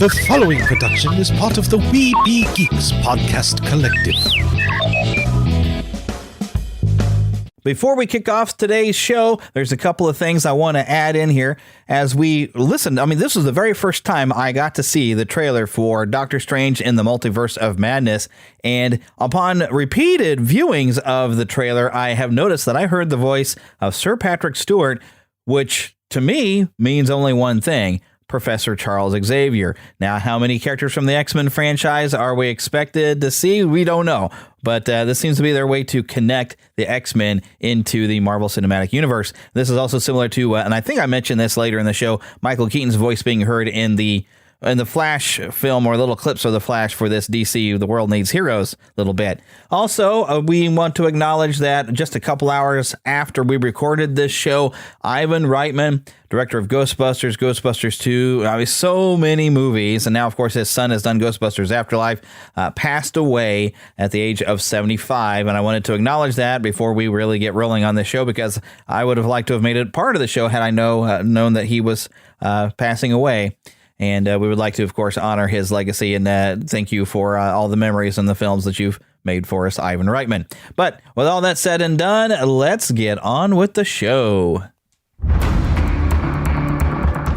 The following production is part of the We Be Geeks podcast collective. Before we kick off today's show, there's a couple of things I want to add in here as we listen. I mean, this was the very first time I got to see the trailer for Doctor Strange in the Multiverse of Madness. And upon repeated viewings of the trailer, I have noticed that I heard the voice of Sir Patrick Stewart, which to me means only one thing: Professor Charles Xavier. Now, how many characters from the X-Men franchise are we expected to see? We don't know. But this seems to be their way to connect the X-Men into the Marvel Cinematic Universe. This is also similar to, and I think I mentioned this later in the show, Michael Keaton's voice being heard in the Flash film, or little clips of the Flash for this DC The World Needs Heroes little bit. Also, we want to acknowledge that just a couple hours after we recorded this show, Ivan Reitman, director of Ghostbusters, Ghostbusters 2, so many movies, and now, of course, his son has done Ghostbusters Afterlife, passed away at the age of 75, and I wanted to acknowledge that before we really get rolling on this show, because I would have liked to have made it part of the show had I known that he was passing away. And we would like to, of course, honor his legacy and thank you for all the memories and the films that you've made for us, Ivan Reitman. But with all that said and done, let's get on with the show.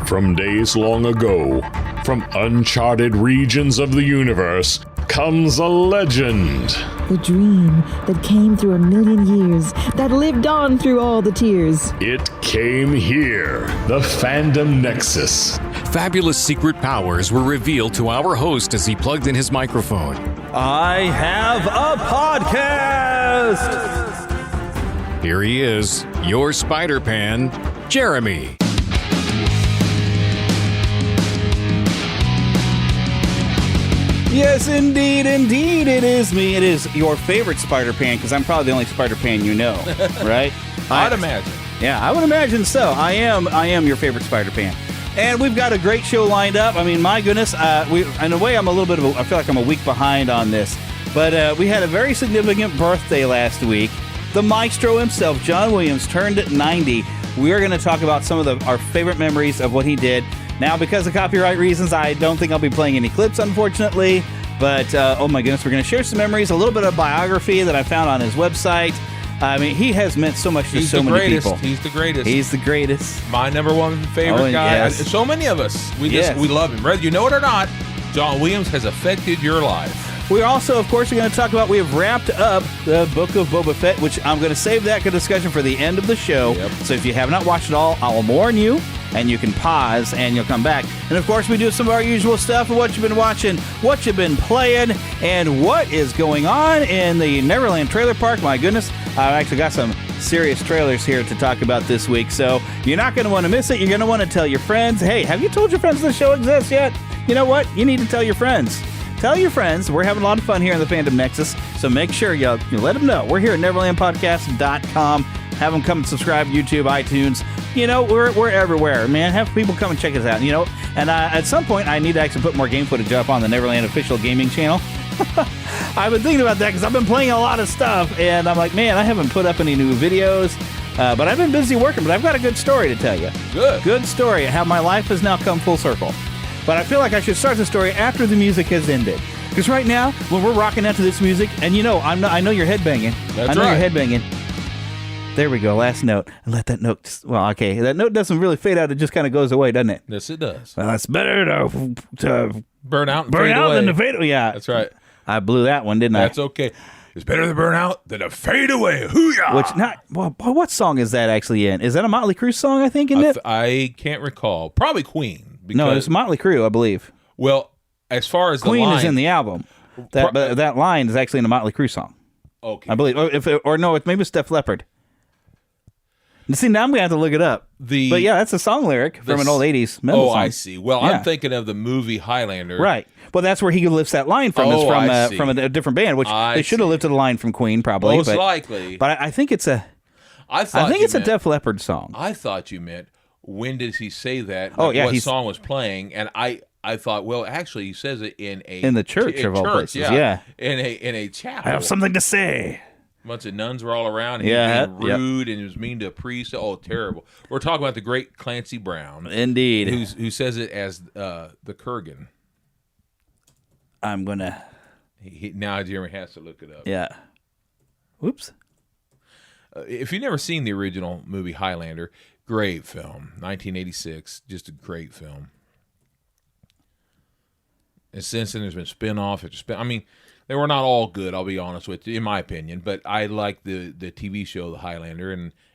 From days long ago, from uncharted regions of the universe, comes a legend. The dream that came through a million years, that lived on through all the tears. It came here, the Fandom Nexus. Fabulous secret powers were revealed to our host as he plugged in his microphone. I have a podcast! Here he is, your Spider-Pan, Jeremy. Yes, indeed, it is me. It is your favorite Spider-Pan, because I'm probably the only Spider-Pan you know, right? I'd imagine. Yeah, I would imagine so. I am your favorite Spider-Pan. And we've got a great show lined up. I mean, my goodness, in a way, I'm a little bit of I feel like I'm a week behind on this. But we had a very significant birthday last week. The Maestro himself, John Williams, turned 90. We are going to talk about some of our favorite memories of what he did. Now, because of copyright reasons, I don't think I'll be playing any clips, unfortunately. But, oh my goodness, we're going to share some memories, a little bit of biography that I found on his website. I mean, he has meant so much to so many people. He's the greatest. He's the greatest. My number one favorite guy. Yes. So many of us, we love him. Whether you know it or not, John Williams has affected your life. We also, of course, are going to talk about, we have wrapped up the Book of Boba Fett, which I'm going to save that discussion for the end of the show. Yep. So if you have not watched it all, I'll warn you, and you can pause, and you'll come back. And, of course, we do some of our usual stuff of what you've been watching, what you've been playing, and what is going on in the Neverland trailer park. My goodness, I've actually got some serious trailers here to talk about this week, so you're not going to want to miss it. You're going to want to tell your friends. Hey, have you told your friends the show exists yet? You know what? You need to tell your friends. Tell your friends. We're having a lot of fun here in the Fandom Nexus, so make sure you let them know. We're here at NeverlandPodcast.com. Have them come and subscribe, YouTube, iTunes. We're everywhere, man. Have people come and check us out, And at some point, I need to actually put more game footage up on the Neverland official gaming channel. I've been thinking about that because I've been playing a lot of stuff, and I'm like, man, I haven't put up any new videos. But I've been busy working, but I've got a good story to tell you. Good story, how my life has now come full circle. But I feel like I should start the story after the music has ended. Because right now, when we're rocking out to this music, and I know you're headbanging. That's I know right. you're headbanging. There we go, last note. And let that note, that note doesn't really fade out. It just kind of goes away, doesn't it? Yes, it does. Well, it's better to burn out than to fade away. Yeah. That's right. I blew that one, didn't I? That's okay. It's better to burn out than to fade away. Hoo-yah! What song is that actually in? Is that a Motley Crue song, I think, isn't it? I can't recall. Probably Queen. No, it's Motley Crue, I believe. Well, as far as Queen the line, is in the album. That line is actually in a Motley Crue song. Okay. I believe. Maybe it's Def Leppard. See, now I'm going to have to look it up. But yeah, that's a song lyric from an old 80s metal song. I see. Well, yeah. I'm thinking of the movie Highlander. Right. Well, that's where he lifts that line from. It's from a different band, which they should have lifted a line from Queen, probably. Most likely. But I think it's a Def Leppard song. I thought you meant, when did he say that? What song was playing? And I thought, well, actually, he says it in the church of all places. Yeah. In a chapel. I have something to say. A bunch of nuns were all around. He was being rude and he was mean to a priest. Oh, terrible. We're talking about the great Clancy Brown. Indeed. Who says it as the Kurgan. I'm going to... Now Jeremy has to look it up. Yeah. Whoops. If you've never seen the original movie Highlander, great film. 1986, just a great film. And since then, there's been spin-off after spin. I mean, they were not all good, I'll be honest with you, in my opinion. But I like the TV show, The Highlander,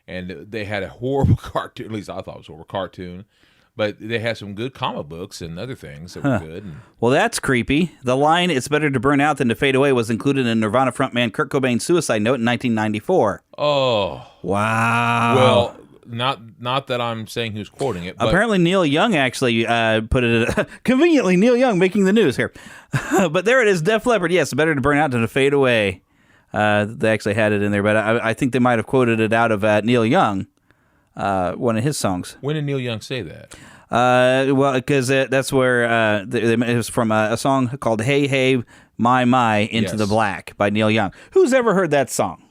and they had a horrible cartoon. At least I thought it was a horrible cartoon. But they had some good comic books and other things that were good. Well, that's creepy. The line, "It's better to burn out than to fade away," was included in Nirvana frontman Kurt Cobain's suicide note in 1994. Oh. Wow. Well, not that I'm saying who's quoting it. But apparently, Neil Young actually put it... conveniently, Neil Young making the news here. But there it is, Def Leppard. Yes, better to burn out than to fade away. They actually had it in there, but I think they might have quoted it out of Neil Young. One of his songs. When did Neil Young say that? Well, because that's where it was from a song called "Hey Hey My Into the Black" by Neil Young. Who's ever heard that song?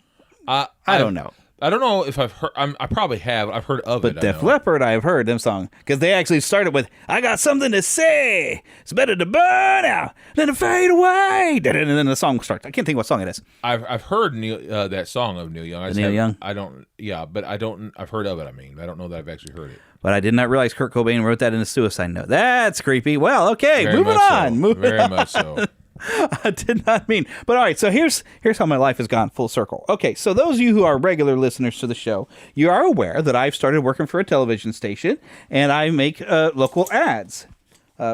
I don't know. I don't know if I've heard. I probably have. I've heard of it. But Def Leppard, I've heard them song because they actually started with "I got something to say. It's better to burn out than to fade away." And then the song starts. I can't think what song it is. I've heard that song of Neil Young. Neil Young. I don't. Yeah, but I don't. I've heard of it. I mean, I don't know that I've actually heard it. But I did not realize Kurt Cobain wrote that in a suicide note. That's creepy. Well, okay, moving on. Very much so. I did not mean. But all right, so here's how my life has gone full circle. Okay, so those of you who are regular listeners to the show, you are aware that I've started working for a television station, and I make local ads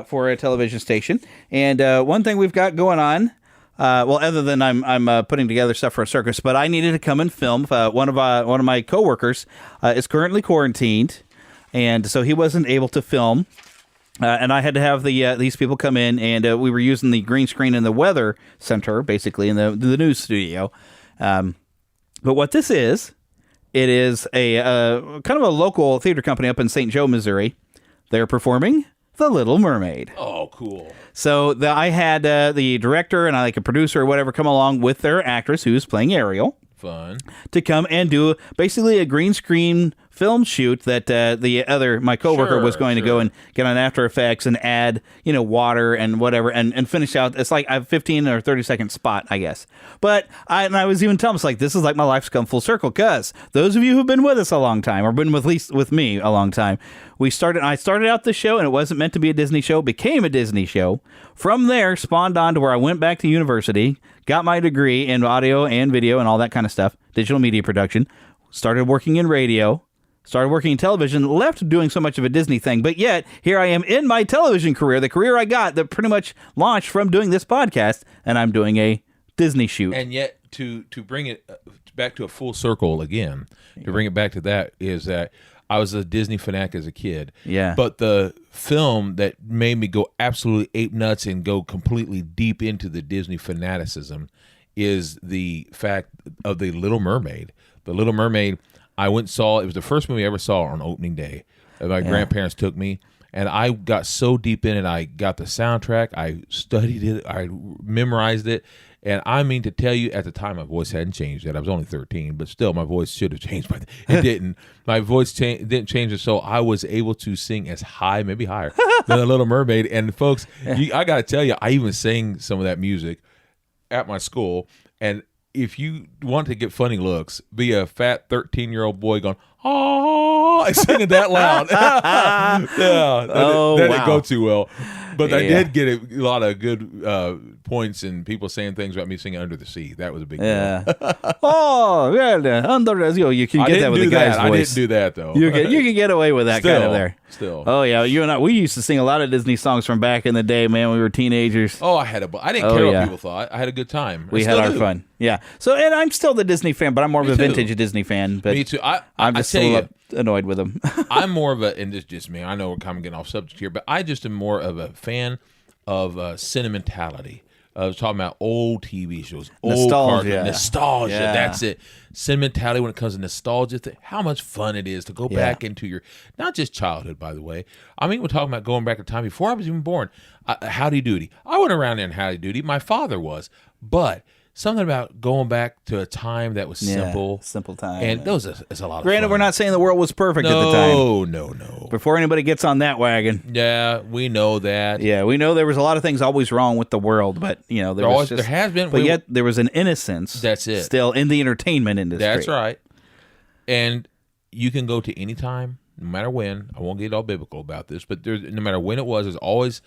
for a television station. And one thing we've got going on, well, other than I'm putting together stuff for a circus, but I needed to come and film. One of my coworkers is currently quarantined, and so he wasn't able to film. And I had to have these people come in, and we were using the green screen in the weather center, basically, in the news studio. But what this is, it is a kind of a local theater company up in St. Joe, Missouri. They're performing The Little Mermaid. Oh, cool. So I had the director and a producer or whatever come along with their actress who's playing Ariel. Fun. To come and do basically a green screen film shoot that my coworker was going to go and get on After Effects and add, water and whatever and finish out. It's like a 15 or 30-second spot, I guess. But I was even telling them, this is like my life's come full circle, because those of you who've been with us a long time, or been with, at least with me a long time, I started out the show, and it wasn't meant to be a Disney show, became a Disney show. From there, spawned on to where I went back to university, got my degree in audio and video and all that kind of stuff, digital media production, started working in radio, started working in television, left doing so much of a Disney thing, but yet here I am in my television career, the career I got that pretty much launched from doing this podcast, and I'm doing a Disney shoot. And yet, to bring it back to a full circle again, to bring it back to that, is that I was a Disney fanatic as a kid. Yeah. But the film that made me go absolutely ape nuts and go completely deep into the Disney fanaticism is the fact of The Little Mermaid. The Little Mermaid, I went and saw, it was the first movie I ever saw on opening day. My grandparents took me, and I got so deep in it. I got the soundtrack, I studied it, I memorized it. And I mean to tell you, at the time, my voice hadn't changed yet. I was only 13, but still, my voice should have changed by then. It didn't. My voice didn't change, so I was able to sing as high, maybe higher, than The Little Mermaid. And folks, I got to tell you, I even sang some of that music at my school. And if you want to get funny looks, be a fat 13-year-old boy going, oh, and singing that loud. That didn't go too well. But I did get a lot of good points and people saying things about me singing Under the Sea. That was a big deal. Oh, yeah, Under the Sea. You can get that with the guy's voice. I didn't do that, though. You can get away with that kind of there. Still. Oh, yeah. You and I, we used to sing a lot of Disney songs from back in the day, man. We were teenagers. Oh, I didn't care what people thought. I had a good time. We had our fun. Yeah. So, and I'm still the Disney fan, but I'm more of a vintage Disney fan. But me too. I'm just a little annoyed with them. I'm more of a, and this is just me, I know we're kind of getting off subject here, but I just am more of a fan of sentimentality. I was talking about old TV shows, old nostalgia. Yeah. That's it. Sentimentality when it comes to nostalgia. How much fun it is to go back into your, not just childhood, by the way. I mean, we're talking about going back to time before I was even born. Howdy Doody. I went around there in Howdy Doody. My father was. But something about going back to a time that was simple. Simple time. And those is a lot of Granted, fun. we're not saying the world was perfect at the time. No. Before anybody gets on that wagon. Yeah, we know that. Yeah, we know there was a lot of things always wrong with the world, but there has been. But yet there was an innocence. That's it. Still in the entertainment industry. That's right. And you can go to any time, no matter when. I won't get all biblical about this, but no matter when it was, there's always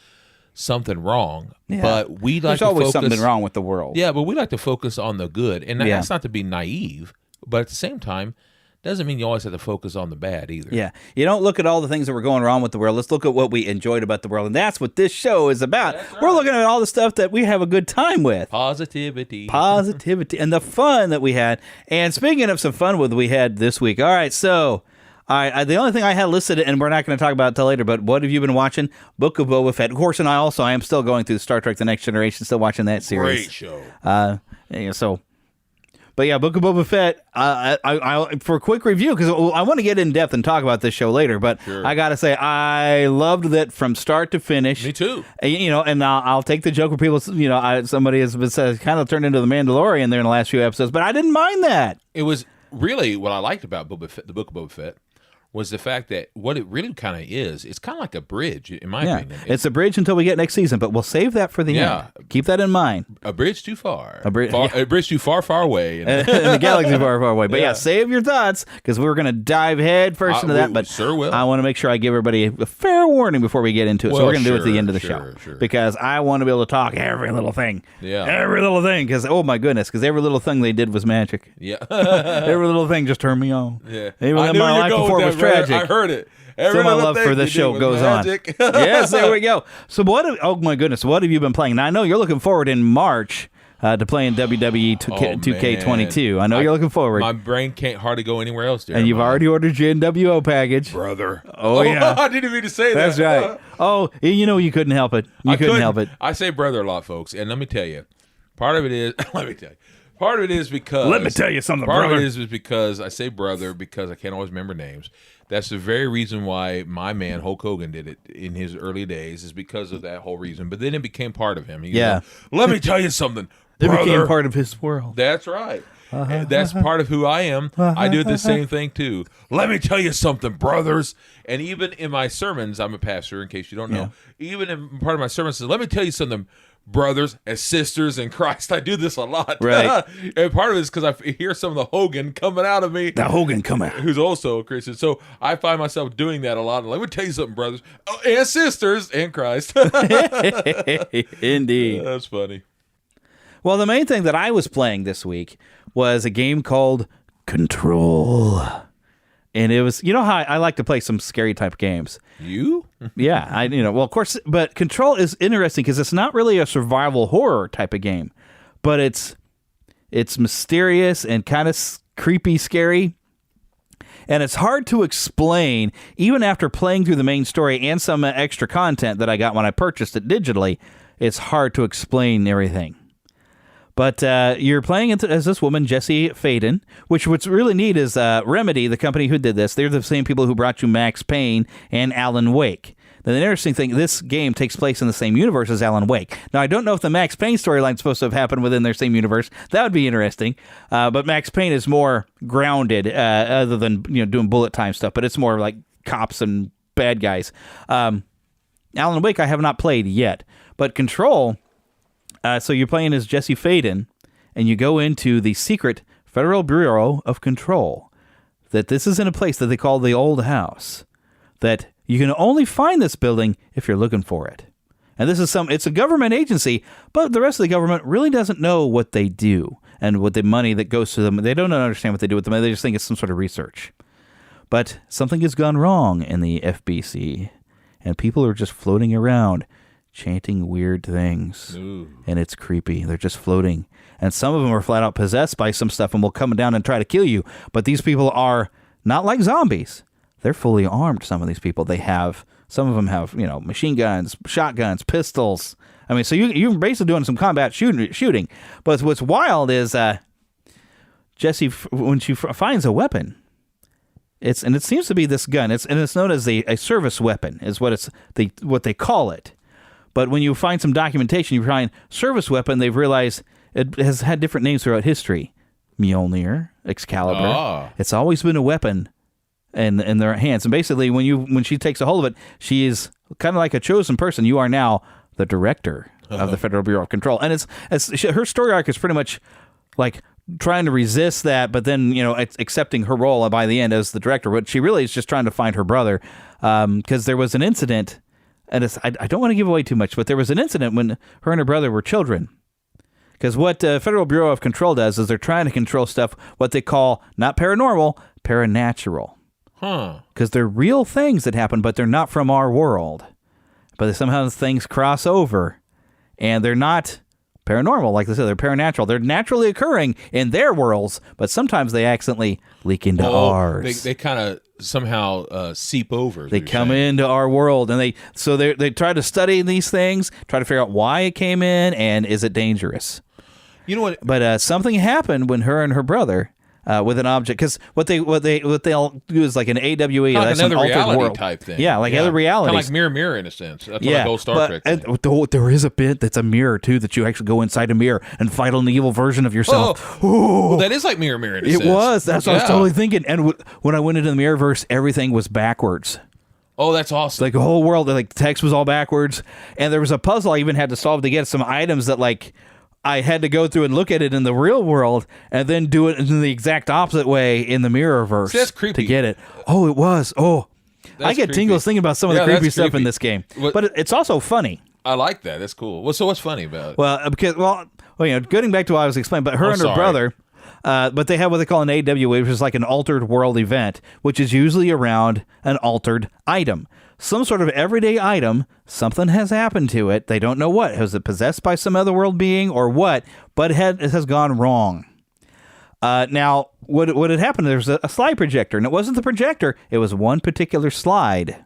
something wrong. Yeah. But we like There's to always focus, something wrong with the world. Yeah, but we like to focus on the good, and that's not to be naive, but at the same time, doesn't mean you always have to focus on the bad either. Yeah, you don't look at all the things that were going wrong with the world. Let's look at what we enjoyed about the world, and that's what this show is about. Right. We're looking at all the stuff that we have a good time with. Positivity, and the fun that we had. And speaking of some fun we had this week. All right, so. The only thing I had listed, and we're not going to talk about it till later, but what have you been watching? Book of Boba Fett. Of course, and I am still going through Star Trek The Next Generation, still watching that series. Great show. But yeah, Book of Boba Fett, I for a quick review, because I want to get in depth and talk about this show later, but I got to say, I loved that from start to finish. Me too. And I'll take the joke where people, somebody has kind of turned into the Mandalorian there in the last few episodes, but I didn't mind that. It was really what I liked about Boba Fett, the Book of Boba Fett, was the fact that what it really kind of is, it's kind of like a bridge, in my opinion. It's a bridge until we get next season, but we'll save that for the end. Keep that in mind. A bridge too far. A bridge too far, far away. In the galaxy far, far away. But save your thoughts, because we're going to dive head first into that. But sure will. I want to make sure I give everybody a fair warning before we get into it. So we're going to do it at the end of the show. Because I want to be able to talk every little thing. Yeah. Every little thing. Because, oh my goodness, because every little thing they did was magic. Yeah. Every little thing just turned me on. Yeah. Even my life before was tragic. I heard it. So my love for this show goes on. Yes, there we go. So oh my goodness, what have you been playing? Now, I know you're looking forward in March to playing WWE 2K22. I know you're looking forward. My brain can't hardly go anywhere else, and you've already ordered your NWO package. Brother. Oh, yeah. I didn't mean to say that. That's right. Oh, you couldn't help it. You couldn't help it. I say brother a lot, folks, and let me tell you, part of it is, part of it is because... Let me tell you something, brother. Part of it is because I say brother because I can't always remember names. That's the very reason why my man Hulk Hogan did it in his early days, is because of that whole reason. But then it became part of him. Let me tell you something, brother. It became part of his world. That's right. That's part of who I am. I do the same thing too. Let me tell you something, brothers. And even in my sermons, I'm a pastor, in case you don't know. Even in part of my sermons, let me tell you something, brothers and sisters in Christ. I do this a lot. Right. And part of it is because I hear some of the Hogan coming out of me. The Hogan come out. Who's also a Christian. So I find myself doing that a lot. Let me tell you something, brothers and sisters in Christ. Indeed. That's funny. Well, the main thing that I was playing this week was a game called Control. And it was, how I like to play some scary type games. You? Yeah, well, of course, but Control is interesting because it's not really a survival horror type of game, but it's mysterious and kind of creepy, scary. And it's hard to explain, even after playing through the main story and some extra content that I got when I purchased it digitally. It's hard to explain everything. But you're playing as this woman, Jessie Faden, which what's really neat is Remedy, the company who did this, they're the same people who brought you Max Payne and Alan Wake. Now, the interesting thing, this game takes place in the same universe as Alan Wake. Now, I don't know if the Max Payne storyline is supposed to have happened within their same universe. That would be interesting. But Max Payne is more grounded, other than doing bullet time stuff. But it's more like cops and bad guys. Alan Wake I have not played yet. But Control... so you're playing as Jessie Faden, and you go into the secret Federal Bureau of Control. That this is in a place that they call the Old House. That you can only find this building if you're looking for it. And it's a government agency, but the rest of the government really doesn't know what they do and what the money that goes to them. They don't understand what they do with the money. They just think it's some sort of research. But something has gone wrong in the FBC, and people are just floating around chanting weird things. Ooh. And it's creepy. They're just floating. And some of them are flat out possessed by some stuff and will come down and try to kill you. But these people are not like zombies. They're fully armed, some of these people. Some of them have, machine guns, shotguns, pistols. I mean, so you're basically doing some combat shooting. But what's wild is Jessie, when she finds a weapon, it seems to be this gun. It's known as a service weapon, is what they call it. But when you find some documentation, you find service weapon, they've realized it has had different names throughout history. Mjolnir, Excalibur. Ah. It's always been a weapon in their hands. And basically, when she takes a hold of it, she is kind of like a chosen person. You are now the director of the Federal Bureau of Control. And her story arc is pretty much like trying to resist that, but then, accepting her role by the end as the director. But she really is just trying to find her brother, because there was an incident, and I don't want to give away too much, but there was an incident when her and her brother were children. Because what Federal Bureau of Control does is they're trying to control stuff, what they call, not paranormal, paranatural. Because they're real things that happen, but they're not from our world. But somehow things cross over, and they're not paranormal. Like I said, they're paranatural. They're naturally occurring in their worlds, but sometimes they accidentally leak into ours. They kind of somehow seep over. They come into our world, and they try to study these things, try to figure out why it came in, and is it dangerous. You know what? But something happened when her and her brother, with an object, because what they'll do is like an AWE, Like that's another an altered reality world type thing. Yeah, like other realities. Kind of like mirror in a sense. That's like old Star Trek thing. There is a bit that's a mirror too, that you actually go inside a mirror and fight an evil version of yourself. Well, that is like mirror in a sense. It was. That's what I was totally thinking. And when I went into the Mirrorverse, everything was backwards. Oh, that's awesome. Like the whole world, like the text was all backwards, and there was a puzzle I even had to solve to get some items that like I had to go through and look at it in the real world and then do it in the exact opposite way in the Mirrorverse. See, that's creepy. To get it. Oh, it was. Oh, I get tingles thinking about some of the creepy stuff in this game. But it's also funny. I like that. That's cool. Well, so what's funny about it? Well, getting back to what I was explaining, but her and her brother, but they have what they call an AWE, which is like an altered world event, which is usually around an altered item. Some sort of everyday item, something has happened to it. They don't know what. Was it possessed by some other world being or what? But it has gone wrong. Now, what had happened, there was a slide projector, and it wasn't the projector. It was one particular slide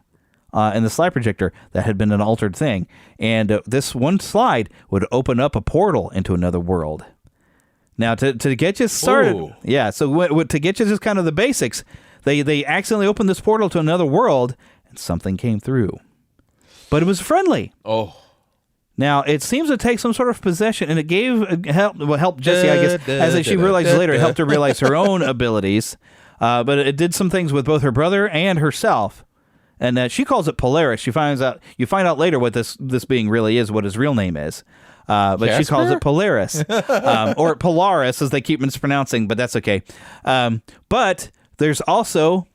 in the slide projector that had been an altered thing. And this one slide would open up a portal into another world. Now, to get you started, to get you just kind of the basics, they accidentally opened this portal to another world, and something came through. But it was friendly. Oh. Now, it seems to take some sort of possession, and it helped Jessie, I guess, as she realizes later, it helped her realize her own abilities. But it did some things with both her brother and herself. And she calls it Polaris. You find out later what this being really is, what his real name is. But Jasper? She calls it Polaris. Or Polaris, as they keep mispronouncing, but that's okay. But there's also,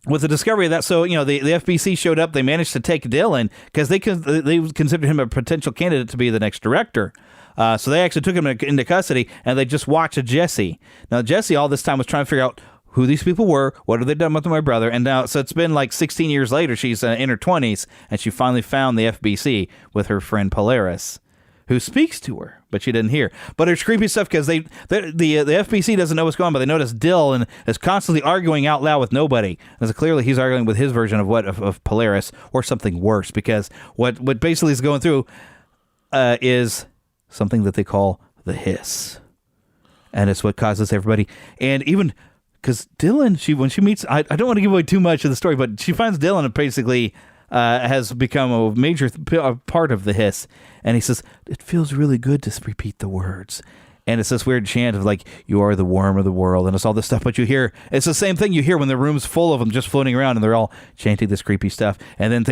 with the discovery of that, so, the FBC showed up, they managed to take Dylan, because they considered him a potential candidate to be the next director. So they actually took him into custody, and they just watched Jessie. Now, Jessie all this time was trying to figure out who these people were, what have they done with my brother, and now, so it's been like 16 years later, she's in her 20s, and she finally found the FBC with her friend Polaris, who speaks to her, but she didn't hear. But it's creepy stuff, because the FBC doesn't know what's going on, but they notice Dylan is constantly arguing out loud with nobody. And so clearly he's arguing with his version of Polaris, or something worse, because what basically is going through is something that they call the hiss. And it's what causes everybody, and even because Dylan, when she meets, I don't want to give away too much of the story, but she finds Dylan basically has become a major part of the hiss. And he says, it feels really good to repeat the words. And it's this weird chant of like, you are the worm of the world. And it's all this stuff. But you hear, it's the same thing you hear when the room's full of them just floating around and they're all chanting this creepy stuff. And then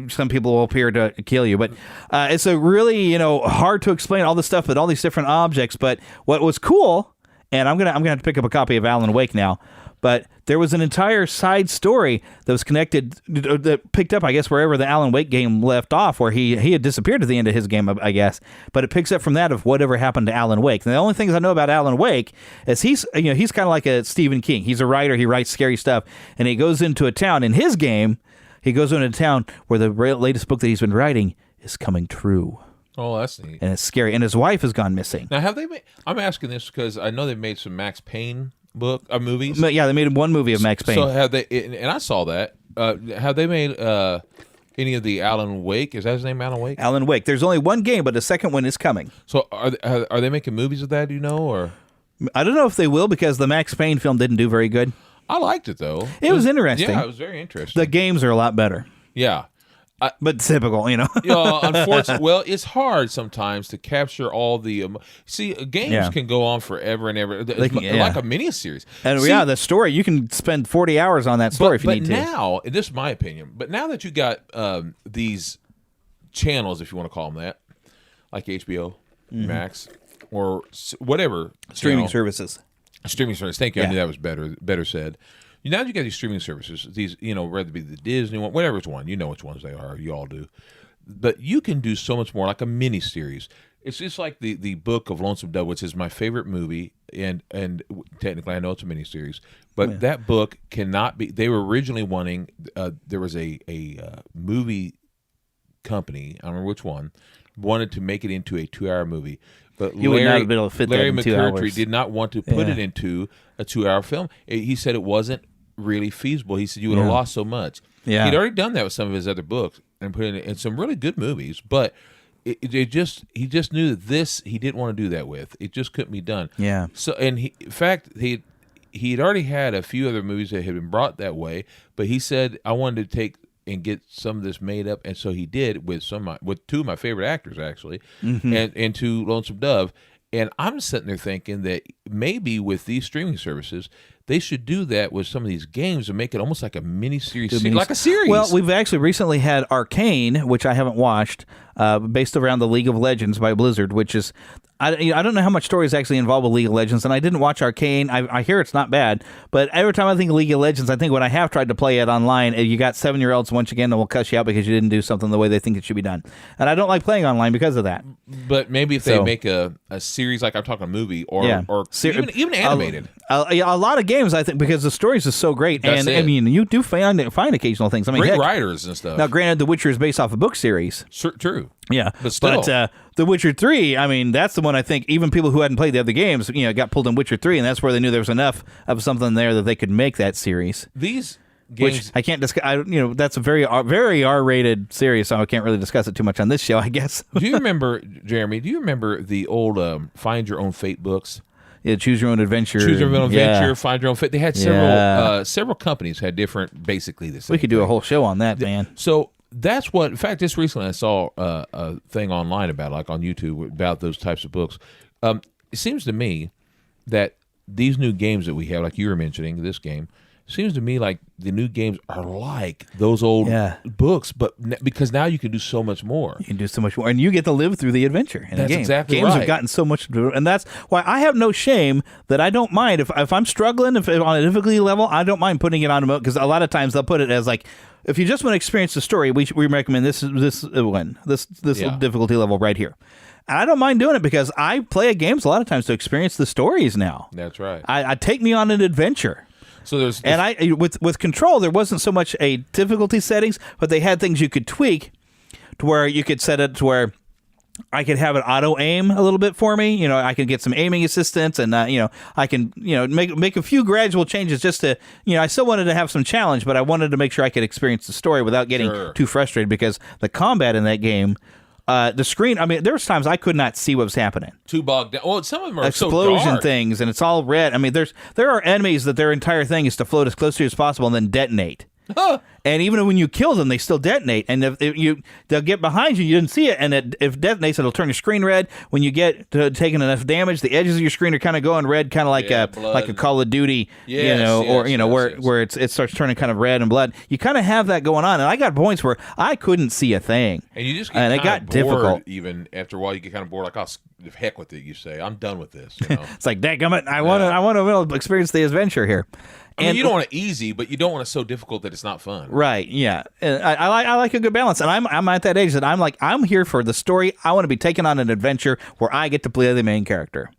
some people will appear to kill you. But it's a really, hard to explain all this stuff with all these different objects. But what was cool, and I'm gonna have to pick up a copy of Alan Wake now, but there was an entire side story that was connected, that picked up, I guess, wherever the Alan Wake game left off, where he had disappeared at the end of his game, I guess. But it picks up from that of whatever happened to Alan Wake. And the only things I know about Alan Wake is he's kind of like a Stephen King. He's a writer. He writes scary stuff, and he goes into a town. In his game, he goes into a town where the latest book that he's been writing is coming true. Oh, that's neat. And it's scary. And his wife has gone missing. Now, have they made? I'm asking this because I know they've made some Max Payne movies. Yeah, they made one movie of Max Payne. So have they? And I saw that. Have they made any of the Alan Wake? Is that his name, Alan Wake? Alan Wake. There's only one game, but the second one is coming. So are they making movies of that? Do you know? Or I don't know if they will, because the Max Payne film didn't do very good. I liked it though. It was interesting. Yeah, it was very interesting. The games are a lot better. Yeah. but typical, Unfortunately, well, it's hard sometimes to capture all the. Games can go on forever and ever. Like a miniseries. And the story, you can spend 40 hours on that story if you need to. But now, and this is my opinion, but now that you got these channels, if you want to call them that, like HBO, Max, or whatever streaming services. Streaming service. Thank you. I knew that was better said. Now you got these streaming services, these, whether it be the Disney one, whatever it's one, you know which ones they are, you all do. But you can do so much more, like a mini series. It's just like the Book of Lonesome Dove, which is my favorite movie, and technically I know it's a mini series, but that book cannot be. They were originally wanting. There was a movie company, I don't remember which one, wanted to make it into a 2-hour movie. But you would not have been able to fit Larry that in 2 McMurtry hours. did not want to put it into a 2-hour film. He said it wasn't really feasible. He said you would have lost so much. Yeah. He'd already done that with some of his other books and put it in some really good movies, but he just knew that he didn't want to do that with. It just couldn't be done. Yeah. So, and in fact, he had already had a few other movies that had been brought that way, but he said, I wanted to take and get some of this made up, and so he did with two of my favorite actors actually, and to Lonesome Dove. And I'm sitting there thinking that maybe with these streaming services, they should do that with some of these games and make it almost like a mini series, like a series. Well, we've actually recently had Arcane, which I haven't watched, based around the League of Legends by Blizzard, which is, I don't know how much story is actually involved with League of Legends, and I didn't watch Arcane. I hear it's not bad, but every time I think of League of Legends, I think when I have tried to play it online, you got 7-year-olds once again that will cuss you out because you didn't do something the way they think it should be done. And I don't like playing online because of that. But maybe if they make a series, like I'm talking a movie, or even animated. A lot of games, I think, because the stories is so great, and I mean, you do find occasional things. I mean, great writers and stuff. Now, granted, The Witcher is based off a book series. True. Yeah, but still. The Witcher 3, I mean, that's the one I think even people who hadn't played the other games, got pulled in Witcher 3, and that's where they knew there was enough of something there that they could make that series. These games, which I can't discuss. That's a very R-rated series, so I can't really discuss it too much on this show, I guess. Do you remember, Jeremy? Do you remember the old Find Your Own Fate books? Yeah, Choose Your Own Adventure. Choose Your Own Adventure, Find Your Own Fate. They had several companies had different, basically the same. We could do a whole show on that, man. So that's what, in fact, just recently I saw a thing online about, like on YouTube, about those types of books. It seems to me that these new games that we have, like you were mentioning, this game, seems to me like the new games are like those old books, but because now you can do so much more. You can do so much more, and you get to live through the adventure in the game. Exactly Games right. have gotten so much, and that's why I have no shame that I don't mind if I'm struggling, if on a difficulty level, I don't mind putting it on because a lot of times they'll put it as like, if you just want to experience the story, we recommend this difficulty level right here. And I don't mind doing it because I play games a lot of times to experience the stories now. That's right. I take me on an adventure. So there's with Control, there wasn't so much a difficulty settings, but they had things you could tweak to where you could set it to where I could have it auto aim a little bit for me. I can get some aiming assistance, and I can make a few gradual changes just to I still wanted to have some challenge, but I wanted to make sure I could experience the story without getting too frustrated because the combat in that game. The screen, I mean, there was times I could not see what was happening. Too bogged down. Well, some of them are explosion so dark. things, and it's all red. I mean, there are enemies that their entire thing is to float as close to you as possible and then detonate. And even when you kill them, they still detonate. And they'll get behind you, you didn't see it, and if it detonates, it'll turn your screen red. When you get to taking enough damage, the edges of your screen are kind of going red, kind of like a Call of Duty, where it starts turning kind of red and blood. You kind of have that going on, and I got points where I couldn't see a thing, and you just get it got bored. Difficult. Even after a while, you get kind of bored. Like, oh, heck with it. You say, I'm done with this. It's like, dadgummit, I want to experience the adventure here. I mean, you don't want it easy, but you don't want it so difficult that it's not fun. Right, yeah. I like a good balance, and I'm at that age that I'm here for the story. I want to be taken on an adventure where I get to play the main character.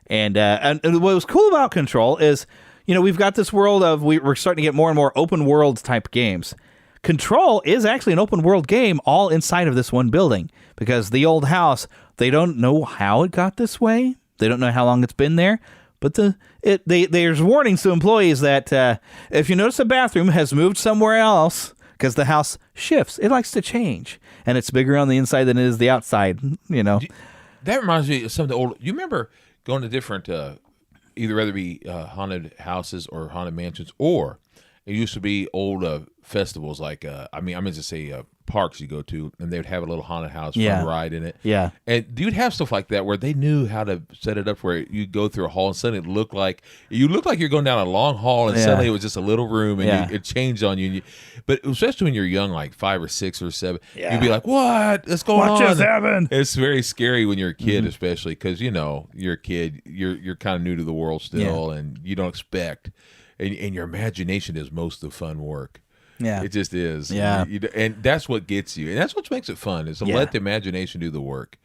And what was cool about Control is, we've got this world of, we're starting to get more and more open world type games. Control is actually an open world game all inside of this one building, because the old house, they don't know how it got this way. They don't know how long it's been there. But there's warnings to employees that if you notice a bathroom has moved somewhere else, because the house shifts, it likes to change, and it's bigger on the inside than it is the outside. That reminds me of some of the old. You remember going to different, either whether it be haunted houses or haunted mansions, or it used to be old festivals like I'm going to say parks you go to, and they would have a little haunted house Yeah. fun ride in it. Yeah. And you'd have stuff like that where they knew how to set it up where you go through a hall and suddenly you look like you're going down a long hall, and Yeah. suddenly it was just a little room, and Yeah. it changed on you. But especially when you're young, like 5 or 6 or 7, Yeah. you'd be like, "What? What's going What on?" just happened? It's very scary when you're a kid, Mm-hmm. especially because you're a kid. You're kind of new to the world still, and you don't expect. And your imagination is most of the fun work. Yeah. It just is. Yeah. And that's what gets you. And that's what makes it fun, is to Yeah. let the imagination do the work.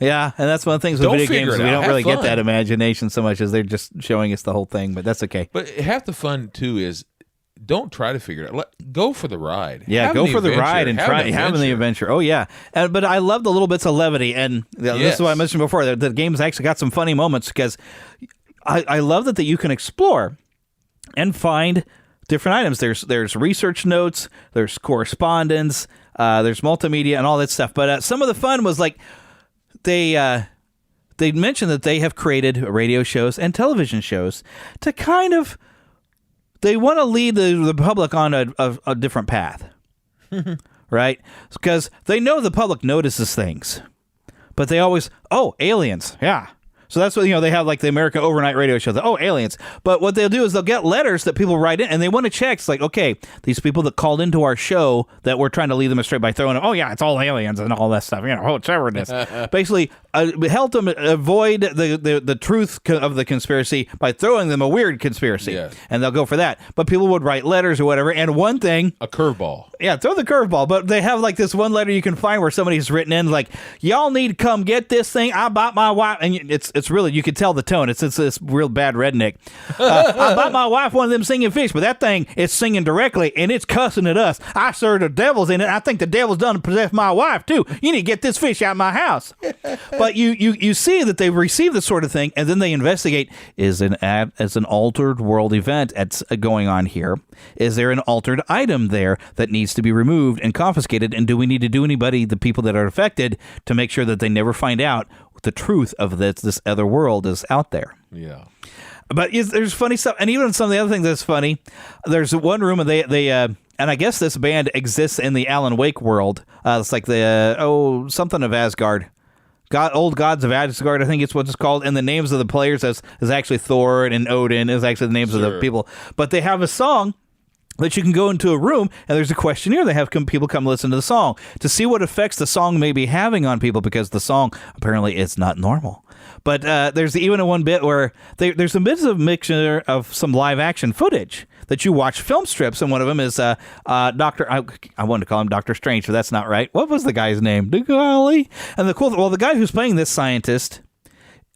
Yeah, and that's one of the things with Don't video figure games. it We out. don't Have really get fun. that imagination so much as they're just showing us the whole thing, but that's okay. But half the fun, too, is don't try to figure it out. Go for the ride. Yeah, Have go an for the adventure. ride and Have try an having the adventure. Oh, yeah. But I love the little bits of levity, and this Yes. is what I mentioned before. The game's actually got some funny moments because I love that you can explore and find different items. There's research notes, there's correspondence, there's multimedia and all that stuff. But some of the fun was like they mentioned that they have created radio shows and television shows to kind of they want to lead the public on a different path, right? Because they know the public notices things, but they always aliens, yeah. So that's what, they have like the American overnight radio show. Aliens. But what they'll do is they'll get letters that people write in, and they want to check. It's like, okay, these people that called into our show that we're trying to lead them astray by throwing, it's all aliens and all that stuff. It's everything. Basically, help them avoid the truth of the conspiracy by throwing them a weird conspiracy. Yeah. And they'll go for that. But people would write letters or whatever. And one thing, A curveball. yeah, throw the curveball. But they have like this one letter you can find where somebody's written in like, y'all need to come get this thing. I bought my wife, and it's really, you can tell the tone. It's this real bad redneck. I bought my wife one of them singing fish, but that thing is singing directly and it's cussing at us. I serve the devil's in it. I think the devil's done to possess my wife too. You need to get this fish out of my house. But you see that they receive this sort of thing, and then they investigate: is an altered world event going on here? Is there an altered item there that needs to be removed and confiscated? And do we need to do the people that are affected to make sure that they never find out the truth of this other world is out there? Yeah. But there's funny stuff, and even some of the other things that's funny. There's one room, and they and I guess this band exists in the Alan Wake world. It's like the something of Asgard. Old Gods of Asgard, I think it's what it's called. And the names of the players is actually Thor and Odin is actually the names of the people. But they have a song that you can go into a room, and there's a questionnaire. They have people come listen to the song to see what effects the song may be having on people, because the song apparently is not normal. But there's even one bit where there's a bit of a mixture of some live action footage that you watch film strips, and one of them is Doctor. I wanted to call him Dr. Strange, but that's not right. What was the guy's name? Golly. And the guy who's playing this scientist,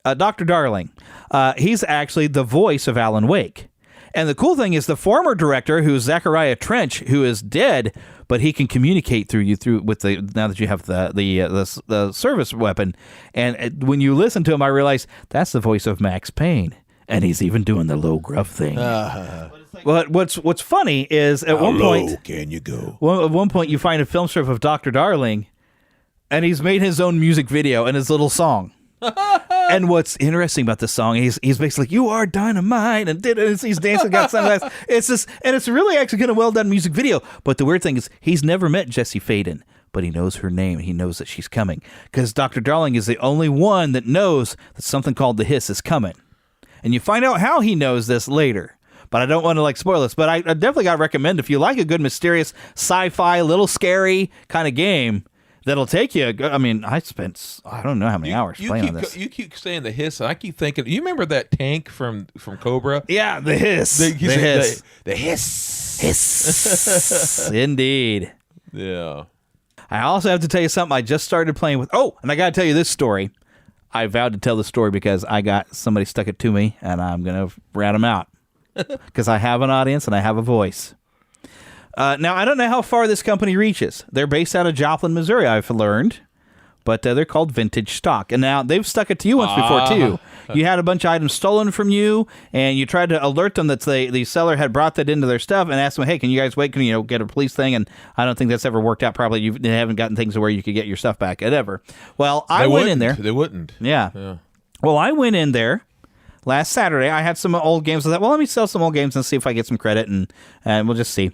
Dr. Darling, he's actually the voice of Alan Wake. And the cool thing is the former director, who's Zachariah Trench, who is dead, but he can communicate through with now that you have the service weapon. And when you listen to him, I realize that's the voice of Max Payne, and he's even doing the low gruff thing. But what's funny is at one point, can you go? at one point you find a film strip of Dr. Darling, and he's made his own music video and his little song. And what's interesting about this song, he's basically like, "You are dynamite," and he's dancing, got sunglasses. It's really actually kind of well done music video. But the weird thing is, he's never met Jessie Faden, but he knows her name. He knows that she's coming, because Dr. Darling is the only one that knows that something called the Hiss is coming. And you find out how he knows this later. But I don't want to spoil this. But I definitely got to recommend, if you like a good mysterious sci-fi, little scary kind of game that'll take you. I mean, I spent I don't know how many hours playing on this. You keep saying the Hiss, and I keep thinking. You remember that tank from Cobra? Yeah, the Hiss. The Hiss. The Hiss. Hiss. Indeed. Yeah. I also have to tell you something I just started playing with. Oh, and I got to tell you this story. I vowed to tell the story because I got somebody stuck it to me, and I'm going to rat them out. Because I have an audience and I have a voice. Now, I don't know how far this company reaches. They're based out of Joplin, Missouri, I've learned. But they're called Vintage Stock. And now they've stuck it to you once before, too. You had a bunch of items stolen from you, and you tried to alert them that the seller had brought that into their stuff, and asked them, hey, can you guys wait? Can you get a police thing? And I don't think that's ever worked out. Probably you haven't gotten things to where you could get your stuff back ever. Well, I went in there. They wouldn't. Yeah. Well, I went in there last Saturday. I had some old games. I thought, well, let me sell some old games and see if I get some credit, and we'll just see.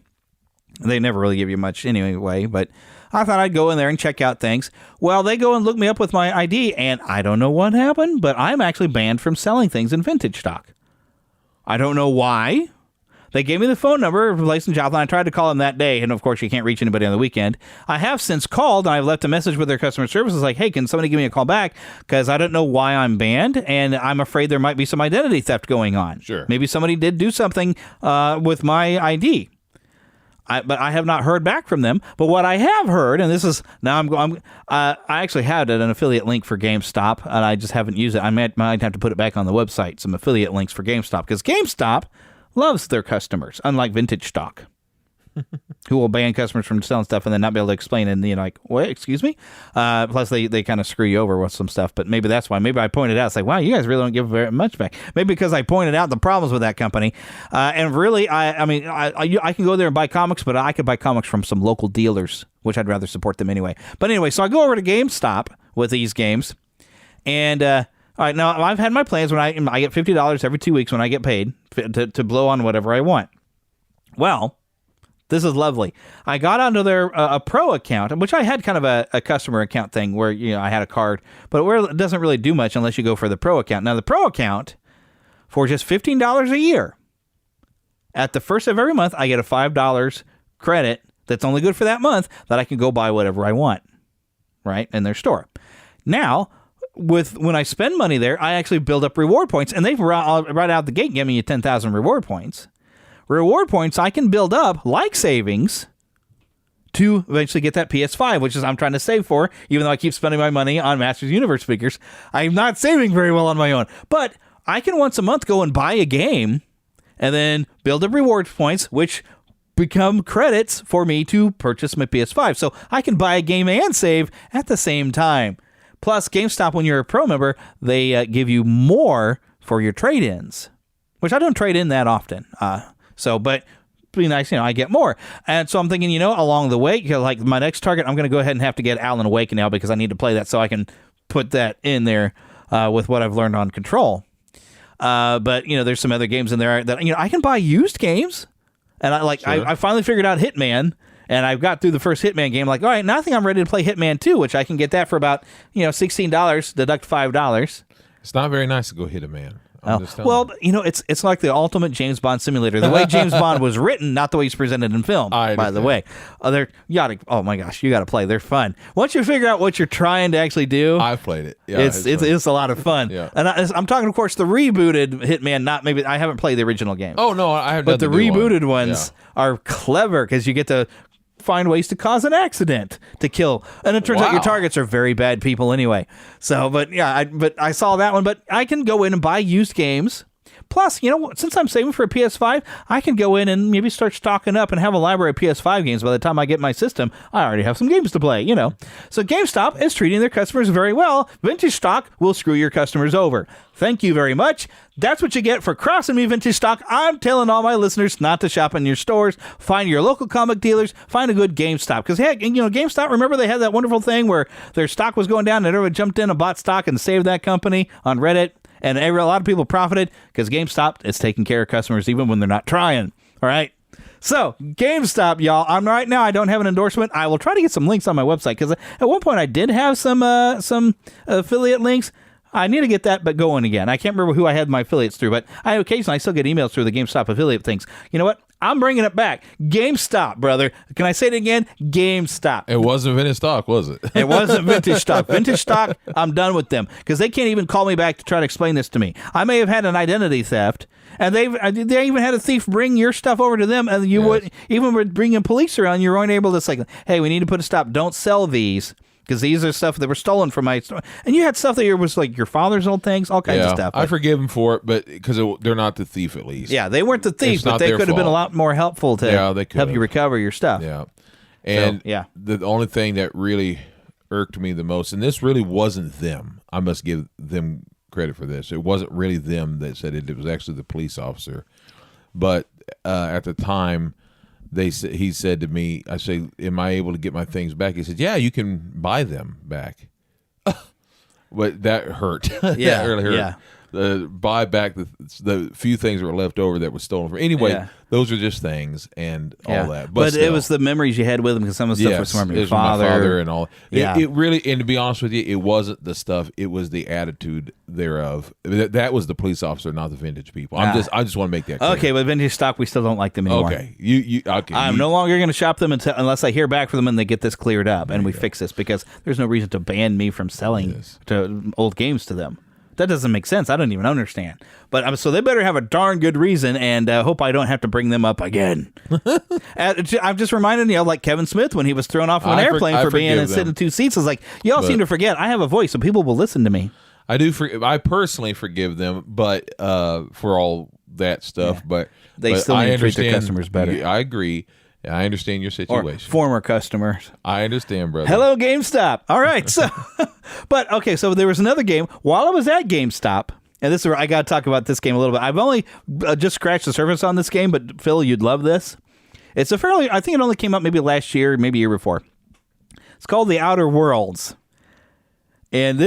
They never really give you much anyway, but I thought I'd go in there and check out things. Well, they go and look me up with my ID, and I don't know what happened, but I'm actually banned from selling things in vintage stock. I don't know why. They gave me the phone number of a place in Joplin. I tried to call them that day, and of course, you can't reach anybody on the weekend. I have since called, and I've left a message with their customer services like, hey, can somebody give me a call back? Because I don't know why I'm banned, and I'm afraid there might be some identity theft going on. Sure. Maybe somebody did do something with my ID. But I have not heard back from them. But what I have heard, and this is now I actually had an affiliate link for GameStop, and I just haven't used it. I might have to put it back on the website. Some affiliate links for GameStop because GameStop loves their customers, unlike vintage stock, who will ban customers from selling stuff and then not be able to explain it. And like, what? Excuse me. Plus, they kind of screw you over with some stuff. But maybe that's why. Maybe I pointed out. It's like, wow, you guys really don't give very much back. Maybe because I pointed out the problems with that company. And really, I can go there and buy comics, but I could buy comics from some local dealers, which I'd rather support them anyway. But anyway, so I go over to GameStop with these games, and all right, now I've had my plans when I get $50 every 2 weeks when I get paid to blow on whatever I want. Well, this is lovely. I got onto their a pro account, which I had kind of a customer account thing where I had a card, but where it doesn't really do much unless you go for the pro account. Now, the pro account, for just $15 a year, at the first of every month, I get a $5 credit that's only good for that month that I can go buy whatever I want, right, in their store. Now, when I spend money there, I actually build up reward points, and they right out the gate give me 10,000 reward points. Reward points I can build up like savings to eventually get that PS5, which is I'm trying to save for, even though I keep spending my money on Masters Universe figures. I'm not saving very well on my own, but I can once a month go and buy a game and then build up reward points, which become credits for me to purchase my PS5. So I can buy a game and save at the same time. Plus, GameStop, when you're a pro member, they give you more for your trade-ins, which I don't trade in that often. But be nice, I get more. And so I'm thinking, along the way, like my next target, I'm going to go ahead and have to get Alan Wake now because I need to play that so I can put that in there with what I've learned on Control. But there's some other games in there that I can buy used games, and I finally figured out Hitman. And I've got through the first Hitman game, like, all right, now I think I'm ready to play Hitman 2, which I can get that for about, $16, deduct $5. It's not very nice to go hit a man. Well, it's like the ultimate James Bond simulator. The way James Bond was written, not the way he's presented in film, by the way. Oh my gosh, you got to play. They're fun. Once you figure out what you're trying to actually do. I've played it. Yeah, it's a lot of fun. Yeah. And I'm talking, of course, the rebooted Hitman, I haven't played the original game. Oh, no, I have. But the rebooted ones are clever because you get to find ways to cause an accident to kill, and it turns out your targets are very bad people anyway. So, but I saw that one. But I can go in and buy used games. Plus, since I'm saving for a PS5, I can go in and maybe start stocking up and have a library of PS5 games. By the time I get my system, I already have some games to play, So GameStop is treating their customers very well. Vintage stock will screw your customers over. Thank you very much. That's what you get for crossing me, Vintage Stock. I'm telling all my listeners not to shop in your stores. Find your local comic dealers. Find a good GameStop. Because, heck, GameStop, remember they had that wonderful thing where their stock was going down and everyone jumped in and bought stock and saved that company on Reddit. And a lot of people profited because GameStop is taking care of customers even when they're not trying. All right. So, GameStop, y'all. Right now, I don't have an endorsement. I will try to get some links on my website because at one point I did have some affiliate links. I need to get that but going again. I can't remember who I had my affiliates through, but I still get emails through the GameStop affiliate things. You know what? I'm bringing it back. GameStop, brother. Can I say it again? GameStop. It wasn't vintage stock, was it? It wasn't vintage stock. Vintage stock, I'm done with them because they can't even call me back to try to explain this to me. I may have had an identity theft, and they even had a thief bring your stuff over to them, and would even with bringing police around, you weren't able to say, hey, we need to put a stop. Don't sell these. Because these are stuff that were stolen from my store. And you had stuff that was like your father's old things, all kinds of stuff. I forgive them for it, but because they're not the thief at least. Yeah, they weren't the thief, but they could have been a lot more helpful to help you recover your stuff. Yeah. And the only thing that really irked me the most, and this really wasn't them. I must give them credit for this. It wasn't really them that said it. It was actually the police officer. But at the time, he said to me, I say, am I able to get my things back? He said, yeah, you can buy them back. But that hurt. Yeah, that really hurt. Yeah. buy back the few things that were left over that were stolen from. Anyway, those are just things and all that. But it was the memories you had with them because some of the stuff was from your father. My father and all. Yeah. It really, and to be honest with you, it wasn't the stuff. It was the attitude thereof. That was the police officer, not the vintage people. I just want to make that clear. Okay, but vintage stock, we still don't like them anymore. Okay, I'm no longer going to shop them unless I hear back from them and they get this cleared up and we fix this, because there's no reason to ban me from selling to old games to them. That doesn't make sense. I don't even understand. But so they better have a darn good reason, and hope I don't have to bring them up again. I'm just reminding you, like Kevin Smith when he was thrown off of an airplane for being and sitting in 2 seats. It's like, y'all seem to forget I have a voice, so people will listen to me. I personally forgive them, but for all that stuff. But they still need to treat their customers better. I agree. I understand your situation. Or former customers. I understand, brother. Hello, GameStop. All right. So, but okay. So there was another game while I was at GameStop, and this is where I got to talk about this game a little bit. I've only just scratched the surface on this game, but Phil, you'd love this. It's I think it only came out maybe last year, maybe a year before. It's called The Outer Worlds, and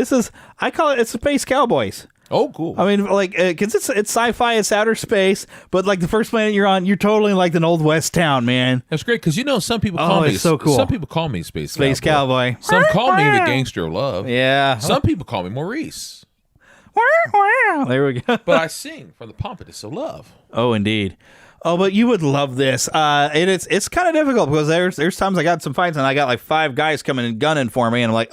I call it's Space Cowboys. Oh, cool. I mean, like, because it's sci-fi, it's outer space, but like the first planet you're on, you're totally like an old west town, man. That's great, because some people call me so cool. Some people call me Space Cowboy. Some call me the Gangster of Love. Yeah. Some people call me Maurice. There we go. But I sing from the pompatus of love. Oh, indeed. Oh, but you would love this. It's kind of difficult because there's times I got some fights and I got like 5 guys coming and gunning for me, and I'm like,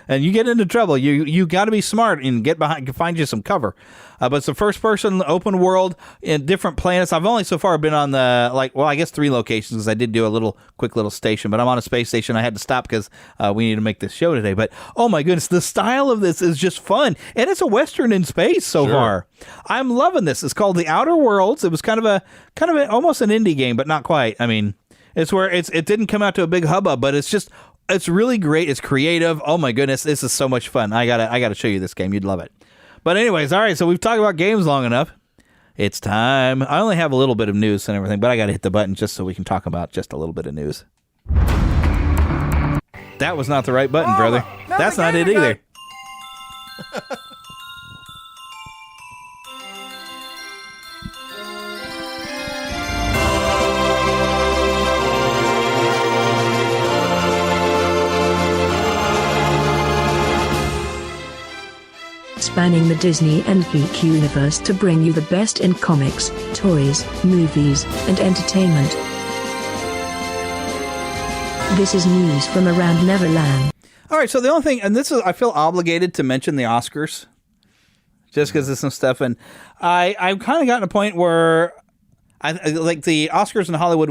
and you get into trouble. You got to be smart and get behind, find you some cover. But it's a first-person open world in different planets. I've only so far been on I guess 3 locations, because I did do a quick little station. But I'm on a space station. I had to stop because we need to make this show today. But oh my goodness, the style of this is just fun, and it's a Western in space so far. I'm loving this. It's called The Outer Worlds. It was kind of almost an indie game, but not quite. I mean, it's where it didn't come out to a big hubbub, but it's really great. It's creative. Oh my goodness, this is so much fun. I gotta show you this game. You'd love it. But anyways, all right, so we've talked about games long enough. It's time. I only have a little bit of news and everything, but I got to hit the button just so we can talk about just a little bit of news. That was not the right button, brother. That's not it either. Spanning the Disney and geek universe to bring you the best in comics, toys, movies, and entertainment. This is news from around Neverland. All right, so the only thing, and I feel obligated to mention the Oscars, just because there's some stuff, and I've kind of gotten a point where I like the Oscars in Hollywood.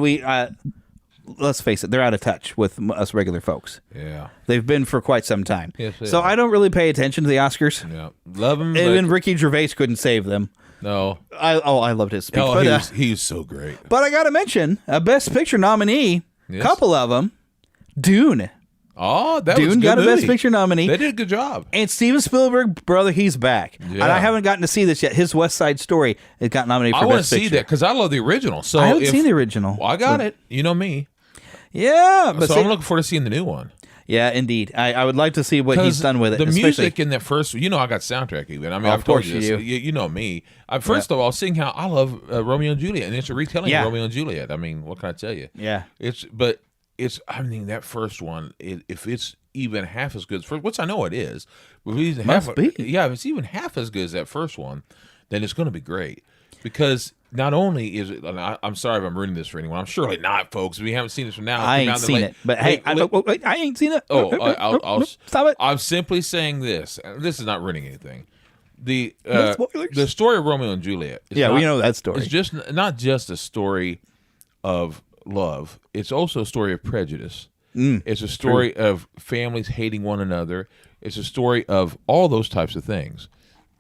Let's face it, they're out of touch with us regular folks. Yeah. They've been for quite some time. Yes, so I don't really pay attention to the Oscars. Yeah. Love them. Even Ricky Gervais couldn't save them. No. I loved his speech. Oh, he's so great. But I got to mention, a Best Picture nominee, couple of them, Dune. Oh, that was Dune a good got a movie. Best Picture nominee. They did a good job. And Steven Spielberg, brother, he's back. Yeah. And I haven't gotten to see this yet. His West Side Story, it got nominated for Best Picture. I want to see that because I love the original. So I haven't seen the original. Well, I got it. You know me. Yeah. But I'm looking forward to seeing the new one. Yeah, indeed. I would like to see what he's done with it. The music in that first, I got soundtrack even. I mean, I've told you this. You know me. First of all, seeing how I love Romeo and Juliet, and it's a retelling of Romeo and Juliet. I mean, what can I tell you? Yeah. That first one, if it's even half as good, which I know it is, if it's even half as good as that first one, then it's going to be great. Because not only is it, and I'm sorry if I'm ruining this for anyone. I'm surely not, folks. We haven't seen this from now. I ain't seen it, but hey, I ain't seen it. I'll stop it. I'm simply saying this. This is not ruining anything. The story of Romeo and Juliet. We know that story. It's just not just a story of love. It's also a story of prejudice. It's a story of families hating one another. It's a story of all those types of things,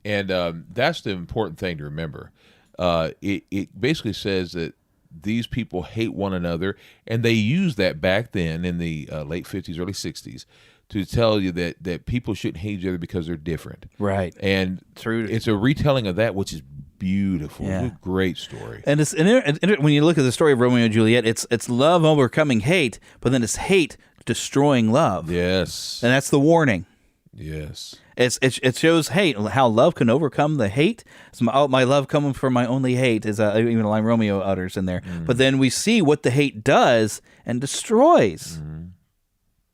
and that's the important thing to remember. It basically says that these people hate one another, and they used that back then in the late 50s, early 60s to tell you that people shouldn't hate each other because they're different. Right. And it's a retelling of that, which is beautiful. Yeah. It's a great story. And when you look at the story of Romeo and Juliet, it's love overcoming hate, but then it's hate destroying love. Yes. And that's the warning. Yes. It shows, hey, how love can overcome the hate. It's my love coming from my only hate is even a line Romeo utters in there. But then we see what the hate does and destroys.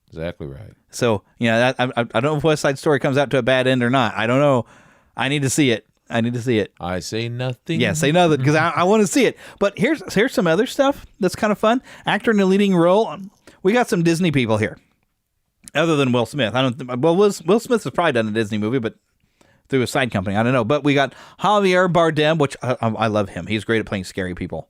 Exactly right. So, I don't know if West Side Story comes out to a bad end or not. I don't know. I need to see it. I say nothing. Yeah, say nothing because I want to see it. But here's some other stuff that's kind of fun. Actor in a leading role. We got some Disney people here. Other than Will Smith. Will Smith has probably done a Disney movie, but through a side company. I don't know. But we got Javier Bardem, which I love him. He's great at playing scary people.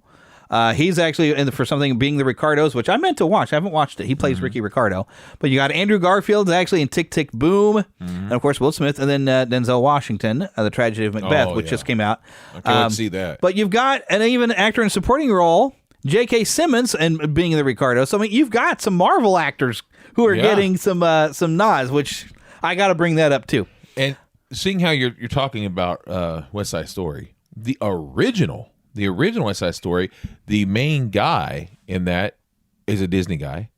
He's actually for something being the Ricardos, which I meant to watch. I haven't watched it. He plays Ricky Ricardo. But you got Andrew Garfield's actually in Tick, Tick, Boom. And, of course, Will Smith. And then Denzel Washington, The Tragedy of Macbeth, which just came out. Okay, let's see that. But you've got an even actor in a supporting role, J.K. Simmons, and being the Ricardo. So, I mean, you've got some Marvel actors who are getting some nods, which I got to bring that up, too. And seeing how you're talking about West Side Story, the original West Side Story, the main guy in that is a Disney guy,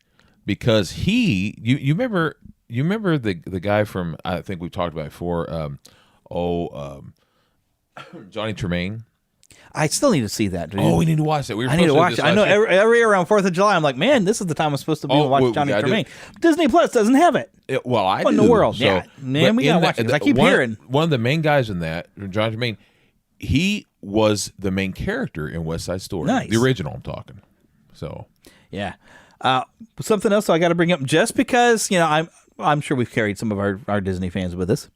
because you remember the guy from, I think we've talked about it before, Johnny Tremaine. I still need to see that, dude. Oh, we need to watch that. I need to watch it. I know every year around 4th of July, I'm like, man, this is the time I'm supposed to be watching Johnny Tremaine. Disney Plus doesn't have it. What in the world? So, man, we gotta watch it. I keep hearing one of the main guys in that, Johnny Tremaine. He was the main character in West Side Story. Nice. The original, I'm talking. So, yeah. Something else I got to bring up, just because I'm sure we've carried some of our Disney fans with us.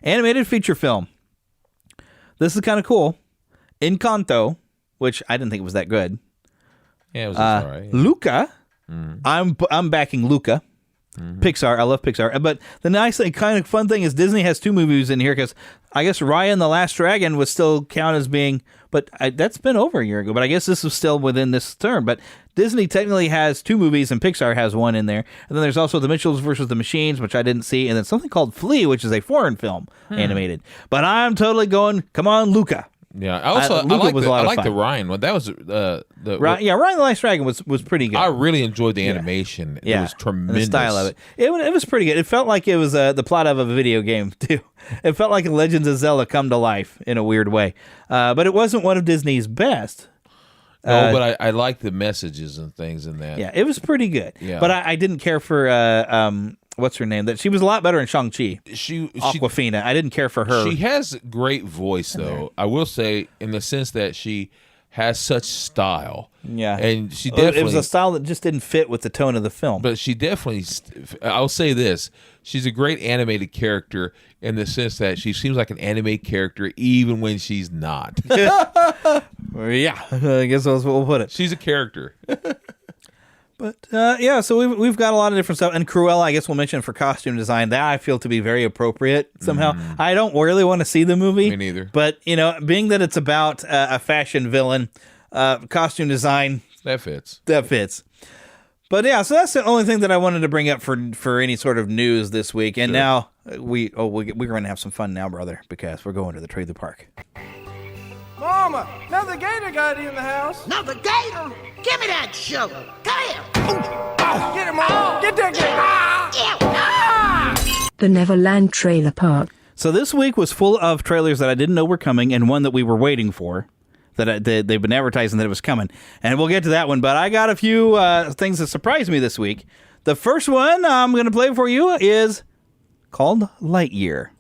Animated feature film. This is kind of cool. Encanto, which I didn't think it was that good. Yeah, it was all right. Luca. I'm backing Luca. Pixar. I love Pixar. But the nice thing, kind of fun thing is Disney has 2 movies in here, because I guess Raya and the Last Dragon would still count as being, but that's been over a year ago. But I guess this is still within this term. But Disney technically has 2 movies and Pixar has 1 in there. And then there's also The Mitchells versus the Machines, which I didn't see. And then something called Flea, which is a foreign film, animated. But I'm totally going, come on, Luca. Yeah, I like the Ryan one. That was Ryan the Last Dragon was pretty good. I really enjoyed the animation. Yeah. It was tremendous. And the style of it. It was pretty good. It felt like it was the plot of a video game too. It felt like Legends of Zelda come to life in a weird way. But it wasn't one of Disney's best. No, but I like the messages and things in that. Yeah, it was pretty good. Yeah. But I didn't care for what's her name? That she was a lot better in Shang-Chi. Awkwafina. I didn't care for her. She has a great voice, though. I will say, in the sense that she has such style. Yeah. And she definitely... It was a style that just didn't fit with the tone of the film. But she definitely... I'll say this. She's a great animated character in the sense that she seems like an anime character even when she's not. Yeah. I guess that's what we'll put it. She's a character. But yeah, so we've got a lot of different stuff, and Cruella, I guess we'll mention for costume design. That I feel to be very appropriate somehow. I don't really want to see the movie, me neither. But being that it's about a fashion villain, costume design that fits. But yeah, so that's the only thing that I wanted to bring up for any sort of news this week. And now we're going to have some fun now, brother, because we're going to the trailer park. Mama, another gator got in the house. Another gator? Give me that sugar. Come here. Get him, Mama. Get that gator. The Neverland Trailer Park. So this week was full of trailers that I didn't know were coming, and one that we were waiting for. That they've been advertising that it was coming. And we'll get to that one. But I got a few things that surprised me this week. The first one I'm going to play for you is called Lightyear.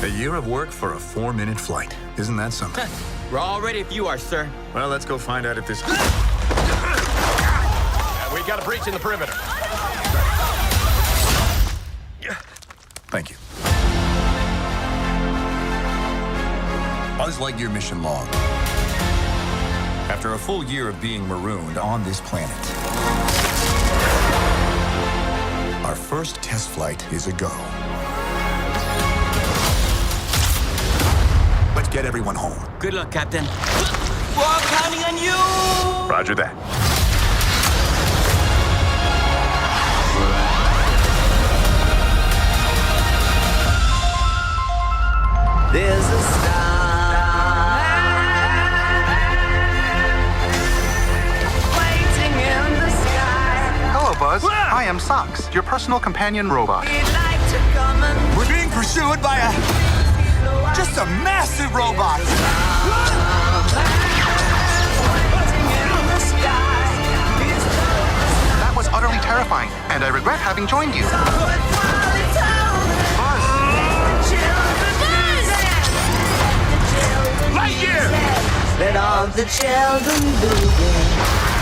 A year of work for a 4-minute flight. Isn't that something? We're all ready if you are, sir. Well, let's go find out if this... We got a breach in the perimeter. Thank you. Buzz Lightyear mission log. After a full year of being marooned on this planet, our first test flight is a go. Let's get everyone home. Good luck, Captain. We're all counting on you! Roger that. There's a star waiting in the sky. Hello, Buzz. I am Socks, your personal companion robot. We're being pursued by just a massive robot. That was utterly terrifying, and I regret having joined you. Lightyear! Let all the children begin.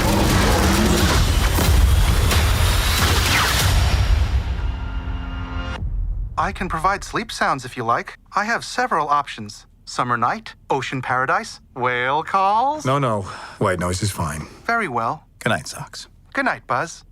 I can provide sleep sounds if you like. I have several options. Summer night, ocean paradise, whale calls. No. White noise is fine. Very well. Good night, Socks. Good night, Buzz.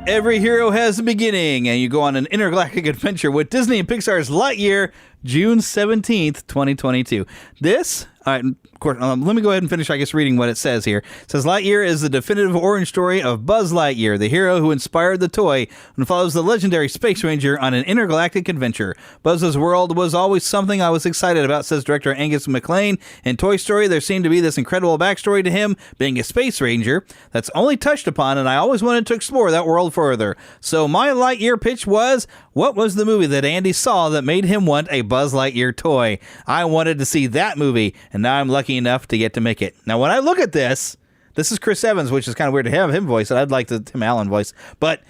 Every hero has a beginning, and you go on an intergalactic adventure with Disney and Pixar's Lightyear, June 17th, 2022. This, of course, let me go ahead and finish, I guess, reading what it says here. It says, Lightyear is the definitive origin story of Buzz Lightyear, the hero who inspired the toy, and follows the legendary Space Ranger on an intergalactic adventure. Buzz's world was always something I was excited about, says director Angus MacLean. In Toy Story, there seemed to be this incredible backstory to him being a Space Ranger that's only touched upon, and I always wanted to explore that world further. So my Lightyear pitch was, what was the movie that Andy saw that made him want a Buzz Lightyear toy? I wanted to see that movie, and now I'm lucky enough to get to make it. Now, when I look at this is Chris Evans, which is kind of weird to have him voice, and I'd like the Tim Allen voice. But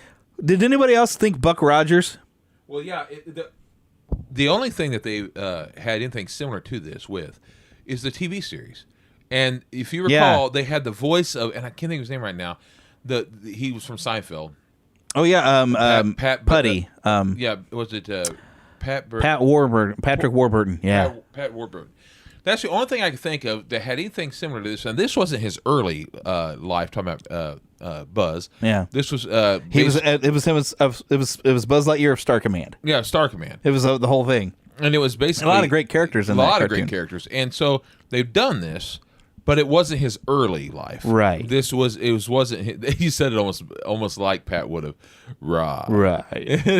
did anybody else think Buck Rogers? Well, yeah. The only thing that they had anything similar to this with is the TV series. And if you recall, they had the voice of, and I can't think of his name right now, he was from Seinfeld. Oh, yeah, Pat Putty. Was it Pat Warburton? Patrick Warburton, yeah. Pat Warburton. That's the only thing I could think of that had anything similar to this. And this wasn't his early life, talking about Buzz. Yeah. This was... it was Buzz Lightyear of Star Command. Yeah, Star Command. It was the whole thing. And it was basically... A lot of great characters in that cartoon. A lot of great characters. And so they've done this, but it wasn't his early life. Right. Wasn't... He said it almost like Pat would have. Right.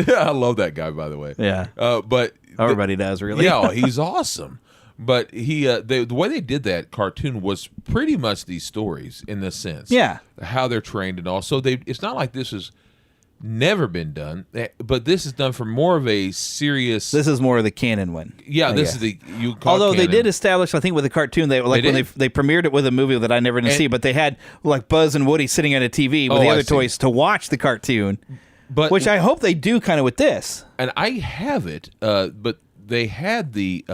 I love that guy, by the way. Yeah. But... Everybody does, really. Yeah, he's awesome. But the way they did that cartoon was pretty much these stories in this sense. Yeah. How they're trained and all. So it's not like this has never been done, but this is done for more of a serious... This is more of the canon one. Yeah, this is Although canon. They did establish, I think, with the cartoon, they premiered it with a movie that I never didn't see, but they had like Buzz and Woody sitting on a TV with the other toys to watch the cartoon, which I hope they do kind of with this. And I have it, but they had the...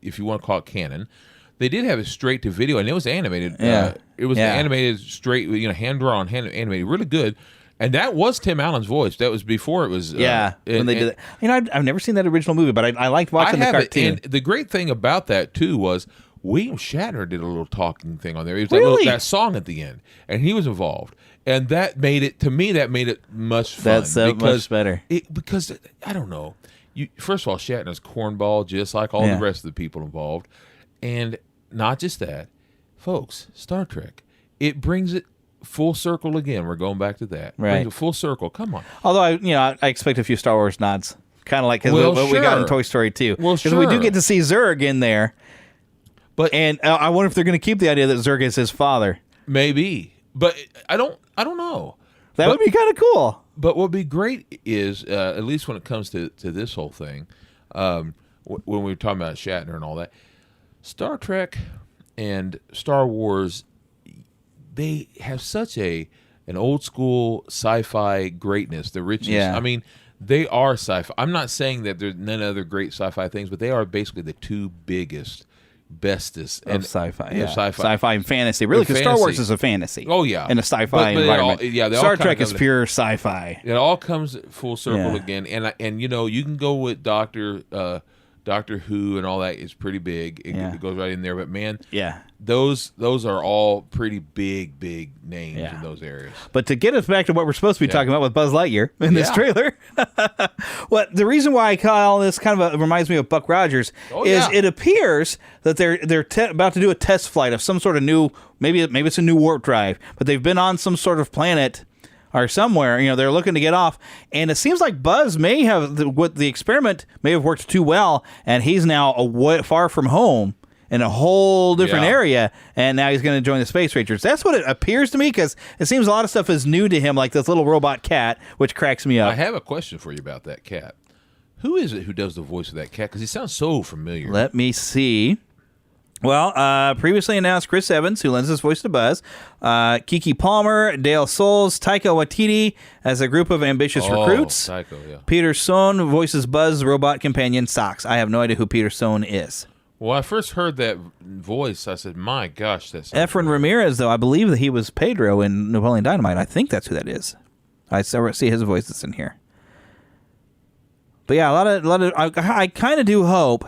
if you want to call it canon, they did have it straight to video, and it was animated. It was animated straight, hand drawn, animated, really good. And that was Tim Allen's voice. That was before it was. When they did that. I've never seen that original movie, but I liked watching the cartoon. And the great thing about that too was William Shatner did a little talking thing on there. It was that song at the end, and he was involved. And that made it, to me, much fun. That's much better. Because I don't know. First of all, Shatner's cornball, just like all the rest of the people involved. And not just that, folks, Star Trek, it brings it full circle again. We're going back to that. Right. Brings it full circle. Come on. Although, I expect a few Star Wars nods. Kind of like what we got in Toy Story 2. Because we do get to see Zurg in there. And I wonder if they're going to keep the idea that Zurg is his father. Maybe. But I don't know. That would be kind of cool. But what would be great is, at least when it comes to this whole thing, when we were talking about Shatner and all that, Star Trek and Star Wars, they have such an old school sci-fi greatness, the richness. Yeah. I mean, they are sci-fi. I'm not saying that there's none other great sci-fi things, but they are basically the two bestest of sci-fi. Yeah. Sci-fi and fantasy. Really, because Star Wars is a fantasy. Oh, yeah. In a sci-fi environment. Star Trek is pure sci-fi. It all comes full circle again. And you can go with Doctor Who and all that is pretty big. It goes right in there. But, man, those are all pretty big names in those areas. But to get us back to what we're supposed to be talking about with Buzz Lightyear in this trailer, the reason why I call this kind of reminds me of Buck Rogers is it appears that they're about to do a test flight of some sort of new, maybe it's a new warp drive, but they've been on some sort of planet or somewhere, they're looking to get off, and it seems like Buzz the experiment may have worked too well, and he's now far from home. in a whole different area, and now he's going to join the Space Rangers. That's what it appears to me, because it seems a lot of stuff is new to him, like this little robot cat, which cracks me up. I have a question for you about that cat. Who is it who does the voice of that cat? Because he sounds so familiar. Let me see. Well, previously announced Chris Evans, who lends his voice to Buzz, Kiki Palmer, Dale Souls, Taika Waititi as a group of ambitious recruits. Taika, Peter Sohn voices Buzz, robot companion Socks. I have no idea who Peter Sohn is. Well, I first heard that voice. I said, my gosh, that's... Efren Ramirez, though, I believe that he was Pedro in Napoleon Dynamite. I think that's who that is. I see his voice that's in here. But yeah, a lot of. I kind of do hope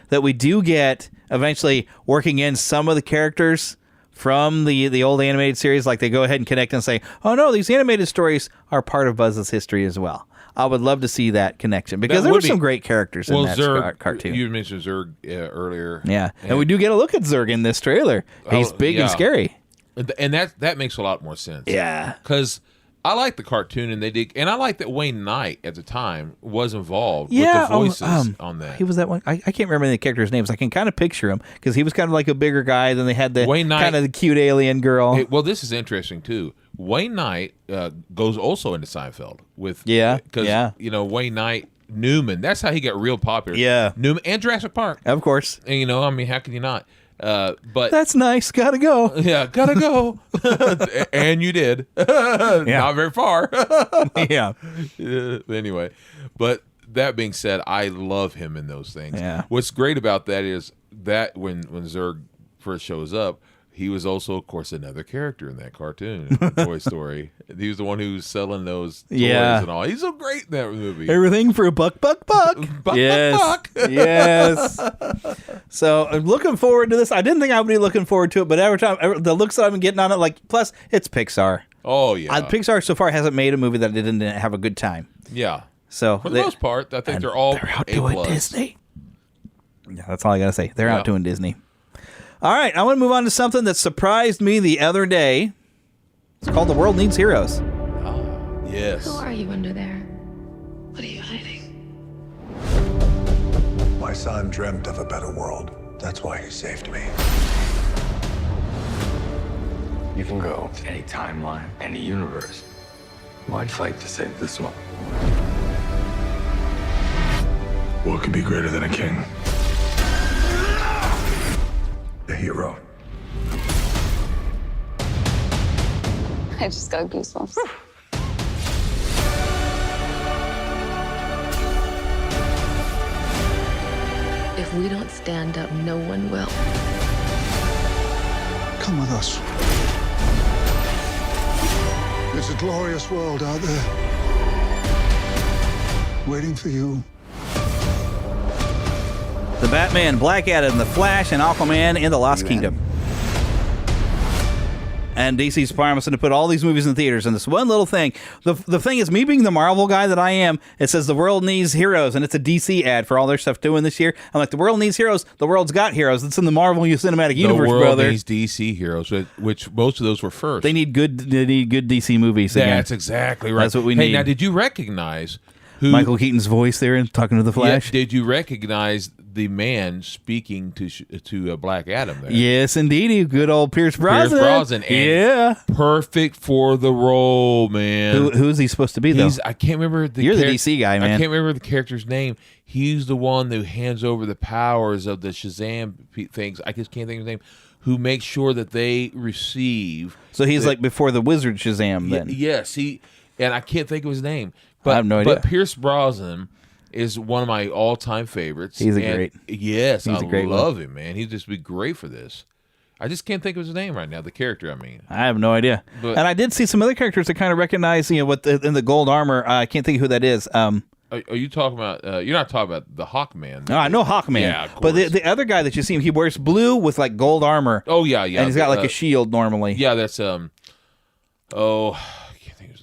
that we do get eventually working in some of the characters from the old animated series. Like they go ahead and connect and say, oh no, these animated stories are part of Buzz's history as well. I would love to see that connection, because there were some great characters in that cartoon. You mentioned Zurg earlier. Yeah, and we do get a look at Zurg in this trailer. He's big and scary. And that makes a lot more sense. Yeah. Because I like the cartoon, and I like that Wayne Knight at the time was involved with the voices on that. He was that one. I can't remember the characters' names. I can kind of picture him, because he was kind of like a bigger guy. Then they had the Wayne Knight, kind of the cute alien girl. Well, this is interesting too. Wayne Knight goes also into Seinfeld with because Wayne Knight, Newman. That's how he got real popular. Yeah, Newman and Jurassic Park, of course. And I mean, how can you not? But that's nice. Gotta go. Yeah, gotta go. And you did. Not very far. Yeah. Anyway, but that being said, I love him in those things. Yeah. What's great about that is that when Zurg first shows up, he was also, of course, another character in that cartoon, Toy Story. He was the one who was selling those toys and all. He's so great in that movie. Everything for a buck. Yes. Yes. So I'm looking forward to this. I didn't think I would be looking forward to it, but every time, the looks that I've been getting on it, like, plus it's Pixar. Oh, yeah. Pixar so far hasn't made a movie that didn't have a good time. Yeah. So for the most part, I think they're all outdoing Disney. Yeah, that's all I got to say. They're outdoing Disney. All right, I want to move on to something that surprised me the other day. It's called The World Needs Heroes. Yes. Who are you under there? What are you hiding? My son dreamt of a better world. That's why he saved me. You can go to any timeline, any universe. Why'd fight to save this one? What could be greater than a king? A hero. I just got goosebumps. If we don't stand up, no one will. Come with us. There's a glorious world out there, waiting for you. The Batman, Black Adam, The Flash, and Aquaman in the Lost Kingdom. And DC's promising to put all these movies in theaters. And this one little thing, the thing is, me being the Marvel guy that I am, it says the world needs heroes, and it's a DC ad for all their stuff doing this year. I'm like, the world needs heroes. The world's got heroes. It's in the Marvel Cinematic Universe, brother. The world needs DC heroes, which most of those were first. They need good DC movies. That's exactly right. That's what we need. Hey, now, did you recognize Michael Keaton's voice there and talking to the Flash? Yeah, did you recognize the man speaking to Black Adam there? Yes, indeed. Good old Pierce Brosnan. And perfect for the role, man. Who is he supposed to be, though? I can't remember the You're the DC guy, man. I can't remember the character's name. He's the one who hands over the powers of the Shazam things. I just can't think of his name. Who makes sure that they receive. So he's like before the Wizard Shazam, then. Yes, and I can't think of his name. But, I have no idea. But Pierce Brosnan is one of my all-time favorites. He's great. Yes, He's I love him, man. He'd just be great for this. I just can't think of his name right now. The character, I mean. I have no idea. And I did see some other characters that kind of recognize, in the gold armor. I can't think of who that is. Are you talking about? You're not talking about the Hawkman. No, I know Hawkman. Yeah, of but the other guy that you see, he wears blue with like gold armor. Oh yeah. And he's got like a shield normally. Yeah, that's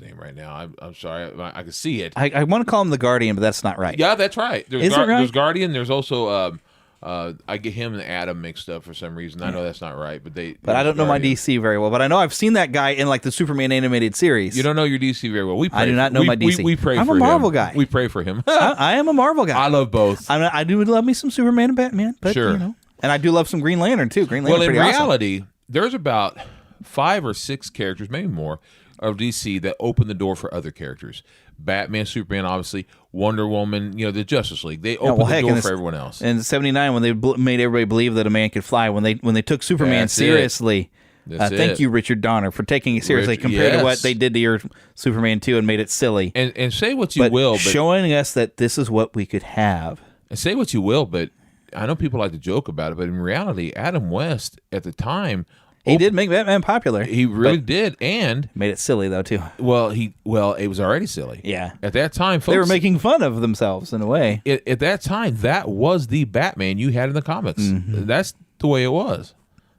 name right now. I'm sorry. I can see it. I want to call him the Guardian, but that's not right. Yeah, that's right. There's Is it right? There's Guardian. There's also I get him and Adam mixed up for some reason. I know that's not right, but But I don't know my DC very well. But I know I've seen that guy in like the Superman animated series. You don't know your DC very well. I do not know my DC. We pray for him. I'm a Marvel guy. We pray for him. I am a Marvel guy. I love both. I do love me some Superman and Batman. But, sure. And I do love some Green Lantern, too. Green Lantern, Well, in pretty awesome. reality, there's about 5 or 6 characters, maybe more, of DC that open the door for other characters. Batman, Superman, obviously, Wonder Woman, the Justice League. They open the door for everyone else. In '79, when they made everybody believe that a man could fly, when they took Superman seriously. Thank you, Richard Donner, for taking it seriously compared to what they did to your Superman 2 and made it silly. And say what you will, but showing us that this is what we could have. And say what you will, but I know people like to joke about it, but in reality, Adam West at the time, he did make Batman popular. He really did, and made it silly though too. Well, it was already silly. Yeah, at that time, folks, they were making fun of themselves in a way. At that time, that was the Batman you had in the comics. Mm-hmm. That's the way it was.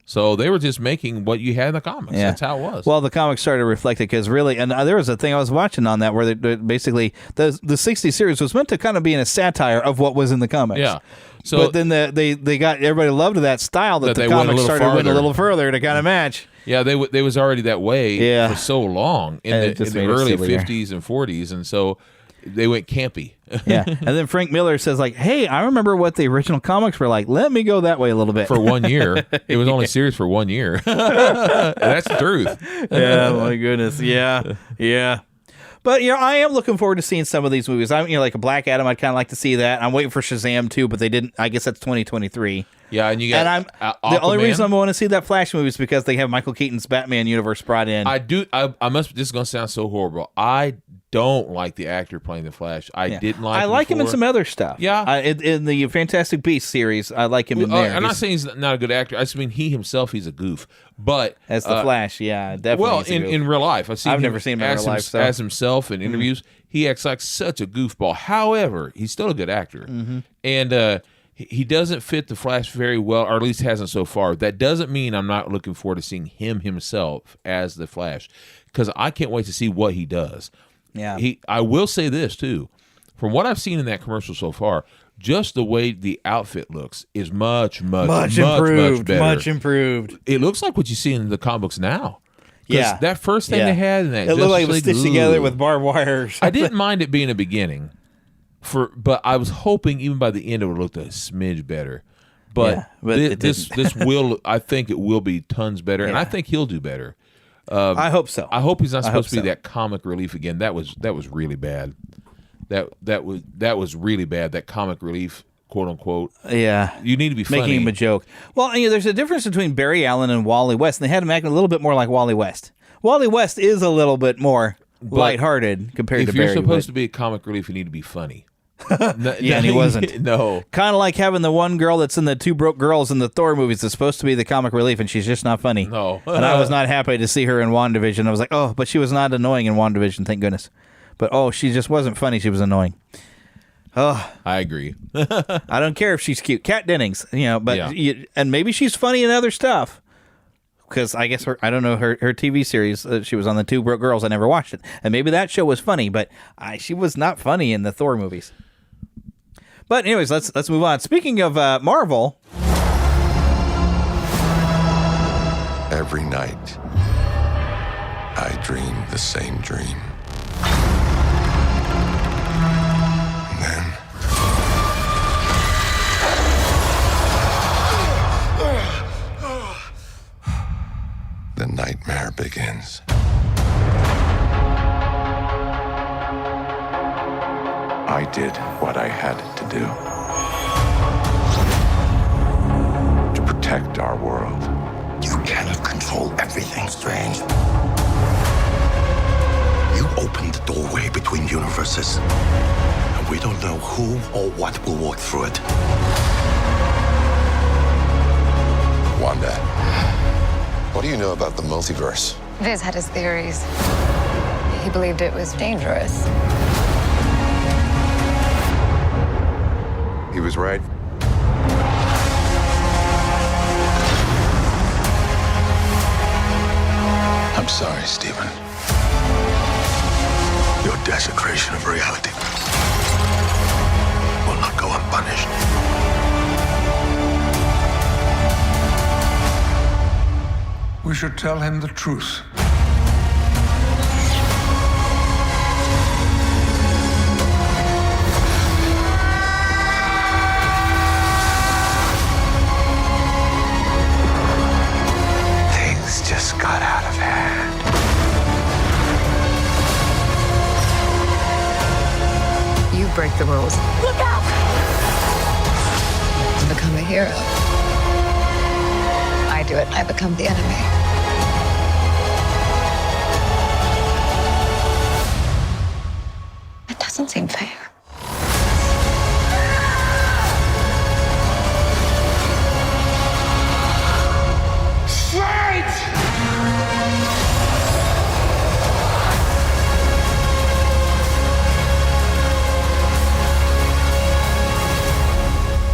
So they were just making what you had in the comics. Yeah. That's how it was. Well, the comics started to reflect it because really, and there was a thing I was watching on that where basically the 60s series was meant to kind of be in a satire of what was in the comics. Yeah. So, but then they got everybody loved that style that the comics started to went a little further to kind of match. Yeah, they was already that way for so long in the early 50s and 40s, and so they went campy. Yeah, and then Frank Miller says like, "Hey, I remember what the original comics were like. Let me go that way a little bit." For 1 year, it was only serious for 1 year. That's the truth. Yeah, my goodness. Yeah. But I am looking forward to seeing some of these movies. I'm like a Black Adam. I'd kind of like to see that. I'm waiting for Shazam too, but they didn't. I guess that's 2023. Yeah, and you got. And the only reason I want to see that Flash movie is because they have Michael Keaton's Batman universe brought in. I do. I must. This is going to sound so horrible. I don't like the actor playing the Flash. I didn't like. I like him in some other stuff. Yeah, in the Fantastic Beasts series, I like him in there. I'm not saying he's not a good actor. I just mean he himself, he's a goof. But as the Flash, yeah, definitely. Well, in real life, I've never seen him in real life. As himself in interviews, he acts like such a goofball. However, he's still a good actor, and he doesn't fit the Flash very well, or at least hasn't so far. That doesn't mean I'm not looking forward to seeing him himself as the Flash, because I can't wait to see what he does. Yeah, I will say this too, from what I've seen in that commercial so far, just the way the outfit looks is much improved. better. Much improved. It looks like what you see in the comic books now. Yeah, that first thing they had in that, it looked like it was stitched together with barbed wire. I didn't mind it being a beginning, but I was hoping even by the end it would look a smidge better. But this will, I think it will be tons better, and I think he'll do better. I hope so. I hope he's not supposed to be that comic relief again. That was really bad. That was really bad. That comic relief, quote unquote. Yeah, you need to be funny. Making him a joke. Well, there's a difference between Barry Allen and Wally West, and they had him acting a little bit more like Wally West. Wally West is a little bit more lighthearted compared to Barry. If you're supposed to be a comic relief, you need to be funny. And he wasn't. No. Kind of like having the one girl that's in the Two Broke Girls in the Thor movies that's supposed to be the comic relief, and she's just not funny. No. And I was not happy to see her in WandaVision. I was like, oh, but she was not annoying in WandaVision, thank goodness. But, she just wasn't funny. She was annoying. Oh, I agree. I don't care if she's cute. Kat Dennings, but and maybe she's funny in other stuff. Because I guess I don't know her TV series. She was on the Two Broke Girls. I never watched it, and maybe that show was funny, but she was not funny in the Thor movies. But anyways, let's move on. Speaking of Marvel, every night I dream the same dream. And then the nightmare begins. I did what I had to do to protect our world. You cannot control everything, Strange. You opened the doorway between universes, and we don't know who or what will walk through it. Wanda, what do you know about the multiverse? Viz had his theories. He believed it was dangerous. He was right. I'm sorry, Stephen. Your desecration of reality will not go unpunished. We should tell him the truth. break the rules. Look out! To become a hero. I do it, I become the enemy. It doesn't seem fair.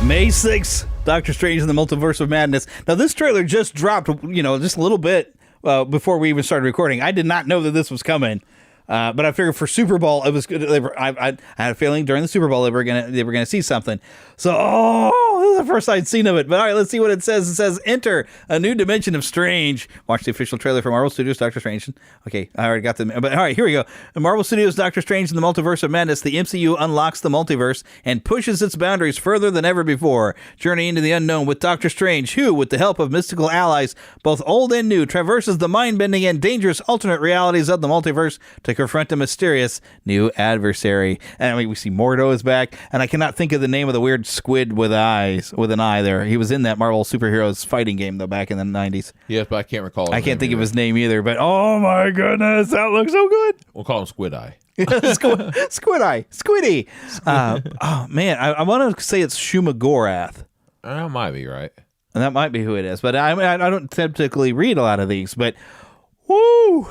May 6th, Doctor Strange in the Multiverse of Madness. Now, this trailer just dropped, just a little bit before we even started recording. I did not know that this was coming. But I figured for Super Bowl, it was good. I had a feeling during the Super Bowl they were gonna see something. So, this is the first I'd seen of it. But all right, let's see what it says. It says, "Enter a new dimension of strange." Watch the official trailer for Marvel Studios' Doctor Strange. Okay, I already got them. But all right, here we go. In Marvel Studios' Doctor Strange in the Multiverse of Madness, the MCU unlocks the multiverse and pushes its boundaries further than ever before. Journey into the unknown with Doctor Strange, who, with the help of mystical allies, both old and new, traverses the mind-bending and dangerous alternate realities of the multiverse to confront a mysterious new adversary. And we see Mordo is back, and I cannot think of the name of the weird squid with an eye there. He was in that Marvel superheroes fighting game though back in the 90s. Yes, but I can't recall. I can't think of his name either. But oh my goodness, that looks so good. We'll call him Squid Eye. Squid Eye, Squiddy. Oh man, I want to say it's Shumagorath. That might be right. And that might be who it is. But I don't typically read a lot of these. But woo,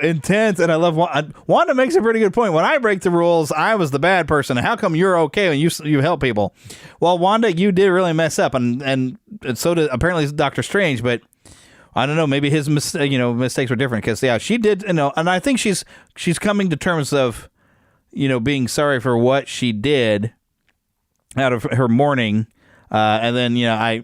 intense. And I love Wanda makes a pretty good point. When I break the rules, I was the bad person. How come you're okay when you help people? Well, Wanda, you did really mess up, and so did apparently Doctor Strange. But I don't know. Maybe his mistakes were different because she did. And I think she's coming to terms of being sorry for what she did out of her mourning. And then I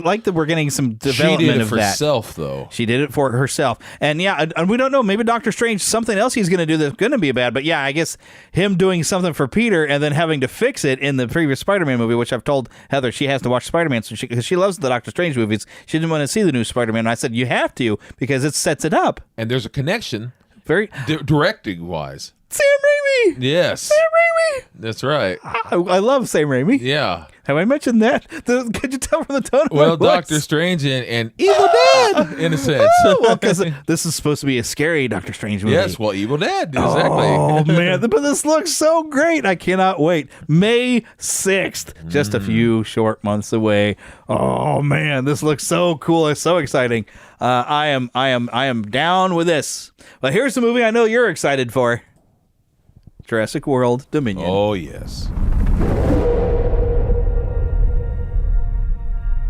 like that we're getting some development she did it of for that. Herself though. She did it for herself, and and we don't know. Maybe Doctor Strange, something else he's going to do that's going to be bad. But I guess him doing something for Peter and then having to fix it in the previous Spider-Man movie, which I've told Heather she has to watch Spider-Man because she loves the Doctor Strange movies. She didn't want to see the new Spider-Man. And I said you have to because it sets it up. And there's a connection, very directing wise. Sam Raimi. Yes. Sam Raimi. That's right. I love Sam Raimi. Yeah. Have I mentioned that? Could you tell from the tone of well, my voice? Doctor Strange and Evil Dead, in a sense. Well, because this is supposed to be a scary Doctor Strange movie. Yes, well, Evil Dead, exactly. Oh, man. But this looks so great. I cannot wait. May 6th, just a few short months away. Oh, man. This looks so cool. It's so exciting. I am down with this. But here's the movie I know you're excited for. Jurassic World Dominion. Oh, yes.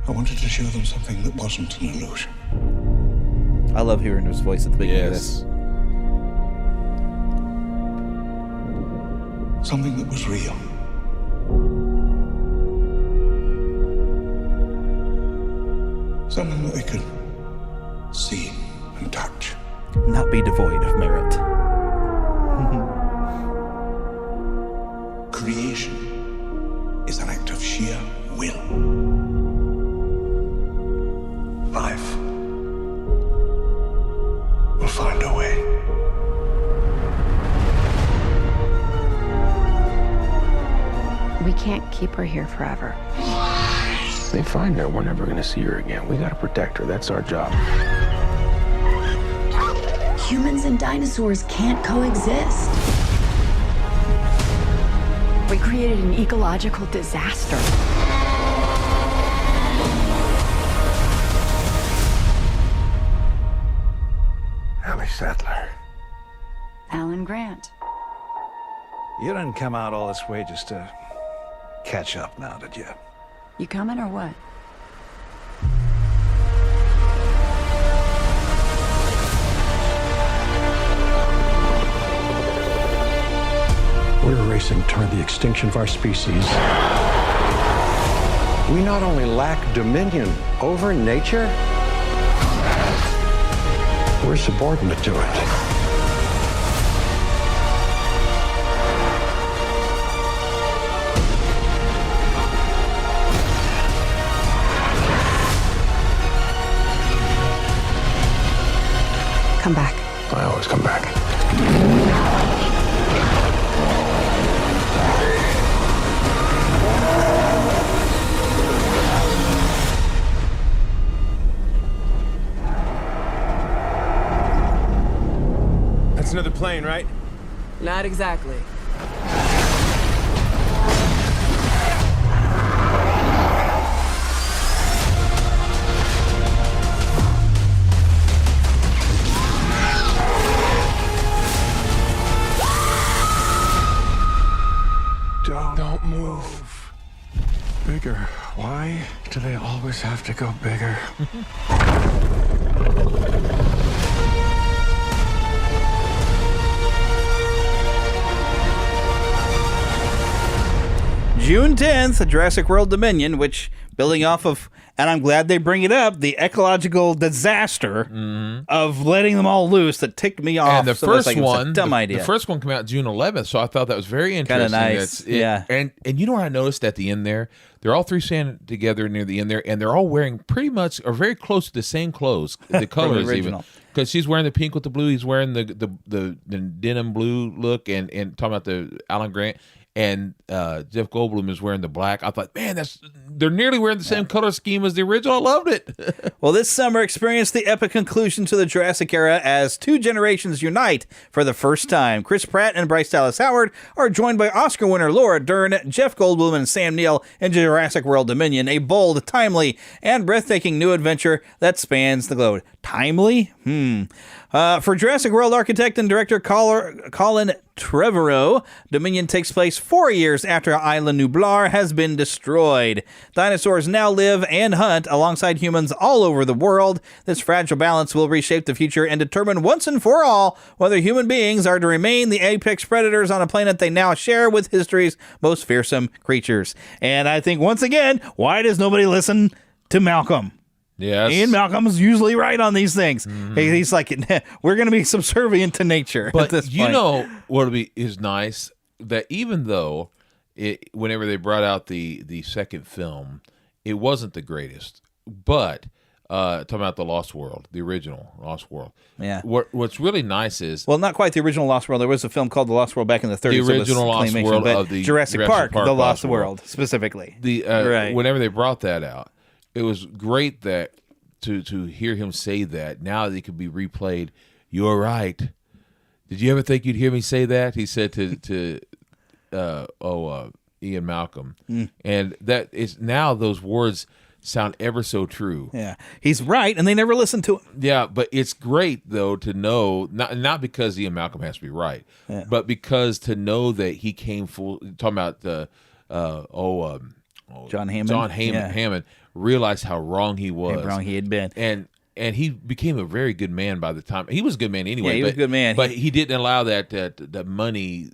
I wanted to show them something that wasn't an illusion. I love hearing his voice at the beginning of this. Something that was real. Something that they could see and touch. Not be devoid of merit. Creation is an act of sheer will. Life will find a way. We can't keep her here forever. They find her, we're never gonna see her again. We gotta protect her. That's our job. Humans and dinosaurs can't coexist. We created an ecological disaster. Ellie Sattler. Alan Grant. You didn't come out all this way just to catch up now, did you? You coming or what? We're racing toward the extinction of our species. We not only lack dominion over nature, we're subordinate to it. Come back. I always come back. It's another plane, right? Not exactly. Don't move. Bigger. Why do they always have to go bigger? June 10th, Jurassic World Dominion, which, building off of, and I'm glad they bring it up, the ecological disaster of letting them all loose that ticked me off. And the So first it's like, it was a one, dumb idea. The first one came out June 11th, so I thought that was very interesting. Kind of nice, yeah. And you know what I noticed at the end there? They're all three standing together near the end there, and they're all wearing pretty much or very close to the same clothes, the colors even. Because she's wearing the pink with the blue, he's wearing the denim blue look, and talking about the Alan Grant. And Jeff Goldblum is wearing the black. I thought, man, they're nearly wearing the same color scheme as the original. I loved it. Well, this summer experienced the epic conclusion to the Jurassic era as two generations unite for the first time. Chris Pratt and Bryce Dallas Howard are joined by Oscar winner Laura Dern, Jeff Goldblum, and Sam Neill in Jurassic World Dominion, a bold, timely, and breathtaking new adventure that spans the globe. Timely? For Jurassic World architect and director Colin Trevorrow, Dominion takes place 4 years after Isla Nublar has been destroyed. Dinosaurs now live and hunt alongside humans all over the world. This fragile balance will reshape the future and determine once and for all whether human beings are to remain the apex predators on a planet they now share with history's most fearsome creatures. And I think, once again, why does nobody listen to Malcolm? Yes. Ian Malcolm's usually right on these things. He's like, we're going to be subservient to nature. But at this you point. know what is nice? That even though whenever they brought out the second film, it wasn't the greatest. But talking about the Lost World, the original Lost World. Yeah. What's really nice is... Well, not quite the original Lost World. There was a film called The Lost World back in the 30s. The original Lost World but of the Jurassic Park, The Lost World, specifically. Right. Whenever they brought that out, it was great that to hear him say that. Now that it could be replayed. You're right. Did you ever think you'd hear me say that? He said to Ian Malcolm, and that is now those words sound ever so true. Yeah, he's right, and they never listen to him. Yeah, but it's great though to know not because Ian Malcolm has to be right, but because to know that he came full talking about John Hammond. Hammond realized how wrong he was, how wrong he had been, and he became a very good man by the time. He was a good man anyway. Yeah, he was a good man, but he didn't allow that money,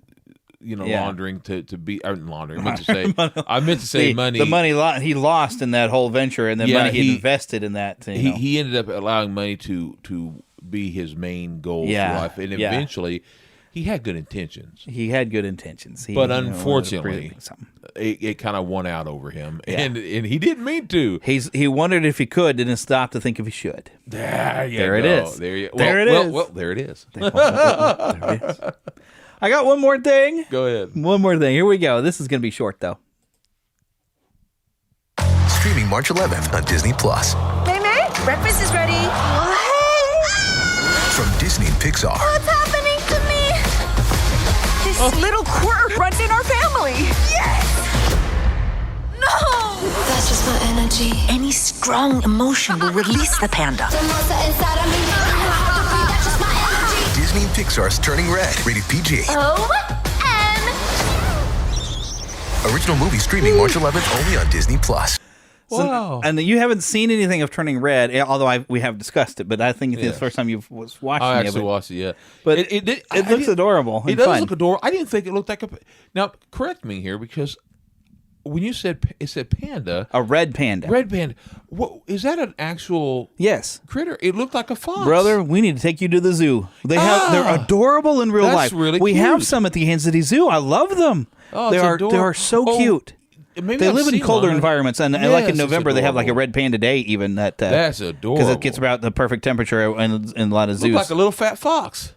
laundering to be laundering. I meant to say money. The money he lost in that whole venture, and the money he invested in that. He ended up allowing money to be his main goal for life, and eventually. He had good intentions. But unfortunately, it kind of won out over him, and he didn't mean to. He wondered if he could, didn't stop to think if he should. There it is. There it is. There it is. There it is. I got one more thing. Go ahead. One more thing. Here we go. This is going to be short, though. Streaming March 11th on Disney+. May, breakfast is ready. Oh, hey! From Disney and Pixar. What's happening to me? This little quirk runs in our family. Yes! No! That's just my energy. Any strong emotion will release the panda. Disney and Pixar's Turning Red, rated PG. Original movie streaming March 11th only on Disney+. Wow. And you haven't seen anything of Turning Red, although we have discussed it, but I think it's the first time you've was watching it. I actually watched it, yeah. But it looks adorable. It does look adorable. I didn't think it looked like a... Now, correct me here, because when you said it said panda... A red panda. Red panda. What, is that an actual critter? It looked like a fox. Brother, we need to take you to the zoo. They're adorable in real life. Really we cute. have some at the Kansas City Zoo. I love them. Oh, they are so cute. They live in colder environments, and like in November, they have like a red panda day. Even that's adorable because it gets about the perfect temperature in a lot of zoos. Look like a little fat fox.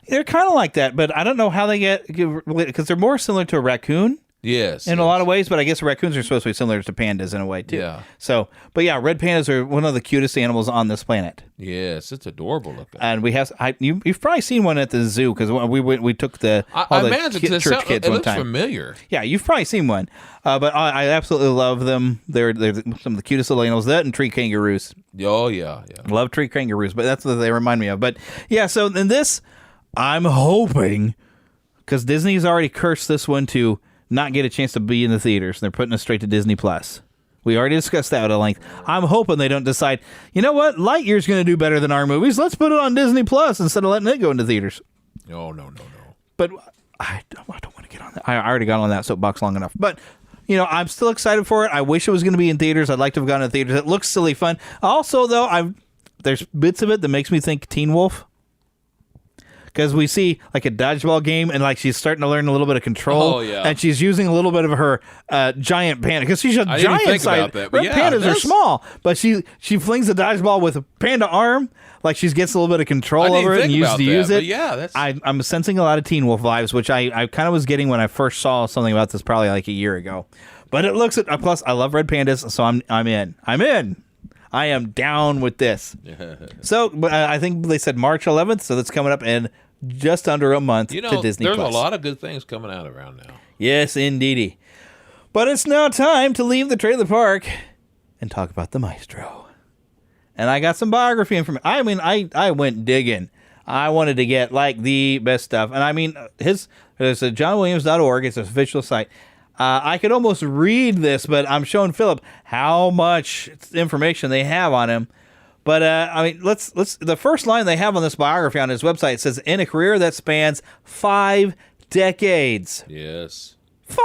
They're kind of like that, but I don't know how they get because they're more similar to a raccoon. Yes. In a lot of ways, but I guess raccoons are supposed to be similar to pandas in a way, too. Yeah. So, but yeah, red pandas are one of the cutest animals on this planet. Yes, it's adorable looking. And we have, you've probably seen one at the zoo because we took all I the imagine church kids it one looks time. familiar. Yeah, you've probably seen one. But I absolutely love them. They're some of the cutest little animals. That and tree kangaroos. Oh, yeah. Love tree kangaroos, but that's what they remind me of. But yeah, so in this, I'm hoping, because Disney's already cursed this one to not get a chance to be in the theaters. They're putting it straight to Disney Plus. We already discussed that at length. I'm hoping they don't decide, you know what, Lightyear's going to do better than our movies. Let's put it on Disney Plus instead of letting it go into theaters. No. But I don't want to get on that. I already got on that soapbox long enough. But, I'm still excited for it. I wish it was going to be in theaters. I'd like to have gone to theaters. It looks silly fun. Also, though, there's bits of it that makes me think Teen Wolf. Because we see like a dodgeball game and like she's starting to learn a little bit of control. Oh, yeah. And she's using a little bit of her giant panda. Because she's a I didn't giant think size. about that, but Red yeah, pandas are small. But she flings the dodgeball with a panda arm. Like she gets a little bit of control over it and use it. Yeah, that's... I'm sensing a lot of Teen Wolf vibes, which I kind of was getting when I first saw something about this probably like a year ago. But it looks at plus I love red pandas, so I'm in. I am down with this. So I think they said March 11th, so that's coming up in just under a month to Disney there's Plus. a lot of good things coming out around now. Yes, indeedy. But it's now time to leave the trailer park and talk about the Maestro. And I got some biography information. I mean, I went digging. I wanted to get like the best stuff. And I mean, there's a johnwilliams.org. It's an official site. I could almost read this, but I'm showing Philip how much information they have on him. But I mean, let's. The first line they have on this biography on his website says, "In a career that spans 5 decades." Yes, 5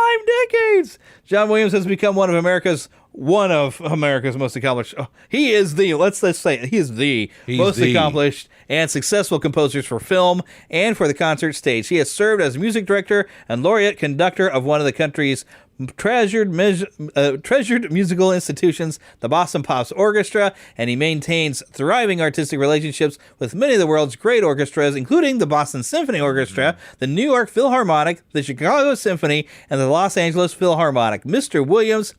decades. John Williams has become one of America's most accomplished. He is the. Let's say he is the most accomplished and successful composers for film and for the concert stage. He has served as music director and laureate conductor of one of the country's treasured musical institutions, the Boston Pops Orchestra, and he maintains thriving artistic relationships with many of the world's great orchestras, including the Boston Symphony Orchestra, the New York Philharmonic, the Chicago Symphony, and the Los Angeles Philharmonic. Mr. Williams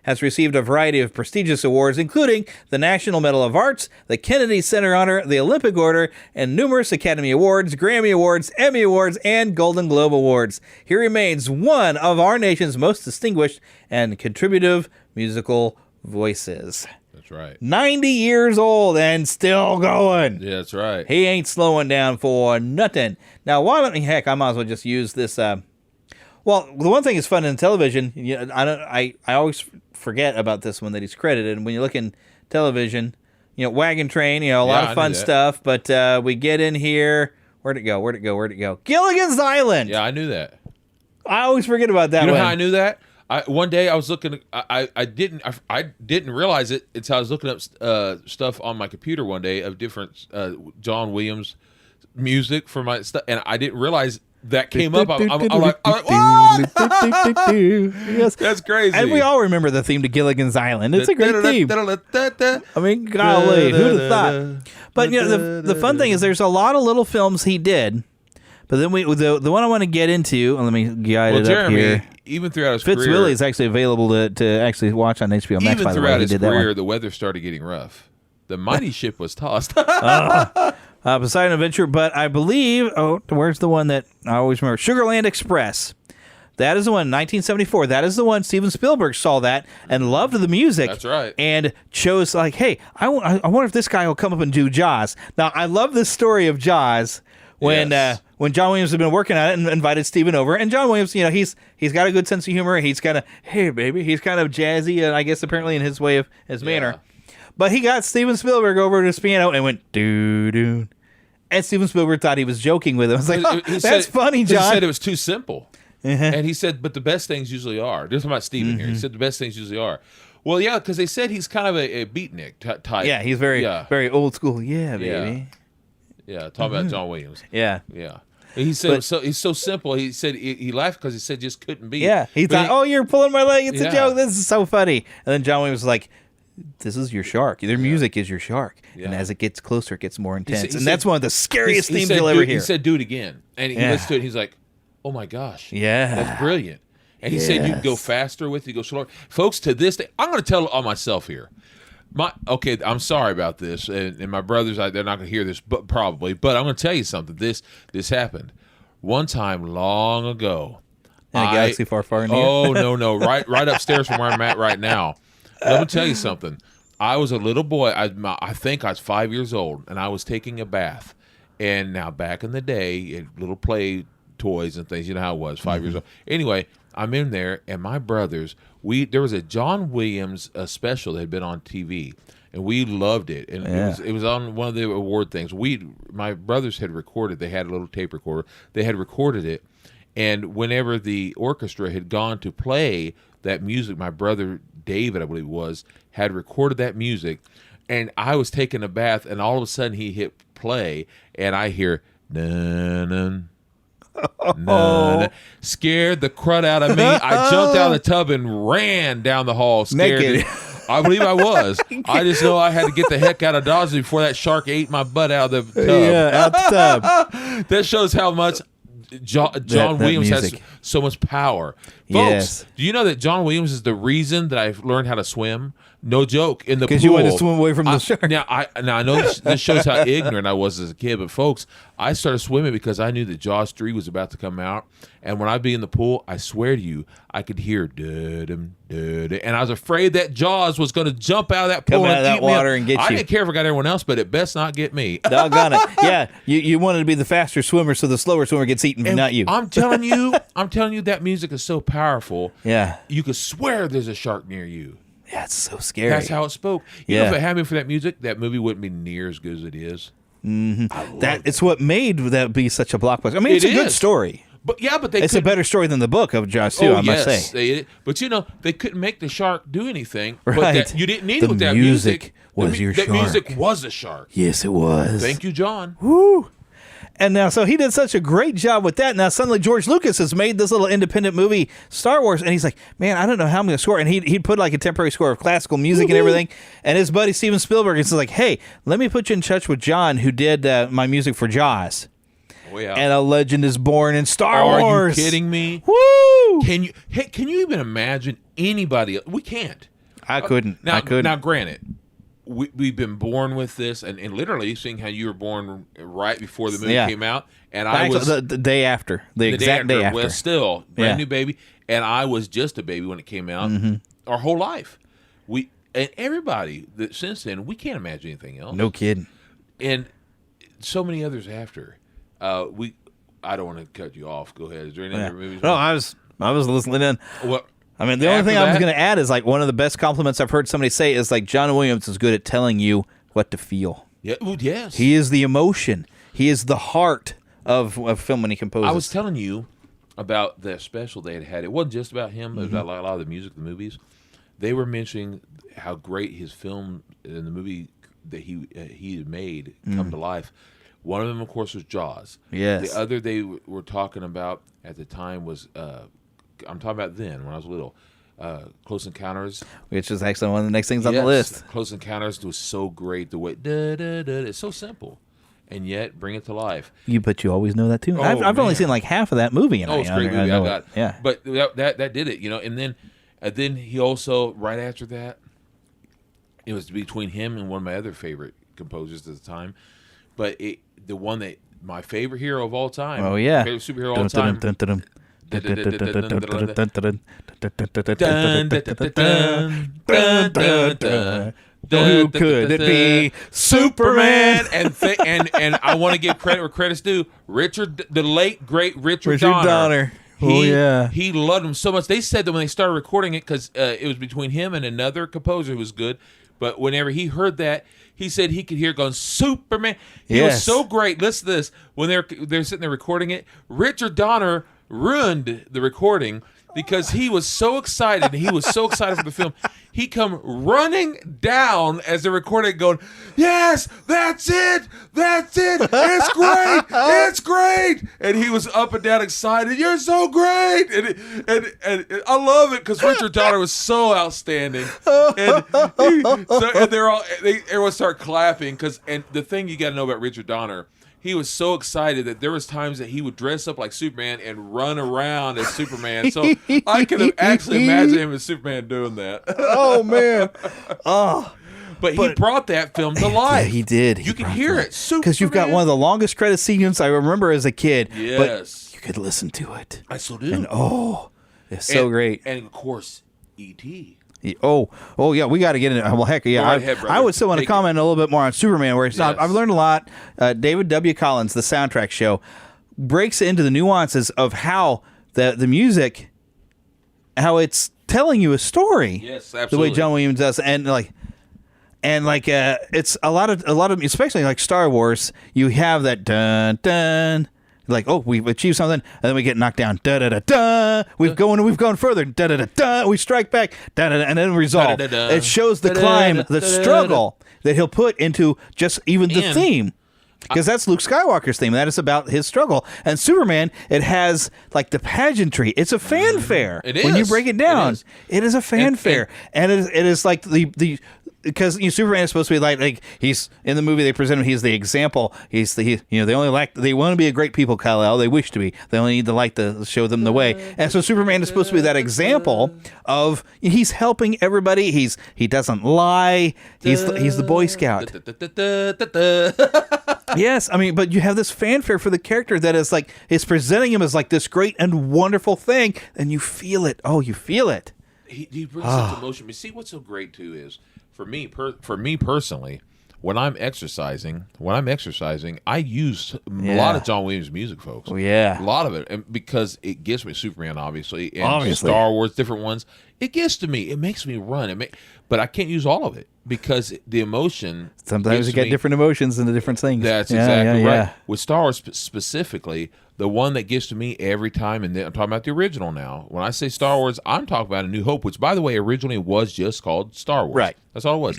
has received a variety of prestigious awards, including the National Medal of Arts, the Kennedy Center Honor, the Olympic Order, and numerous Academy Awards, Grammy Awards, Emmy Awards, and Golden Globe Awards. He remains one of our nation's most distinguished and contributive musical voices. That's right. 90 years old and still going. Yeah, that's right. He ain't slowing down for nothing. Now, why don't I might as well just use this. Well, the one thing is fun in television. I always forget about this one that he's credited. And when you look in television, Wagon Train, a lot of fun stuff. But we get in here. Where'd it go? Gilligan's Island. Yeah, I knew that. I always forget about that. You know one. how I knew that? One day I was looking. I didn't realize it until I was looking up stuff on my computer one day of different John Williams music for my stuff, and I didn't realize that came up. I'm like, what? Yes. That's crazy. And we all remember the theme to Gilligan's Island. It's a great theme. I mean, golly, who'd have thought? But the fun thing is, there's a lot of little films he did. But then the one I want to get into, let me guide it up here. Even throughout his Fitz career, Willie is actually available to actually watch on HBO Max. Even by the way, throughout he his did that career, one. the weather started getting rough. The mighty ship was tossed. Poseidon Adventure, but I believe, where's the one that I always remember? Sugarland Express. That is the one, 1974. That is the one. Steven Spielberg saw that and loved the music. That's right. And chose like, hey, I wonder if this guy will come up and do Jaws. Now, I love this story of Jaws when John Williams had been working on it and invited Steven over. And John Williams, he's got a good sense of humor. He's kind of, hey, baby. He's kind of jazzy, and I guess apparently in his way of his manner. But he got Steven Spielberg over to his piano and went, doo-doo. And Steven Spielberg thought he was joking with him. I was like, that's funny, John. He said it was too simple. And he said, but the best things usually are. This is about Steven here. He said the best things usually are. Well, yeah, because they said he's kind of a beatnik type. Yeah, he's very old school. Yeah, baby. Yeah, talking about John Williams. Yeah. Yeah. And he said he's so simple. He said he laughed because he said just couldn't be. Yeah, he thought, you're pulling my leg. It's a joke. This is so funny. And then John Williams was like, this is your shark. Their music is your shark. Yeah. And as it gets closer, it gets more intense. And that's one of the scariest themes you'll ever hear. He said, do it again. And he listened to it, and he's like, oh my gosh. Yeah. That's brilliant. And he said you can go faster with it, you go slower. Folks, to this day, I'm going to tell on myself here. I'm sorry about this, and my brothers, they're not going to hear this, but probably. But I'm going to tell you something. This happened one time long ago. In a galaxy far, far near. Oh no, right upstairs from where I'm at right now. Let me tell you something. I was a little boy. I think I was 5 years old, and I was taking a bath. And now, back in the day, little play toys and things, you know how it was, 5 years old. Anyway, I'm in there, and my brothers, there was a John Williams special that had been on TV, and we loved it. And it was on one of the award things. My brothers had recorded. They had a little tape recorder. They had recorded it, and whenever the orchestra had gone to play that music, my brother David, I believe it was, had recorded that music, and I was taking a bath, and all of a sudden he hit play, and I hear "Nun." Scared the crud out of me. I jumped out of the tub and ran down the hall. Scared. Naked. I believe I was. I just know I had to get the heck out of Dodge before that shark ate my butt out of the tub. Yeah, out the tub. That shows how much John Williams has so much power. Folks, do you know that John Williams is the reason that I learned how to swim? No joke. In the pool. Because you wanted to swim away from the shark. Now I know this shows how ignorant I was as a kid, but folks, I started swimming because I knew that Jaws 3 was about to come out, and when I'd be in the pool, I swear to you, I could hear dum dum, and I was afraid that Jaws was going to jump out of that pool Come out of that water and get you. I didn't care if it got everyone else, but it best not get me. Doggone it. Yeah, you wanted to be the faster swimmer, so the slower swimmer gets eaten, but not you. I'm telling you, that music is so powerful. Yeah. You could swear there's a shark near you. Yeah, it's so scary. That's how it spoke. You know, if it had been for that music, that movie wouldn't be near as good as it is. Mm-hmm. It's what made that be such a blockbuster. I mean, it's a good story. But it's a better story than the book of Jaws 2, I must say. But they couldn't make the shark do anything. Right. But you didn't need it with that music. Your that shark. music was a shark. Yes, it was. Thank you, John. Woo! And now, so he did such a great job with that. Now, suddenly George Lucas has made this little independent movie, Star Wars, and he's like, man, I don't know how I'm going to score. And he'd put like a temporary score of classical music and everything. And his buddy Steven Spielberg is like, hey, let me put you in touch with John, who did my music for Jaws. Oh, yeah. And a legend is born in Star Wars. Are you kidding me? Woo! Can you even imagine anybody? We can't. I couldn't. Now, granted, we've been born with this, and literally seeing how you were born right before the movie came out, and I was the day after, the exact day after. Well, still brand new baby, and I was just a baby when it came out. Our whole life, and everybody that since then, we can't imagine anything else. No kidding. And so many others after. I don't want to cut you off. Go ahead. Is there any other movies? No, I was listening in. Well, I mean, the only thing I was going to add is like one of the best compliments I've heard somebody say is like John Williams is good at telling you what to feel. Yeah, well, yes. He is the emotion. He is the heart of film when he composes. I was telling you about the special they had. It wasn't just about him. It was about a lot of the music, the movies. They were mentioning how great his film and the movie that he had made come to life. One of them, of course, was Jaws. Yes. The other they were talking about at the time was... I'm talking about then, when I was little. Close Encounters. Which is actually one of the next things on the list. Close Encounters was so great. The way, it's so simple. And yet, bring it to life. But you always know that, too. Oh, I've only seen like half of that movie. And it's a great movie. I got. Yeah. But that did it, And then he also, right after that, it was between him and one of my other favorite composers at the time. But the one that, my favorite hero of all time. Oh, yeah. Favorite superhero of all time. Who could it be? Superman. And I want to give credit where credit's due. The late great Richard Donner. He loved him so much. They said that when they started recording it, because it was between him and another composer who was good. But whenever he heard that, he said he could hear it going, Superman. He was so great. Listen to this. When they're sitting there recording it, Richard Donner ruined the recording because he was so excited. He was so excited for the film. He come running down as they're recording, going, yes, that's it. It's great. It's great. And he was up and down excited. You're so great. And I love it because Richard Donner was so outstanding. And everyone started clapping and the thing you got to know about Richard Donner, he was so excited that there was times that he would dress up like Superman and run around as Superman. So I can actually imagine him as Superman doing that. Oh man. Oh. But he brought that film to life. Yeah, he did. You can hear it. Because you've got one of the longest credit scenes I remember as a kid. Yes. But you could listen to it. I still do. And it's so great. And of course, E.T. Oh yeah, we got to get into. Well, heck yeah, Go ahead, I would still want to comment a little bit more on Superman, where it's not. Yes. I've learned a lot. David W. Collins, the soundtrack show, breaks into the nuances of how the music, how it's telling you a story. Yes, absolutely. The way John Williams does, and it's a lot of, especially like Star Wars. You have that dun dun. Like, oh, we've achieved something, and then we get knocked down. Da da da da. We've gone further. Da da da da. We strike back. Da da da, and then resolve. It shows the climb, the struggle that he'll put into just even the theme, because that's Luke Skywalker's theme. That is about his struggle. And Superman, it has like the pageantry. It's a fanfare. It is. When you break it down. It is a fanfare, and it is like the. Because Superman is supposed to be like he's in the movie, they present him, he's the example. They want to be a great people, Kal-El. They wish to be. They only need the light to show them the way. And so Superman is supposed to be that example of he's helping everybody. He doesn't lie. He's the Boy Scout. Yes, I mean, but you have this fanfare for the character that is like it's presenting him as like this great and wonderful thing, and you feel it. Oh, you feel it. He brings such emotion. But see, what's so great too is. For me personally, when I'm exercising, I use a lot of John Williams music, folks. Oh, yeah. A lot of it. And because it gets me, Superman, obviously, and Star Wars, different ones. It gets to me. It makes me run. But I can't use all of it because the emotion. Sometimes you get different emotions in the different things. That's exactly right. Yeah. With Star Wars specifically, the one that gets to me every time, and I'm talking about the original now. When I say Star Wars, I'm talking about A New Hope, which, by the way, originally was just called Star Wars. Right. That's all it was.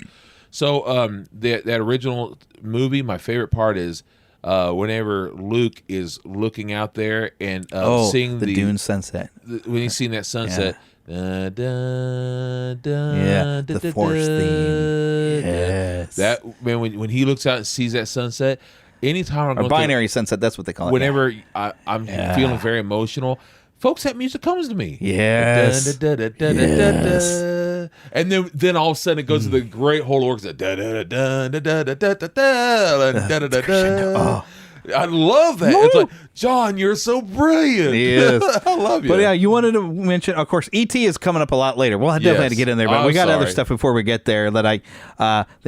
So that original movie, my favorite part is whenever Luke is looking out there and seeing the Dune sunset. When he's seeing that sunset. Yeah. The Force theme. Yes. That man, when he looks out and sees that sunset, anytime I'm going binary sunset, that's what they call it. Whenever I'm feeling very emotional, folks, that music comes to me. Yes. Yes. And then all of a sudden it goes to the great whole orchestra. I love that. Woo! It's like, John, you're so brilliant. Yes. I love you. But yeah, you wanted to mention, of course, E.T. is coming up a lot later. We'll definitely have to get in there, but we got other stuff before we get there that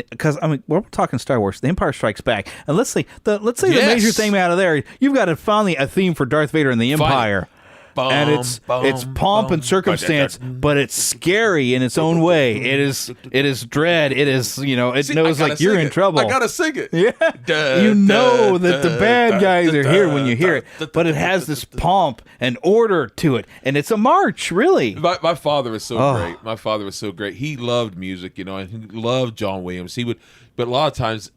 because we're talking Star Wars, The Empire Strikes Back, and let's say the major thing out of there, you've got finally a theme for Darth Vader and the Empire. And it's pomp and circumstance, but it's scary in its own way. It is dread. It is, it knows like you're in trouble. I gotta sing it. Yeah, that the bad guys are here when you hear it, but it has this pomp and order to it, and it's a march, really. My father was so great. My father was so great. He loved music, and he loved John Williams. But a lot of times.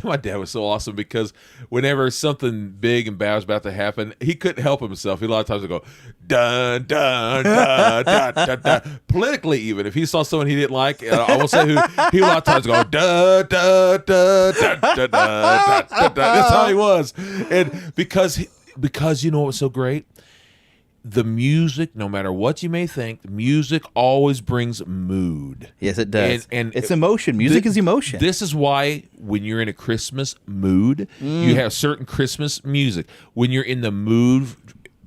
My dad was so awesome because whenever something big and bad was about to happen, he couldn't help himself. He a lot of times would go, dun, dun, dun, dun, dun, dun. Politically, even if he saw someone he didn't like, I won't say who, he a lot of times would go, dun, dun, dun, dun, dun, dun, dun, dun. That's how he was. And because you know what was so great? The music, no matter what you may think, music always brings mood. Yes, it does. And it's emotion. Music is emotion. This is why when you're in a Christmas mood, you have certain Christmas music. When you're in the mood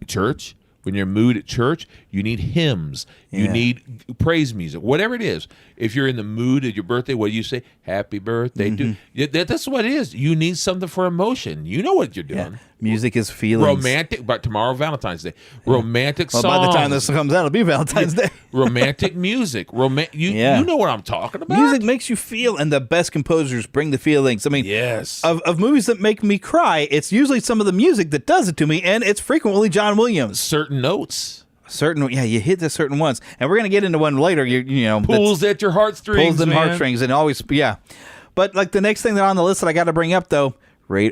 church, when you're in mood at church, you need hymns. You need praise music, whatever it is. If you're in the mood at your birthday, what do you say? Happy birthday. That's what it is. You need something for emotion. You know what you're doing. Yeah. Music is feelings. Romantic, but tomorrow, Valentine's Day. Romantic songs. By the time this comes out, it'll be Valentine's Day. Romantic music. You know what I'm talking about. Music makes you feel, and the best composers bring the feelings. I mean, yes. Of movies that make me cry, it's usually some of the music that does it to me, and it's frequently John Williams. Certain notes. You hit the certain ones, and we're gonna get into one later. Pulls at your heartstrings. Pulls them heartstrings, and always, But like the next thing that on the list that I got to bring up though.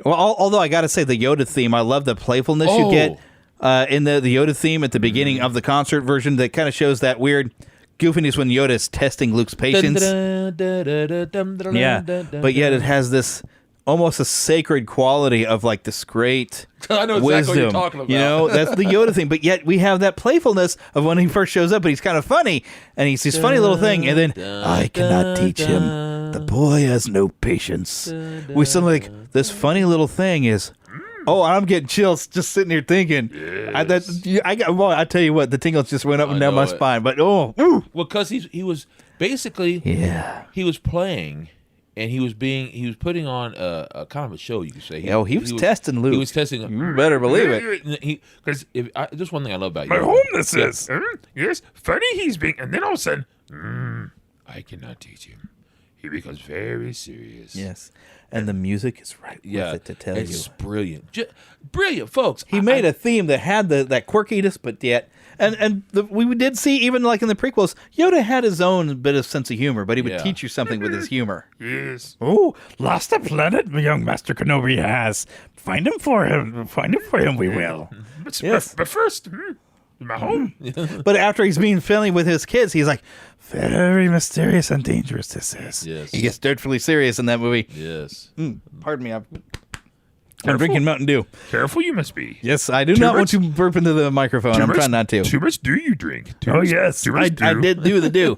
Although I got to say the Yoda theme, I love the playfulness you get in the Yoda theme at the beginning of the concert version that kind of shows that weird goofiness when Yoda is testing Luke's patience. But yet it has this almost a sacred quality of like this great I know exactly wisdom. what you're talking about. You know, that's the Yoda thing. But yet we have that playfulness of when he first shows up, and he's kind of funny, and he's this funny little thing, and then I cannot teach him. The boy has no patience. We suddenly like this funny little thing is. Oh, I'm getting chills just sitting here thinking. Yes. I tell you what, the tingles just went up and down my spine. But ooh. Well, because he was basically he was playing, and he was putting on a kind of a show, you could say. He was testing Luke. He was testing. You better believe it. Because just one thing I love about My you. homeless is. Yes, funny he's being, and then all of a sudden, I cannot teach him. He becomes very serious. Yes. And the music is right with it to tell it's you. brilliant. Brilliant, folks. He made a theme that had that quirkiness, but yet, we did see, even like in the prequels, Yoda had his own bit of sense of humor, but he would teach you something with his humor. Yes. Oh, lost a planet young Master Kenobi has. Find him for him, we will. But first, my home. But after he's being friendly with his kids, he's like, very mysterious and dangerous this is. Yes. He gets dreadfully serious in that movie. Yes. Pardon me, I'm drinking Mountain Dew. Careful you must be. Yes, I do not want to burp into the microphone. I'm trying not to. Too much dew you drink. Yes, I did do the dew.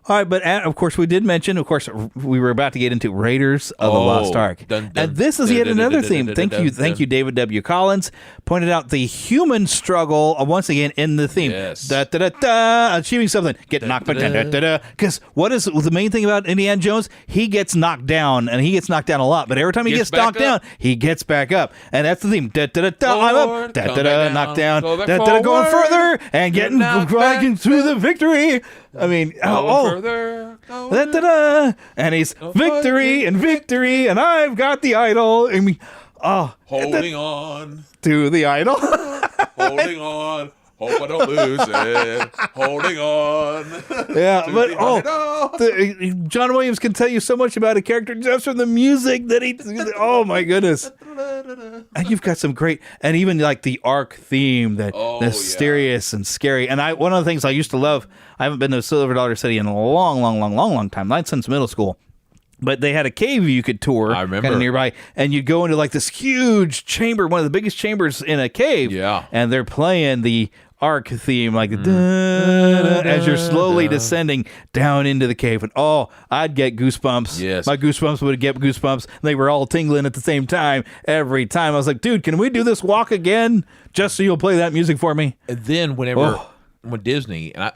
All right, but of course we did mention, we were about to get into Raiders of the Lost Ark. And this is yet another theme. Thank you, David W. Collins. Pointed out the human struggle, once again, in the theme. Yes. Achieving something. Get knocked back. Because what is the main thing about Indiana Jones? He gets knocked down, and he gets knocked down a lot. But every time he gets knocked down, he gets back up. And that's the theme. I'm up. Knocked down. Going further and getting through the victory. I mean, and he's victory, and I've got the idol. I mean, holding on to the idol. Holding on. Hope I don't lose it. Holding on. Yeah, but John Williams can tell you so much about a character just from the music that he. Oh my goodness! And you've got some great, and even like the Ark theme, that mysterious and scary. And one of the things I used to love. I haven't been to Silver Dollar City in a long time. Not since middle school. But they had a cave you could tour. I remember. Kind of nearby. And you'd go into like this huge chamber, one of the biggest chambers in a cave. Yeah. And they're playing the Ark theme, like as you're slowly descending down into the cave. And I'd get goosebumps. Yes. My goosebumps would get goosebumps. They were all tingling at the same time every time. I was like, dude, can we do this walk again? Just so you'll play that music for me? And then when Disney, and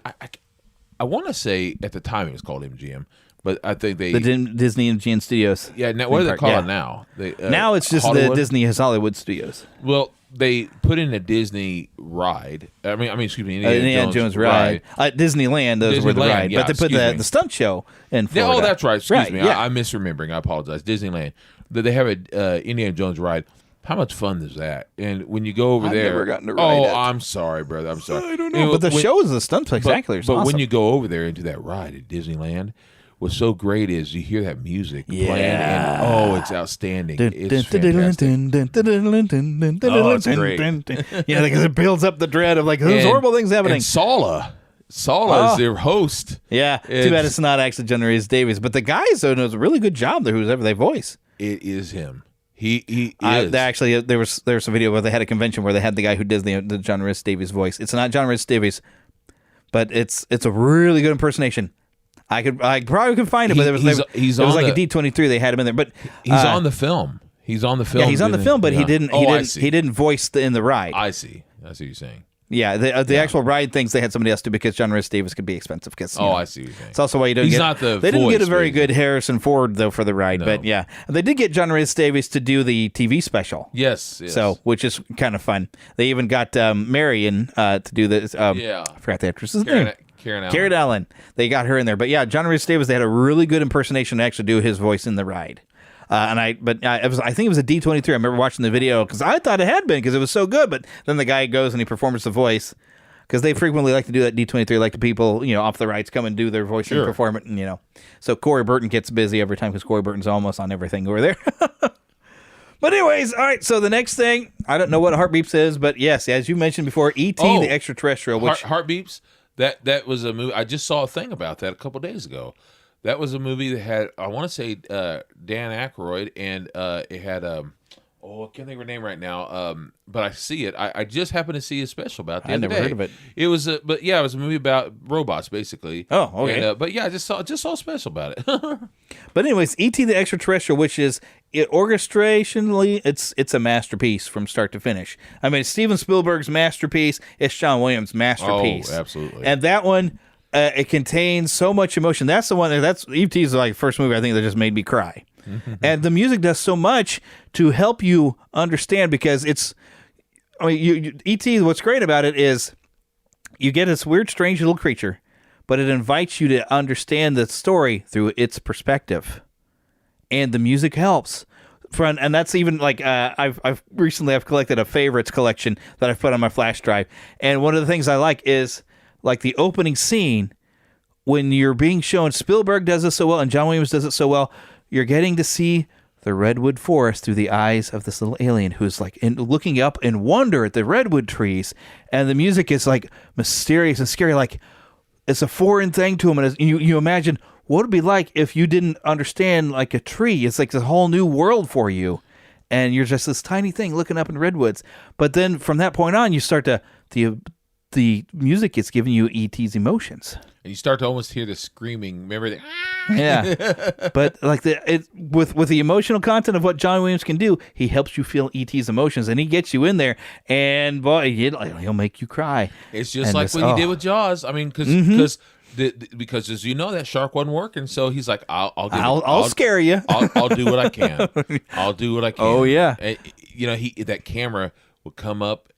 I want to say at the time it was called MGM, but I think the Disney MGM Studios. Yeah, now what do they call it now? Now it's just Hollywood? the Disney Hollywood Studios. Well, they put in a Disney ride. Indiana Jones ride. Disneyland, those were the ride. Yeah, but they put the stunt show in Florida. Oh, that's right. Excuse me. Yeah. I'm misremembering. I apologize. Disneyland. They have a Indiana Jones ride. How much fun is that? And when you go over there, never gotten to ride it. I'm sorry, brother. I'm sorry. I don't know. But the show is the stunt spectacular. But when you go over there into that ride at Disneyland, what's so great is you hear that music playing, and it's outstanding. It's fantastic. It's great. Yeah, because it builds up the dread of like those horrible things happening. And Sala is their host. Yeah, too bad it's not actually John Rhys Davies, but the guys does a really good job there. Whoever they voice, it is him. He is. Actually, there was a video where they had a convention where they had the guy who does the John Rhys Davies voice. It's not John Rhys Davies, but it's a really good impersonation. I probably could find it, but it was like a D23. They had him in there, but he's on the film. He's on the film. Yeah, he's on the film, but he didn't voice in the ride. I see. That's what you're saying. Yeah, the actual ride things they had somebody else do because John Rhys Davies could be expensive. Because I see what you're saying. It's also why you don't He's get. Not the they didn't voice, get a very good Harrison Ford though for the ride, No. but yeah, they did get John Rhys Davies to do the TV special. Yes. So which is kind of fun. They even got Marion to do this. I forgot the actress's name. Karen Allen. They got her in there, but yeah, John Rhys Davies. They had a really good impersonation to actually do his voice in the ride. I think it was a D23. I remember watching the video because I thought it had been because it was so good, but then the guy goes and he performs the voice. Because they frequently like to do that D23, like the people, off the rides come and do their voice and perform it, and So Corey Burton gets busy every time because Corey Burton's almost on everything over there. But anyways, all right. So the next thing, I don't know what Heart Beeps is, but yes, as you mentioned before, E.T. the Extraterrestrial. Which Heart Beeps. That was a movie. I just saw a thing about that a couple days ago. That was a movie that had, I want to say, Dan Aykroyd, and it had, I can't think of her name right now, but I see it. I just happened to see a special about it the other day. I never heard of it. It was, it was a movie about robots, basically. Oh, okay. And, but yeah, I just saw a special about it. But anyways, E.T. the Extraterrestrial, which is orchestrationally, it's a masterpiece from start to finish. I mean, it's Steven Spielberg's masterpiece. It's John Williams' masterpiece. Oh, absolutely. And that one, it contains so much emotion. That's the one. That's E.T. is like the first movie I think that just made me cry. And the music does so much to help you understand because it's. I mean, E.T. What's great about it is you get this weird, strange little creature, but it invites you to understand the story through its perspective, and the music helps. And that's even like I've recently collected a favorites collection that I've put on my flash drive, and one of the things I like is like the opening scene when you're being shown. Spielberg does it so well, and John Williams does it so well. You're getting to see the redwood forest through the eyes of this little alien who's like looking up in wonder at the redwood trees, and the music is like mysterious and scary, like it's a foreign thing to him. And you imagine what it'd be like if you didn't understand like a tree. It's like this whole new world for you, and you're just this tiny thing looking up in redwoods. But then from that point on, you start to the music is giving you E.T.'s emotions. And you start to almost hear the screaming. Remember that? Yeah, but like with the emotional content of what John Williams can do, he helps you feel E.T.'s emotions, and he gets you in there, and boy, he'll make you cry. It's just like what he did with Jaws. I mean, because as you know, that shark wasn't working, so he's like, I'll scare you. I'll do what I can. I'll do what I can. Oh yeah, and, that camera would come up.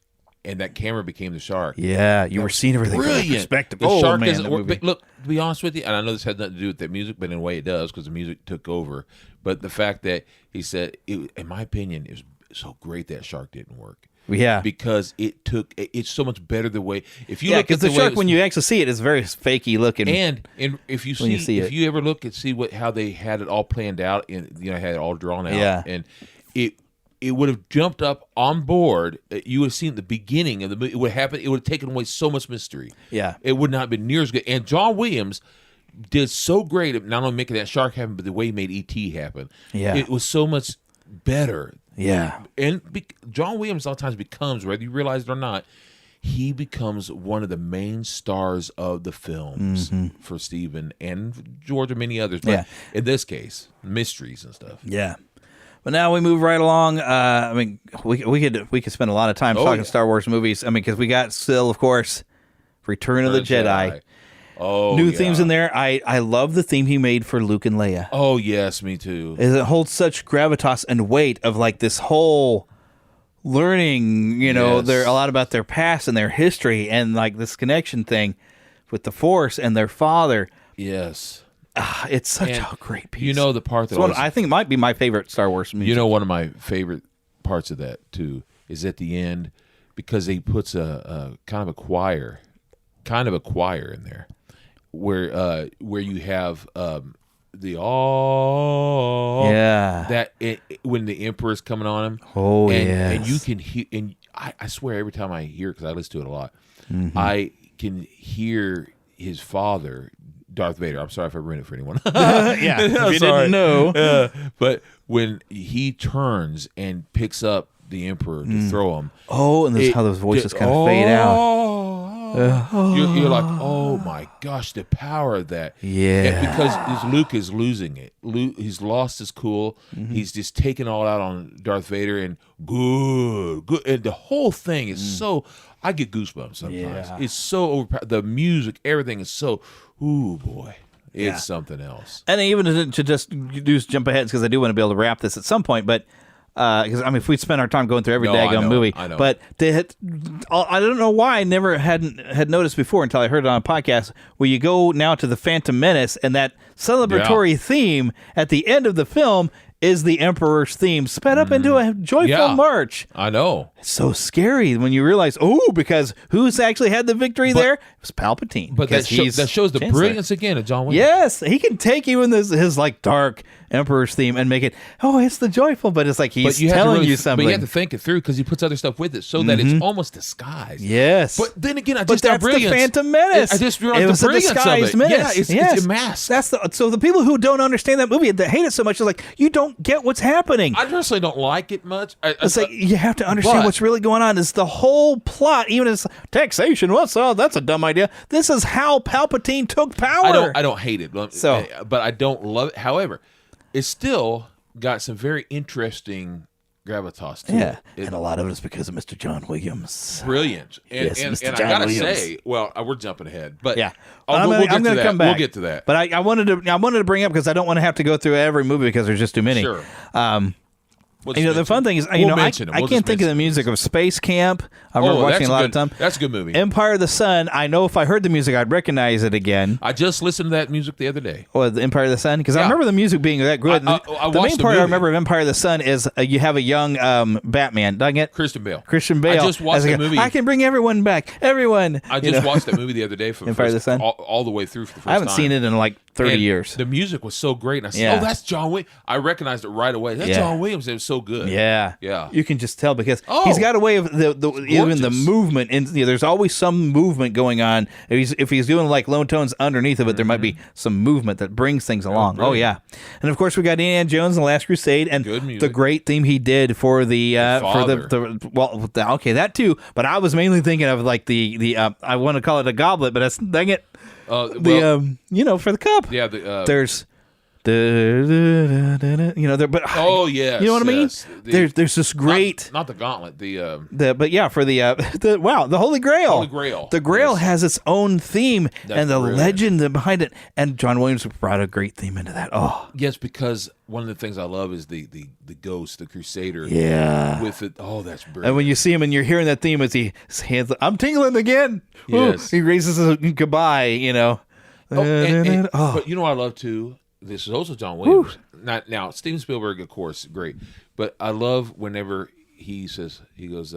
And that camera became the shark. Yeah, you were seeing everything from that perspective. The shark doesn't work. But look, to be honest with you, and I know this had nothing to do with that music, but in a way it does because the music took over. But the fact that he said, in my opinion, it was so great that shark didn't work. Yeah, because it's so much better the way. If you look at the shark when you actually see it, it's very fakey looking. And if you ever look and see how they had it all planned out and had it all drawn out, and it would have jumped up on board. You would have seen the beginning of the movie. It would happen. It would have taken away so much mystery. Yeah. It would not have been near as good. And John Williams did so great at not only making that shark happen, but the way he made E.T. happen. Yeah. It was so much better. Yeah. And John Williams a lot of times becomes, whether you realize it or not, he becomes one of the main stars of the films for Steven and George and many others. But in this case, mysteries and stuff. Yeah. But now we move right along. I mean, we could spend a lot of time talking Star Wars movies. I mean, because we got still, of course, Return of the Jedi. New themes in there. I love the theme he made for Luke and Leia. Oh yes, me too. It holds such gravitas and weight of like this whole learning. They're a lot about their past and their history, and like this connection thing with the Force and their father. Yes. It's such a great piece. The part that I think might be my favorite Star Wars music. One of my favorite parts of that too is at the end, because he puts a kind of a choir in there, where you have the when the Emperor's coming on him. Oh and you can hear, and I swear every time I hear it, because I listen to it a lot, I can hear his father. Darth Vader. I'm sorry if I ruined it for anyone. If you didn't know. But when he turns and picks up the Emperor to throw him. Oh, and how those voices kind of fade out. You're like, oh my gosh, the power of that. Yeah. And because Luke is losing it. He's lost his cool. He's just taking all out on Darth Vader, and good. And the whole thing is so, I get goosebumps sometimes. Yeah. It's so overpowered. The music, everything is so, ooh boy. It's something else. And even to just jump ahead, because I do want to be able to wrap this at some point, but because if we spend our time going through every daggone movie, I know. But I don't know why I never had noticed before until I heard it on a podcast, where you go now to the Phantom Menace, and that celebratory theme at the end of the film is the Emperor's theme sped up into a joyful march. I know. It's so scary when you realize, because who's actually had the victory there? It was Palpatine. But that shows the brilliance again of John Williams. Yes, he can take even his like dark Emperor's theme and make it, it's the joyful, but it's like he's telling you something. But you have to think it through because he puts other stuff with it so that it's almost disguised. Yes. But then again, that's the Phantom Menace. I just realized the brilliance of it. Menace. Yeah, it's a mask. So the people who don't understand that movie, that hate it so much, is like, you don't get what's happening. I personally don't like it much. It's like you have to understand what's really going on. Is the whole plot, even as taxation? That's a dumb idea. This is how Palpatine took power. I don't hate it, but I don't love it. However, it's still got some very interesting gravitas to it. And a lot of it is because of Mr. John Williams. Brilliant. And Mr. I John gotta Williams. say, we're jumping ahead, but I'm we'll going to come back. We'll get to that. But I wanted to bring up because I don't want to have to go through every movie because there's just too many. Sure. The fun thing is, I can't think of the music of Space Camp. I remember watching a lot of time. That's a good movie. Empire of the Sun. I know if I heard the music, I'd recognize it again. I just listened to that music the other day. The Empire of the Sun? Because I remember the music being that good. I the main part I remember of Empire of the Sun is you have a young Batman, doesn't it? Christian Bale. I just watched that movie. I can bring everyone back. Everyone. I just watched that movie the other day for Empire of the Sun? all the way through for the first time. I haven't seen it in like 30 years. The music was so great. And I said, that's John Williams. I recognized it right away. That's John Williams. It was so good. Yeah. You can just tell because he's got a way of even the movement. And there's always some movement going on. If he's doing like low tones underneath of it, there might be some movement that brings things along. And of course we got Indiana Jones and the Last Crusade and the great theme he did for that too. But I was mainly thinking of like the I want to call it a goblet, but that's dang it. For the cup. Yeah. There's but you know what I mean. There's this great not the gauntlet the Holy Grail. Holy Grail. The Grail has its own theme and the legend behind it, and John Williams brought a great theme into that. Yes, because one of the things I love is the ghost, the Crusader. Yeah, with it. That's brilliant. And when you see him and you're hearing that theme, as his hands, I'm tingling again. Yes, he raises a goodbye. But you know what I love too. This is also John Williams. Now, Steven Spielberg, of course, great. But I love whenever he goes,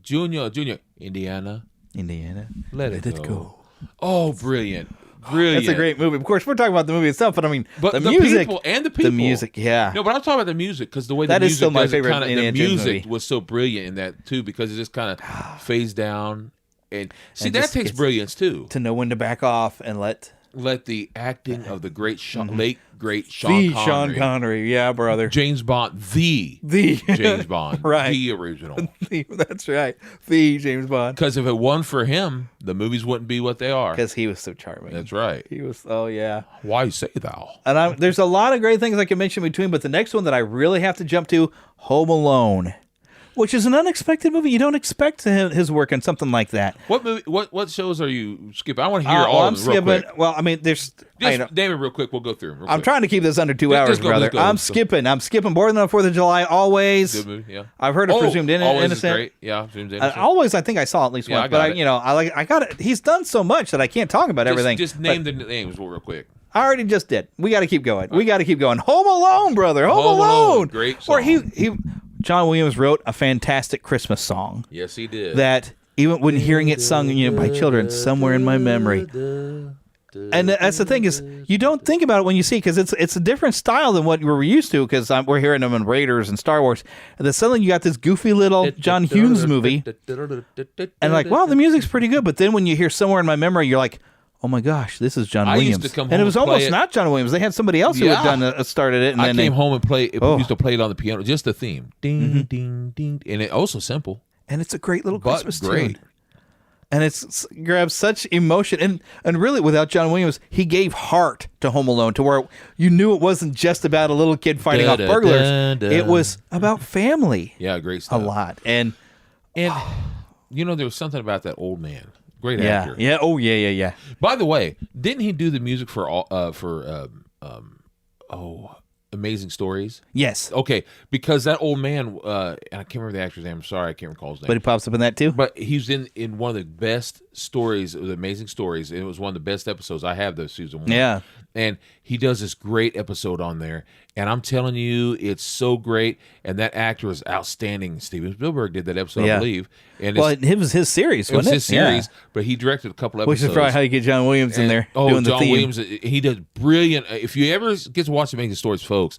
Junior, Indiana, let it go. Oh, brilliant. That's a great movie. Of course, we're talking about the movie itself, but I mean, the music. The music, yeah. No, but I'm talking about the music because the way that the is music still my favorite. The music was so brilliant in that too because it just kind of fades down. And that takes brilliance too. To know when to back off and let the acting of the great late great Sean Connery, yeah, brother. James Bond, the James Bond, right? The original. That's right, the James Bond. Because if it weren't for him, the movies wouldn't be what they are. Because he was so charming. That's right. He was. Oh yeah. Why say thou? And there's a lot of great things I can mention between, but the next one that I really have to jump to, Home Alone. Which is an unexpected movie. You don't expect his work in something like that. What movie? What shows are you skipping? I want to hear all of them real quick. Well, I mean, there's... Just name it real quick. We'll go through them. I'm trying to keep this under 2 hours, brother. I'm skipping. I'm skipping Born on the 4th of July, Always. Good movie, yeah. I've heard of Presumed Innocent. Always is great. Yeah, Presumed Innocent. Always, I think I saw at least once. But I got it. He's done so much that I can't talk about everything. Just name the names real quick. I already just did. We got to keep going. We got to keep going. Home Alone, brother. Home Alone. Great song. Or John Williams wrote a fantastic Christmas song. Yes, he did. That even when hearing it sung by children, somewhere in my memory. And that's the thing is, you don't think about it when you see it because it's a different style than what we're used to because we're hearing them in Raiders and Star Wars. And then suddenly you got this goofy little John Hughes movie. And like, wow, the music's pretty good. But then when you hear Somewhere in My Memory, you're like, oh my gosh, this is John Williams. And it was almost not John Williams. They had somebody else who had started it. And I came home and used to play it on the piano, just the theme. Ding, ding, ding. And it also simple. And it's a great little Christmas tune. And it grabs such emotion. And really, without John Williams, he gave heart to Home Alone to where you knew it wasn't just about a little kid fighting off burglars. It was about family. Yeah, great stuff. A lot. And there was something about that old man. Great actor. Yeah. Oh, yeah. By the way, didn't he do the music for Amazing Stories? Yes. Okay, because that old man, and I can't remember the actor's name. I'm sorry, I can't recall his name. But he pops up in that too? But he's in one of the best stories, the Amazing Stories. And it was one of the best episodes. I have those season 1. Yeah. And he does this great episode on there. And I'm telling you, it's so great. And that actor is outstanding. Steven Spielberg did that episode, I believe. And it was his series, wasn't it? It was his series, but he directed a couple episodes. Which is probably how you get John Williams in there doing the John theme. Williams, he does brilliant. If you ever get to watch Amazing Stories, folks,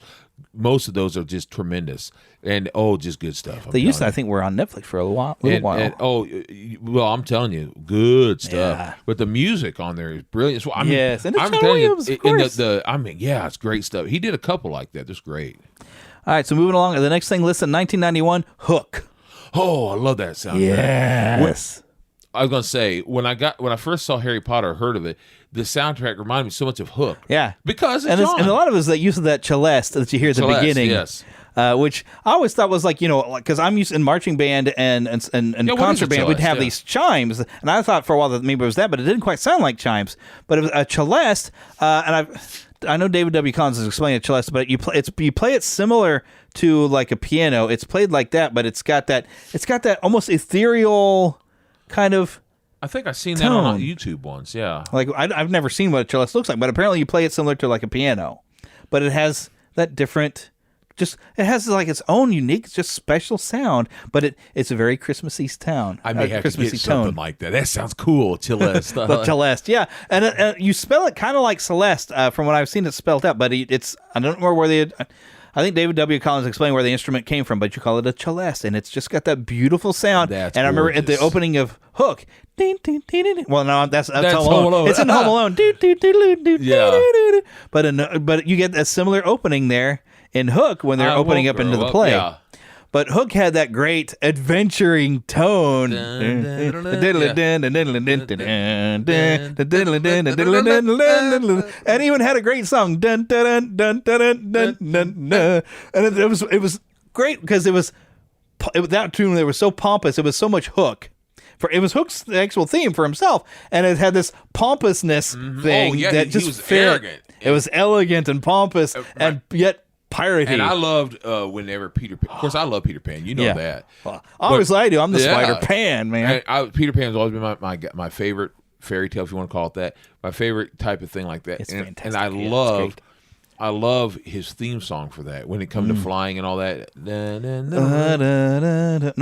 most of those are just tremendous. And, just good stuff. They used to, I think, were on Netflix for a while. I'm telling you, good stuff. Yeah. But the music on there is brilliant. So, and it's John Williams, of course. It's great stuff. He did a couple like that. That's great. All right, so moving along. The next thing listed, 1991, Hook. Oh, I love that soundtrack. Yes. I was gonna say when I first saw Harry Potter, heard of it, the soundtrack reminded me so much of Hook. Yeah, because and a lot of it is that use of that celeste that you hear at the beginning. Yes. Which I always thought was like, because I'm used in marching band and concert band, we'd have these chimes, and I thought for a while that maybe it was that, but it didn't quite sound like chimes. But it was a celeste, and I know David W. Collins has explained a celeste, but you play it similar to like a piano. It's played like that, but it's got that almost ethereal kind of. I think I've seen that on YouTube once. Yeah, like I've never seen what a celeste looks like, but apparently you play it similar to like a piano, but it has that different. It has like its own unique, just special sound, but it's a very Christmassy town. I may have to get something like that. That sounds cool, Celeste. The Celeste, yeah, and you spell it kind of like Celeste from what I've seen it spelled out, but I don't know where I think David W. Collins explained where the instrument came from, but you call it a celeste, and it's just got that beautiful sound. That's and I remember gorgeous. at the opening of Hook. Well, no, that's Home Home Alone. It's in Home Alone. Yeah. But you get a similar opening there in Hook when they're opening up into the play. Yeah. But Hook had that great adventuring tone. And even had a great song. And it was great because that tune there was so pompous. It was so much Hook. It was Hook's actual theme for himself, and it had this pompousness thing that just was fit. arrogant. It was elegant and pompous, and yet piratey. And I loved whenever Peter Pan. Of course, I love Peter Pan. You know that. Well, obviously, I do. I'm the Spider Pan, man. Peter Pan's always been my favorite fairy tale, if you want to call it that. My favorite type of thing like that. It's fantastic. And I love his theme song for that when it comes to flying and all that. No,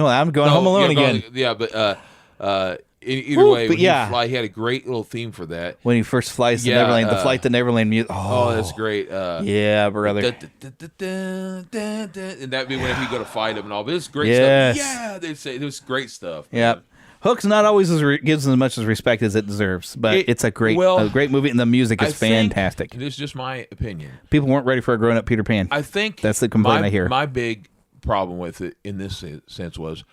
I'm going Home Alone again. Either way, when he fly, he had a great little theme for that. When he first flies to Neverland, the flight to Neverland music. Oh, that's great. Yeah, brother. And that'd be whenever you go to fight him and all. But it's great stuff. Yeah, they'd say it was great stuff. Yeah. Hook's not always gives as much respect as it deserves, but it's a great movie, and the music is fantastic. It's just my opinion. People weren't ready for a grown-up Peter Pan. I think that's the complaint I hear. My big problem with it in this sense was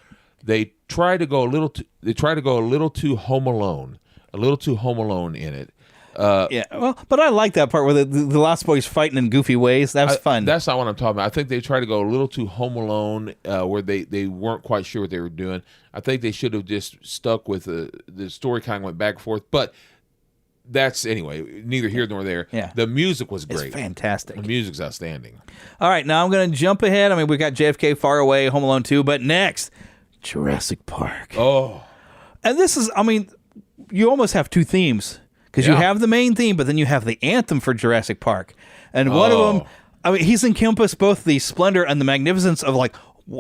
they try to go a little too Home Alone, in it. But I like that part where the Lost Boys fighting in goofy ways. That was fun. That's not what I'm talking about. I think they tried to go a little too Home Alone, where they weren't quite sure what they were doing. I think they should have just stuck with the story. Kind of went back and forth, but that's anyway. Neither here nor there. Yeah. The music was great. It's fantastic. The music's outstanding. All right, now I'm going to jump ahead. I mean, we got JFK, Far Away, Home Alone 2, but next, Jurassic Park. Oh, and this is, I mean, you almost have two themes. Because you have the main theme, but then you have the anthem for Jurassic Park. And one of them, I mean, he's encompassed both the splendor and the magnificence of like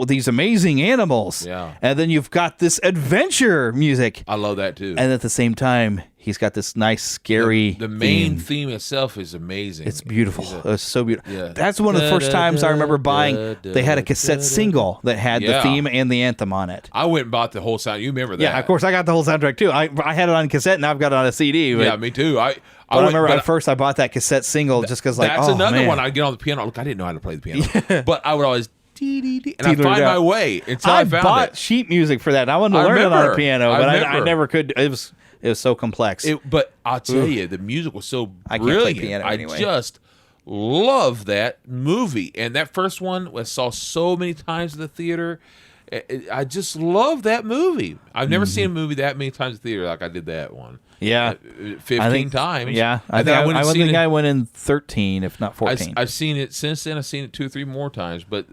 these amazing animals. Yeah. And then you've got this adventure music. I love that too. And at the same time, he's got this nice, scary The main theme itself is amazing. It's beautiful. It's so beautiful. Yeah. That's one of the first times I remember buying, they had a cassette single that had the theme and the anthem on it. I went and bought the whole sound. You remember that? Yeah, of course. I got the whole soundtrack too. I had it on cassette and I've got it on a CD. Yeah, me too. I remember at first I bought that cassette single just because like, that's another one. I'd get on the piano. Look, I didn't know how to play the piano. But I would always and I find my way until I found bought sheet music for that. I wanted to learn it on a piano, but I never could. It was so complex. But I'll tell you, the music was so brilliant. I can't play piano anyway. I just love that movie. And that first one I saw so many times in the theater. I just love that movie. I've never seen a movie that many times in the theater like I did that one. Yeah. 15 times. Yeah. I think I went in 13, if not 14. I've seen it since then. I've seen it 2 or 3 more times. But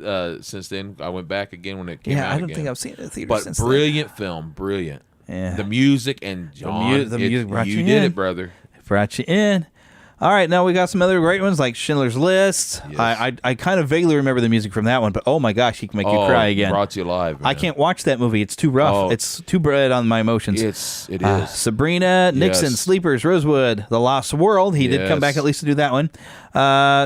since then, I went back again when it came out. Yeah, I don't think I've seen it in the theater since then. But brilliant film. Brilliant. Yeah. The music and John. The music brought you in. You did it, brother. It brought you in. All right, now we got some other great ones like Schindler's List. Yes. I kind of vaguely remember the music from that one, but oh my gosh, he can make you cry again. Brought you alive. Man. I can't watch that movie. It's too rough. Oh. It's too bright on my emotions. It is. Sabrina, Nixon, Yes. Sleepers, Rosewood, The Lost World. He did come back at least to do that one.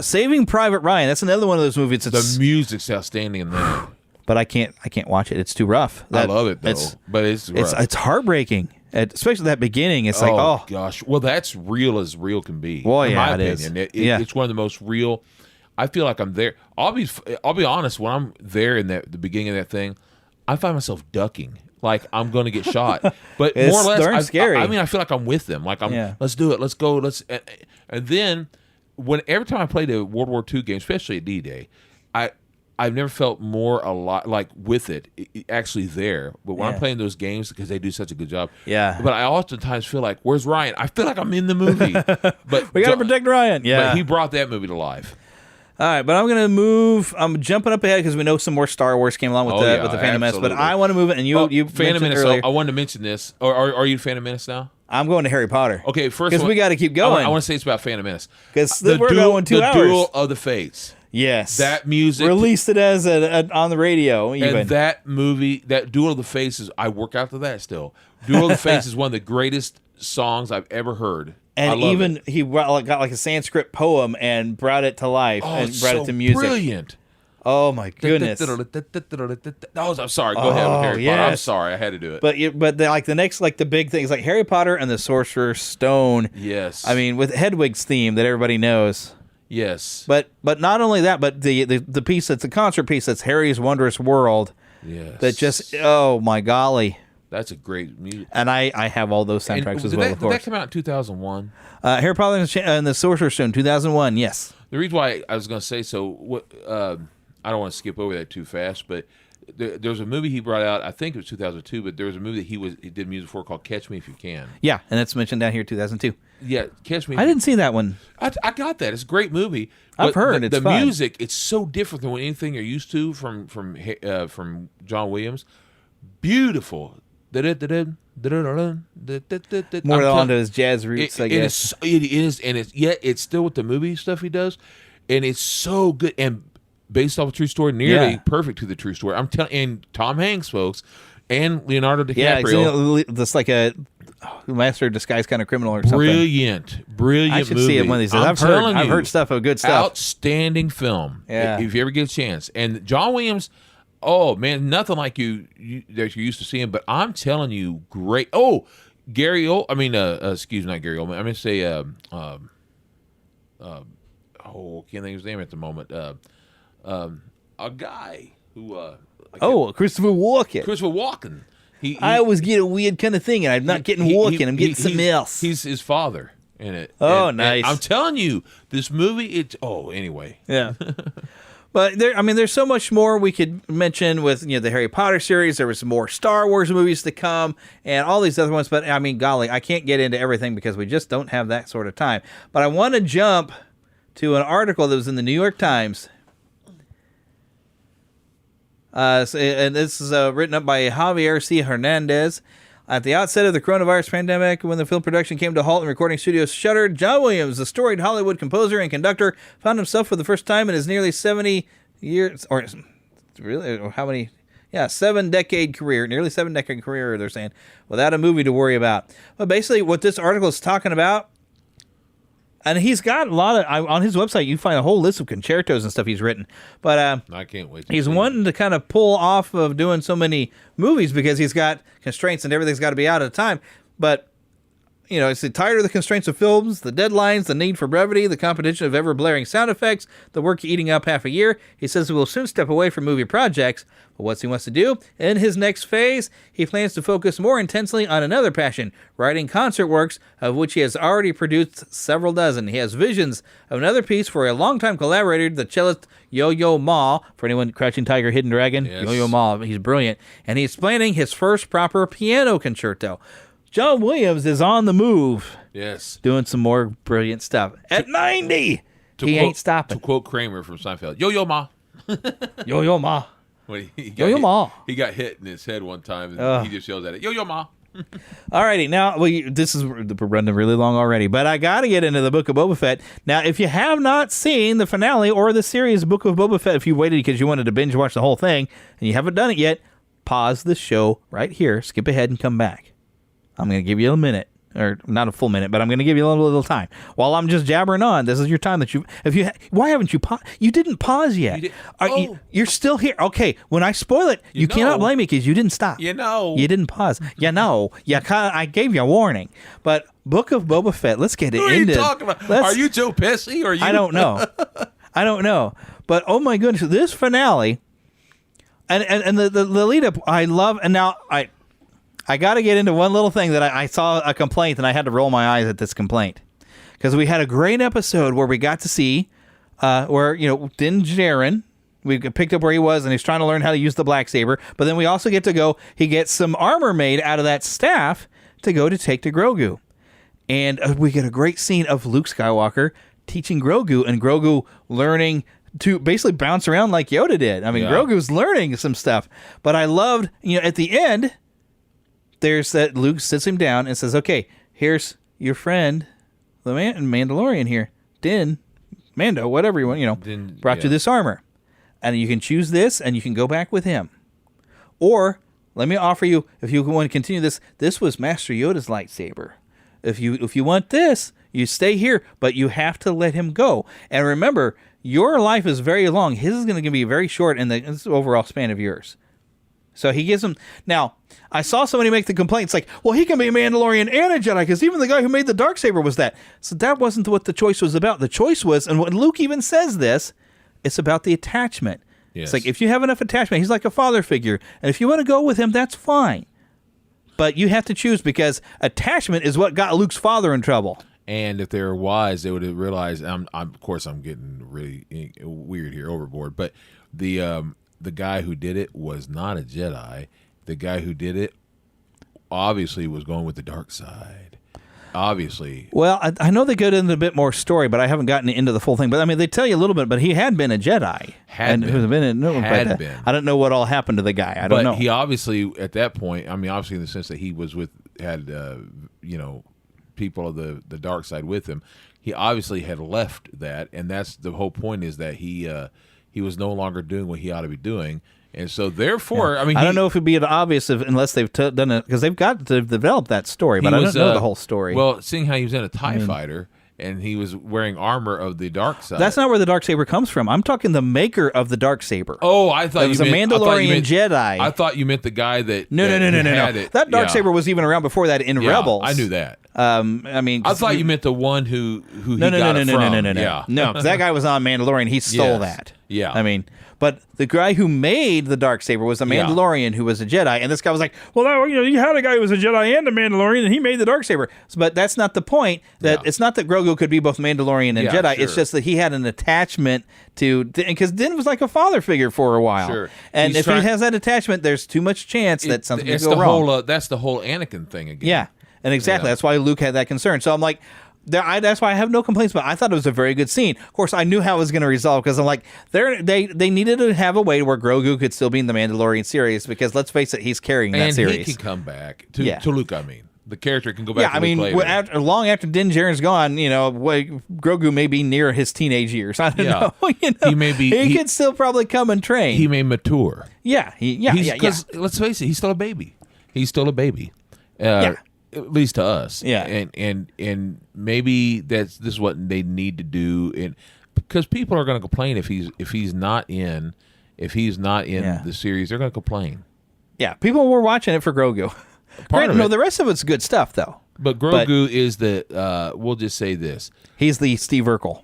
Saving Private Ryan. That's another one of those movies. The music's outstanding in there. But I can't watch it. It's too rough. I love it though, but it's rough. It's heartbreaking. Especially that beginning. It's like, oh gosh. Well, that's real as real can be. Well, in my it is. opinion. Yeah. It's one of the most real. I feel like I'm there. I'll be honest. When I'm there in the beginning of that thing, I find myself ducking. Like I'm going to get shot. But It's more or less, darn scary. I mean, I feel like I'm with them. Like let's do it. Let's go. And then every time I played a World War II game, especially at D-Day, I've never felt more alive, like with it actually there. But when I'm playing those games, because they do such a good job. Yeah. But I oftentimes feel like, where's Ryan? I feel like I'm in the movie. But we got to protect Ryan. Yeah. But he brought that movie to life. All right, but I'm jumping up ahead because we know some more Star Wars came along with the Phantom Menace. But I want to move it, and you Phantom Menace. earlier. I wanted to mention this. Are you a Phantom Menace now? I'm going to Harry Potter. Okay, first because we got to keep going. I want to say it's about Phantom Menace because we're going 2 hours. The Duel of the Fates. Yes, that music released it as on the radio. Even. And that movie, that Duel of the Fates, I work out to that still. Duel of the Fates is one of the greatest songs I've ever heard. And even he got like a Sanskrit poem and brought it to life and brought it to music. Brilliant. Oh my goodness! I'm sorry. Go ahead, Harry Potter. I'm sorry, I had to do it. But the next the big things like Harry Potter and the Sorcerer's Stone. Yes. I mean, with Hedwig's theme that everybody knows. Yes. But not only that, but the piece that's a concert piece that's Harry's Wondrous World. Yes. That just oh my golly. That's a great music. And I have all those soundtracks as well, of course. Did that come out in 2001? Harry Potter and the Sorcerer's Stone, 2001, yes. The reason why I was going to say I don't want to skip over that too fast, but there was a movie he brought out, I think it was 2002, but there was a movie that he did music for called Catch Me If You Can. Yeah, and that's mentioned down here, 2002. Yeah, Catch Me. I didn't see that one. I got that. It's a great movie. I've heard it's the fun. music. It's so different than anything you're used to from John Williams. Beautiful. More onto his jazz roots, I guess. It is, and it's still with the movie stuff he does, and it's so good and based off a true story, nearly perfect to the true story. I'm telling, and Tom Hanks, folks, and Leonardo DiCaprio. Yeah, that's like a Master of Disguise kind of criminal or something. Brilliant I should movie. see it one of these days. I've heard stuff of good stuff. Outstanding film. Yeah. If you ever get a chance. And John Williams, oh man, nothing like you that you're used to seeing. But I'm telling you, great. Oh, Gary Oldman. I mean, excuse me, not Gary Oldman. I'm gonna say, can't think of his name at the moment. A guy who. Christopher Walken. Christopher Walken. I always get a weird kind of thing, and I'm not getting Walken. I'm getting something else. He's his father in it. Oh, nice. And I'm telling you, this movie. Anyway. Yeah. But there's so much more we could mention with the Harry Potter series. There was some more Star Wars movies to come, and all these other ones. But I mean, golly, I can't get into everything because we just don't have that sort of time. But I want to jump to an article that was in the New York Times. And this is written up by Javier C. Hernandez. At the outset of the coronavirus pandemic, when the film production came to a halt and recording studios shuttered, John Williams, the storied Hollywood composer and conductor, found himself for the first time in his nearly 70 years, or really, or how many? Yeah, 7-decade career, nearly 7-decade career, they're saying, without a movie to worry about. But basically, what this article is talking about, and he's got a lot of, on his website, you find a whole list of concertos and stuff he's written. But I can't wait. He's wanting to kind of pull off of doing so many movies because he's got constraints and everything's got to be out at a time. But, it's tired of the constraints of films, the deadlines, the need for brevity, the competition of ever-blaring sound effects, the work eating up half a year. He says he will soon step away from movie projects. But what he wants to do in his next phase, he plans to focus more intensely on another passion, writing concert works, of which he has already produced several dozen. He has visions of another piece for a longtime collaborator, the cellist Yo-Yo Ma, for anyone, Crouching Tiger, Hidden Dragon, yes. Yo-Yo Ma, he's brilliant. And he's planning his first proper piano concerto. John Williams is on the move. Yes. Doing some more brilliant stuff. At 90, he ain't stopping. To quote Kramer from Seinfeld, Yo-Yo Ma. Yo-Yo Ma. When he Yo-Yo Ma. He got hit in his head one time, and he just yells at it, Yo-Yo Ma. Alrighty, now this is running really long already, but I got to get into the Book of Boba Fett. Now, if you have not seen the finale or the series Book of Boba Fett, if you waited because you wanted to binge watch the whole thing and you haven't done it yet, pause the show right here, skip ahead, and come back. I'm going to give you a minute. Or not a full minute, but I'm going to give you a little time. While I'm just jabbering on, this is your time that why haven't you paused? You didn't pause yet. You're still here. Okay, when I spoil it, you cannot blame me because you didn't stop. You didn't pause. I gave you a warning. But Book of Boba Fett, let's get it into. Who are you talking about? Are you Joe Pesci? Or are you? I don't know. I don't know. But oh my goodness, this finale, and the lead up, I love, and now I got to get into one little thing that I saw a complaint, and I had to roll my eyes at this complaint. Because we had a great episode where we got to see where, Din Djarin, we picked up where he was, and he's trying to learn how to use the Blacksaber. But then we also get to go, he gets some armor made out of that staff to go to take to Grogu. And we get a great scene of Luke Skywalker teaching Grogu, and Grogu learning to basically bounce around like Yoda did. I mean, Grogu's learning some stuff. But I loved, at the end, there's that Luke sits him down and says, okay, here's your friend, the Mandalorian here, Din, Mando, whatever you want, brought you this armor. And you can choose this and you can go back with him. Or let me offer you, if you want to continue this was Master Yoda's lightsaber. If you want this, you stay here, but you have to let him go. And remember, your life is very long. His is going to be very short in the overall span of yours. So he gives him... Now, I saw somebody make the complaint. It's like, well, he can be a Mandalorian and a Jedi, because even the guy who made the Darksaber was that. So that wasn't what the choice was about. The choice was, and when Luke even says this, it's about the attachment. Yes. It's like, if you have enough attachment, he's like a father figure. And if you want to go with him, that's fine. But you have to choose, because attachment is what got Luke's father in trouble. And if they were wise, they would have realized, of course, I'm getting really weird here, overboard, but the guy who did it was not a Jedi. The guy who did it obviously was going with the dark side. Obviously. Well, I know they go into a bit more story, but I haven't gotten into the full thing. But I mean, they tell you a little bit. But he had been a Jedi. Had been. I don't know what all happened to the guy. I don't know. But he obviously, at that point, obviously in the sense that he was had people of the dark side with him. He obviously had left that, and that's the whole point, is that he was no longer doing what he ought to be doing. And so, therefore, I don't know if it'd be obvious unless they've done it, because they've got to develop that story, but I don't know the whole story. Well, seeing how he was in a TIE fighter and he was wearing armor of the dark side. That's not where the Darksaber comes from. I'm talking the maker of the Darksaber. Oh, I thought it was a Mandalorian Jedi. I thought you meant the guy that No. That Darksaber was even around before that in Rebels. I knew that. I thought you meant the one who he No, got it from. No, because that guy was on Mandalorian. He stole that. Yeah. But the guy who made the Darksaber was a Mandalorian who was a Jedi, and this guy was like, well, you had a guy who was a Jedi and a Mandalorian, and he made the Darksaber. But that's not the point. It's not that Grogu could be both Mandalorian and Jedi. Sure. It's just that he had an attachment to, because Din was like a father figure for a while. Sure. And if he has that attachment, there's too much chance that something could go wrong. That's the whole Anakin thing again. Yeah, and exactly. That's why Luke had that concern. So I'm like, that's why I have no complaints, but I thought it was a very good scene. Of course, I knew how it was going to resolve, because I'm like, they needed to have a way where Grogu could still be in the Mandalorian series, because let's face it, he's carrying that series. And he can come back to Luke. The character can go back. to Luke later. Long after Din Djarin's gone, Grogu may be near his teenage years. I don't know. He may be. He could still probably come and train. He may mature. Yeah. Because let's face it, he's still a baby. At least to us, and maybe this is what they need to do, and because people are going to complain if he's not in the series, they're going to complain. Yeah, people were watching it for Grogu. The rest of it's good stuff though. But Grogu is the we'll just say this: he's the Steve Urkel.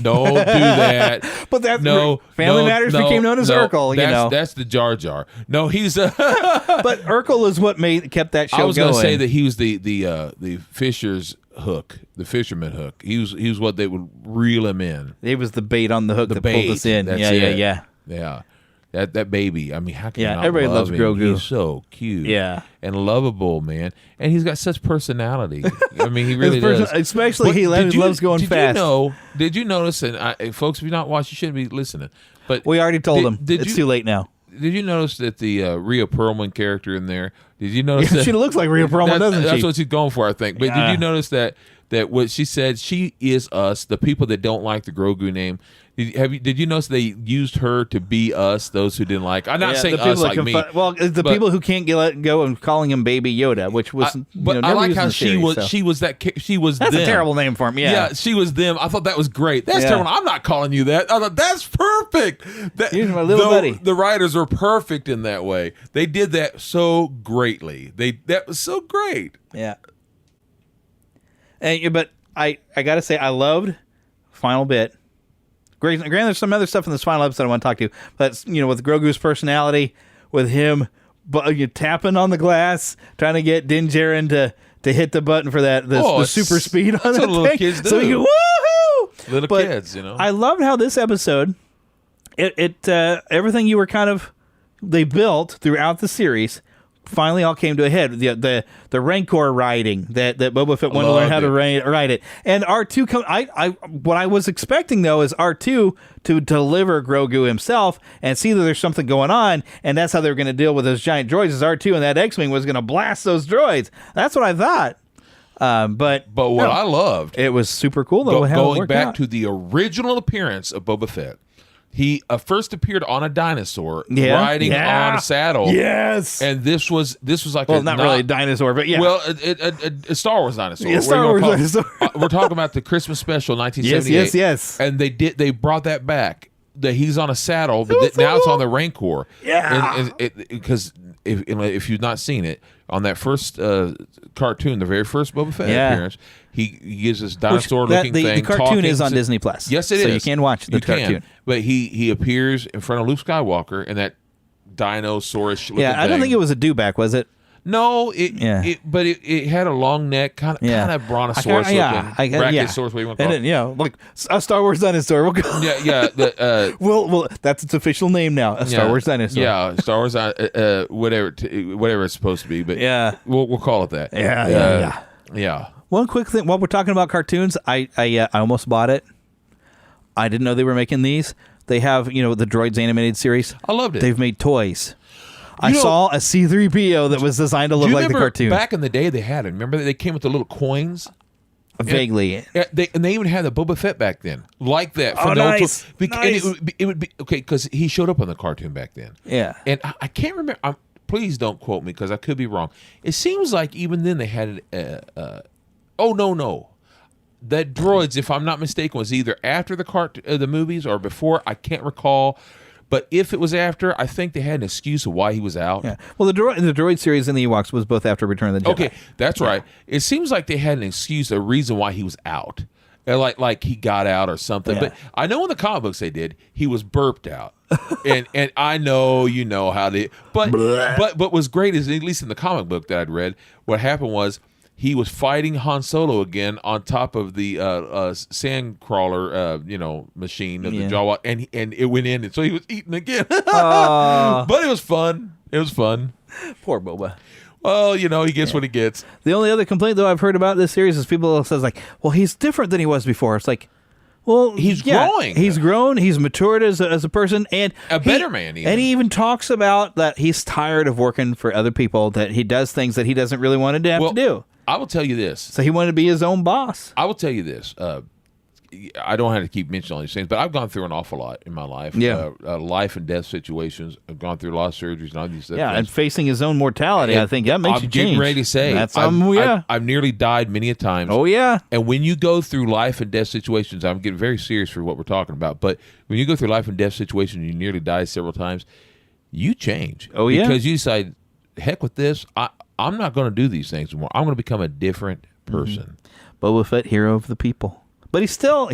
Don't do that. But Family Matters became known as Urkel. That's the Jar Jar. No, he's. But Urkel is what kept that show going. I was going to say that he was the fisher's hook, the fisherman hook. He was what they would reel him in. He was the bait on the hook that pulled us in. Yeah. That baby, how can you not everybody love loves him? Grogu. He's so cute, and lovable, man. And he's got such personality. He really does. Especially he loves going fast. Did you notice? And folks, if you're not watching, you shouldn't be listening. But we already told him. It's too late now. Did you notice that the Rhea Perlman character in there? Did you notice that she looks like Rhea Perlman, doesn't she? That's what she's going for, I think. But did you notice that what she said? She is us, the people that don't like the Grogu name. Did you notice they used her to be us, those who didn't like? I'm not saying us like me. People who can't let go of calling him Baby Yoda, which was. But I like how she was. She was that. She was. That's them. a terrible name for him. Yeah, she was them. I thought that was great. That's terrible. I'm not calling you that. I thought that's perfect. Here's my little buddy. The writers were perfect in that way. They did that so greatly. That was so great. Yeah. But I got to say, I loved final bit. Granted, there's some other stuff in this final episode I want to talk to you, but with Grogu's personality, with him tapping on the glass, trying to get Din Djarin to hit the button for the super speed on that thing. Little kids do. So he go, woohoo! Little kids, I loved how this episode, everything you were they built throughout the series finally all came to a head. The Rancor riding that Boba Fett wanted to learn how to ride it, and R2. What I was expecting though is R2 to deliver Grogu himself and see that there's something going on, and that's how they were going to deal with those giant droids. Is R2 and that X-wing was going to blast those droids? That's what I thought. But what I loved, it was super cool though. Going back to the original appearance of Boba Fett. He first appeared on a dinosaur, riding on a saddle. Yes, and this was like not really a dinosaur, but a Star Wars dinosaur. Yeah, Star Wars dinosaur. We're talking about the Christmas special, 1978. Yes. And they brought that back. That he's on a saddle, but now it's on the Rancor. Yeah, because if you've not seen it on that first cartoon, the very first Boba Fett appearance. He gives this dinosaur-looking thing. The cartoon is on Disney Plus. Yes, it is. So you can watch the cartoon. But he appears in front of Luke Skywalker in that dinosaurish looking thing. I don't think it was a dewback, was it? No, but it had a long neck, kind of brontosaurus looking. Brachiosaurus, what you want to call it. Like a Star Wars dinosaur. Well, that's its official name now, a Star Wars dinosaur. Yeah, Star Wars, whatever it's supposed to be. But we'll call it that. Yeah. One quick thing, while we're talking about cartoons, I almost bought it. I didn't know they were making these. They have, the Droids animated series. I loved it. They've made toys. I saw a C-3PO that was designed to look like the cartoon. Back in the day, they had it. Remember they came with the little coins? Vaguely. And they even had the Boba Fett back then, like that. Nice. And it would be okay because he showed up on the cartoon back then. Yeah. And I can't remember. Please don't quote me because I could be wrong. It seems like even then they had no. That droids, if I'm not mistaken, was either after the movies or before. I can't recall. But if it was after, I think they had an excuse of why he was out. Yeah. Well, the droid series in the Ewoks was both after Return of the Jedi. Okay, that's right. It seems like they had an excuse, a reason why he was out. Like he got out or something. Yeah. But I know in the comic books they did. He was burped out. and I know you know how they. But what's great is, at least in the comic book that I'd read, what happened was he was fighting Han Solo again on top of the sand crawler, machine of the Jawa, and it went in, and so he was eaten again. But it was fun. Poor Boba. Well, he gets what he gets. The only other complaint, though, I've heard about this series is people says like, well, he's different than he was before. It's like, well, he's growing. He's grown. He's matured as a person, and a better man. And he even talks about that he's tired of working for other people. That he does things that he doesn't really want to have to do. I will tell you this. So he wanted to be his own boss. I will tell you this. I don't have to keep mentioning all these things, but I've gone through an awful lot in my life. Yeah. Life and death situations. I've gone through a lot of surgeries and all these things. Yeah, and facing his own mortality, I think that makes you change. I'm getting ready to say. I've nearly died many a times. Oh, yeah. And when you go through life and death situations, I'm getting very serious for what we're talking about, but when you go through life and death situations and you nearly die several times, you change. Oh, yeah. Because you decide, heck with this, I'm not going to do these things anymore. I'm going to become a different person. Boba Fett, hero of the people. But he's still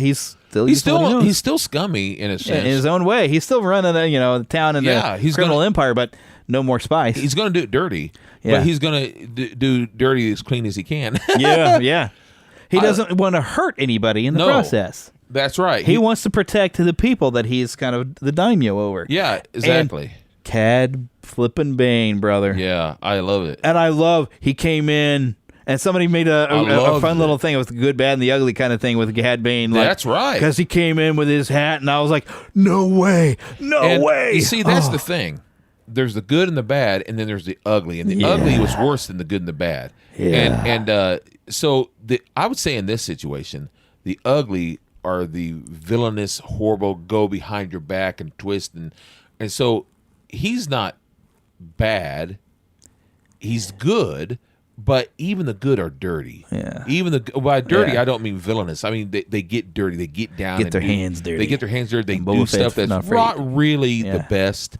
scummy in a sense. In his own way. He's still running the town in the criminal empire, but no more spice. He's going to do it dirty, but he's going to do dirty as clean as he can. Yeah. He doesn't want to hurt anybody in the process. That's right. He wants to protect the people that he's kind of the daimyo over. Yeah, exactly. And Cad flippin' Bane, brother. Yeah, I love it. And he came in, and somebody made a fun little thing with the good, bad, and the ugly kind of thing with Cad Bane. That's right. Because he came in with his hat, and I was like, no way. You see, that's the thing. there's the good and the bad, and then there's the ugly, and the ugly was worse than the good and the bad. So I would say in this situation, the ugly are the villainous, horrible, go behind your back and twist, and so he's not bad, he's good. But even the good are dirty. Yeah. Even by dirty, I don't mean villainous. I mean they get dirty. They get down. Get their hands dirty. They get their hands dirty. They do stuff that's not really the best.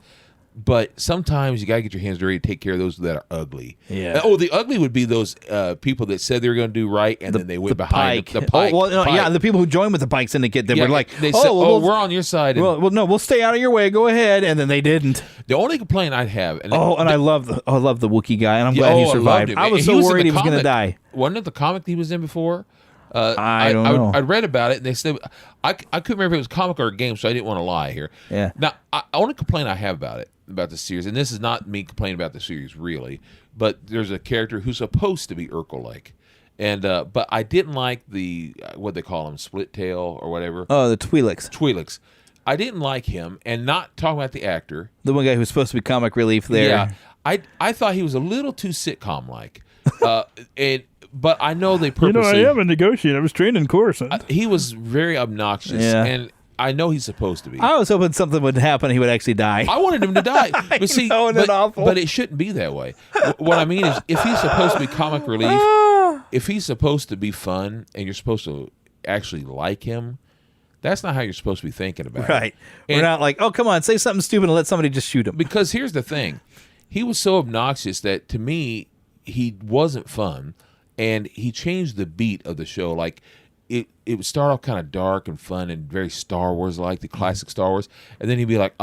But sometimes you gotta get your hands dirty to take care of those that are ugly. Yeah. The ugly would be those people that said they were going to do right, and then they went behind the pike. The people who joined with the pikes syndicate that were like, they said, we're on your side. No, we'll stay out of your way. Go ahead, and then they didn't. The only complaint I'd have, I love the Wookiee guy, and I'm glad he survived. I was so worried he was going to die. Wasn't it the comic he was in before? I don't know. I read about it, and they said I couldn't remember if it was a comic or a game, so I didn't want to lie here. Yeah. Now, only complaint I have about the series, and this is not me complaining about the series really, but there's a character who's supposed to be Urkel-like, and but I didn't like the what they call him, split tail or whatever. Oh, the Twi'leks. I didn't like him, and not talking about the actor, the one guy who was supposed to be comic relief there. Yeah, I thought he was a little too sitcom-like, but I know they purposely. I am a negotiator. I was trained in Coruscant. He was very obnoxious, and I know he's supposed to be. I was hoping something would happen. He would actually die. I wanted him to die, but it shouldn't be that way. What I mean is, if he's supposed to be comic relief, if he's supposed to be fun, and you're supposed to actually like him, that's not how you're supposed to be thinking about it. Right. We're not like, oh, come on, say something stupid and let somebody just shoot him. Because here's the thing. He was so obnoxious that, to me, he wasn't fun, and he changed the beat of the show. Like, it would start off kind of dark and fun and very Star Wars-like, the classic Star Wars, and then he'd be like,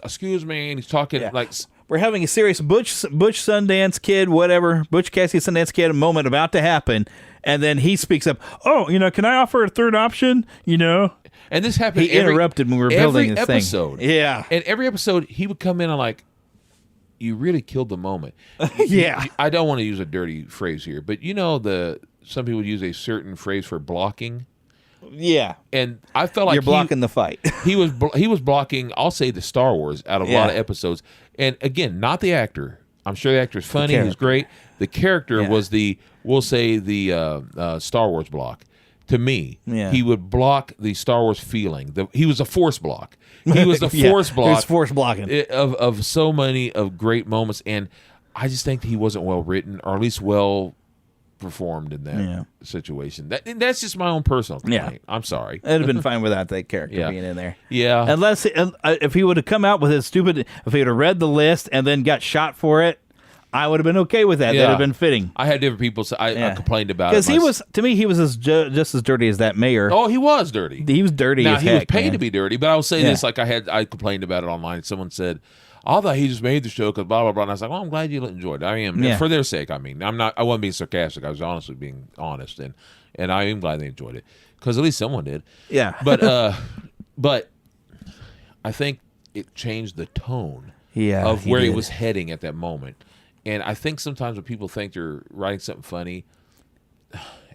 excuse me, and he's talking like... We're having a serious Butch Sundance Kid, whatever, Butch Cassidy Sundance Kid moment about to happen, and then he speaks up, can I offer a third option, And this happened He interrupted when we were building this episode. Thing. Yeah. And every episode, he would come in and like, you really killed the moment. Yeah. I don't want to use a dirty phrase here, but some people use a certain phrase for blocking. Yeah. And I felt like you're blocking the fight. he was blocking, I'll say, the Star Wars out of a lot of episodes. And again, not the actor. I'm sure the actor's funny. He's great. The character was we'll say the Star Wars block. To me, he would block the Star Wars feeling. He was a force block. He was a force block. He was force blocking. Of so many of great moments. And I just think that he wasn't well written, or at least well performed in that situation. That's just my own personal complaint. Yeah. I'm sorry. It'd have been fine without that character being in there. Yeah. Unless if he would have come out with his stupid, if he would have read the list and then got shot for it, I would have been okay with that. That'd have been fitting. I had different people say I complained about it. Because he was, to me, he was just as dirty as that mayor. Oh, he was dirty. He was dirty now, as he heck, was paid man. to be dirty, but I will say this, like I complained about it online. Someone said, I thought he just made the show because blah, blah, blah. And I was like, well, I'm glad you enjoyed it. I am. Yeah. For their sake, I mean. I wasn't being sarcastic. I was honestly being honest. And I am glad they enjoyed it because at least someone did. Yeah. But I think it changed the tone of where he was heading at that moment. And I think sometimes when people think they're writing something funny,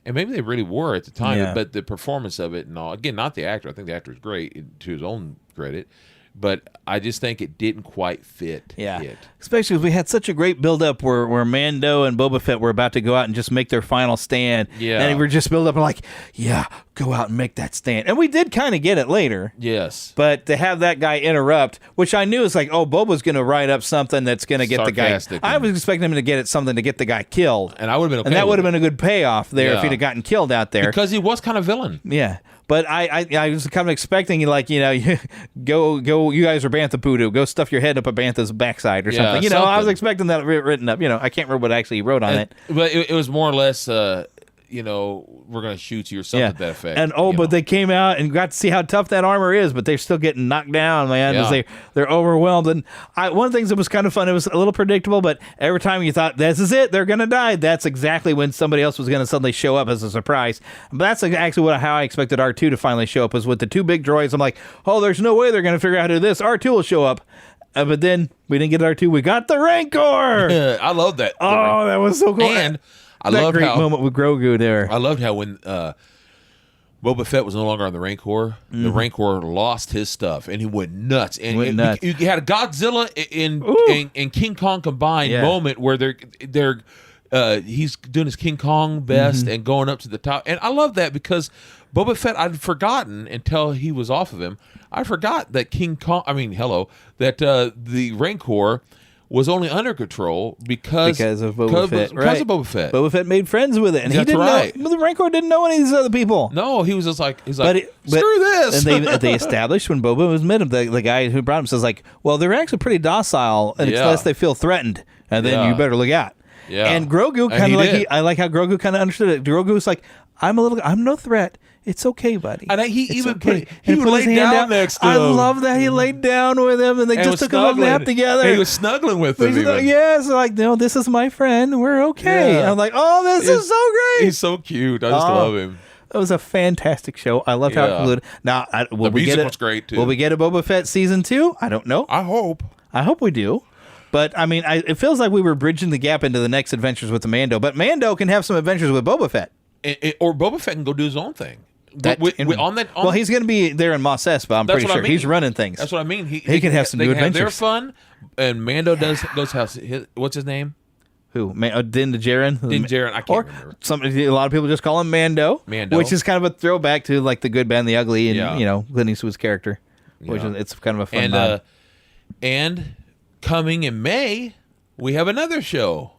and maybe they really were at the time, but the performance of it and all, again, not the actor. I think the actor is great to his own credit. But I just think it didn't quite fit. It. Especially because we had such a great build-up where Mando and Boba Fett were about to go out and just make their final stand. Yeah. And we were just built up and like, go out and make that stand. And we did kind of get it later. Yes. But to have that guy interrupt, which I knew is like, Boba's going to write up something that's going to get the guy. I was expecting him to get something to get the guy killed. And I would have been okay. And that would have been a good payoff there if he'd have gotten killed out there. Because he was kind of villain. Yeah. But I was kind of expecting, like, go, you guys are Bantha Poodoo, go stuff your head up a Bantha's backside or something. Something. I was expecting that written up. I can't remember what actually he wrote on it. But it was more or less, we're going to shoot you or something to that effect. And but they came out and got to see how tough that armor is, but they're still getting knocked down, man, as they're overwhelmed. And one of the things that was kind of fun, it was a little predictable, but every time you thought, this is it, they're going to die, that's exactly when somebody else was going to suddenly show up as a surprise. But that's actually how I expected R2 to finally show up, was with the two big droids. I'm like, there's no way they're going to figure out how to do this. R2 will show up. But then we didn't get R2. We got the Rancor. I love that. That was so cool. And I that loved great how moment with Grogu there. I loved how when Boba Fett was no longer on the Rancor. The Rancor lost his stuff, and he went nuts. And you had a Godzilla and King Kong combined moment where he's doing his King Kong best and going up to the top. And I love that because Boba Fett, I'd forgotten until he was off of him. I forgot that the Rancor was only under control because of Boba Fett. Because of Boba Fett. Boba Fett made friends with it, and he didn't know. The Rancor didn't know any of these other people. No, he was just like, screw this. And they established when Boba was met him, the guy who brought him says like, well, they're actually pretty docile unless they feel threatened, and then you better look out. Yeah. And Grogu kind of I like how Grogu kind of understood it. Grogu was like, I'm no threat. It's okay, buddy. And he would lay down next to him. I love that he laid down with him, and they just took a little nap together. And he was snuggling with him. Yes, like, no, this is my friend. We're okay. Yeah. I'm like, oh, this is so great. He's so cute. I just love him. It was a fantastic show. I loved how it concluded. Now, the music was great too. Will we get a Boba Fett season 2? I don't know. I hope we do. But I mean, it feels like we were bridging the gap into the next adventures with the Mando. But Mando can have some adventures with Boba Fett, or Boba Fett can go do his own thing. Well, he's going to be there in Mos Espa. I'm pretty sure he's running things. That's what I mean. He can have some new adventures. They're fun, and Mando goes house. What's his name? Who? Din Djarin? Din Djarin. I can't remember. A lot of people just call him Mando, which is kind of a throwback to like the Good, Bad, and the Ugly, and Clint Eastwood's character. Which it's kind of a fun nod. And coming in May, we have another show.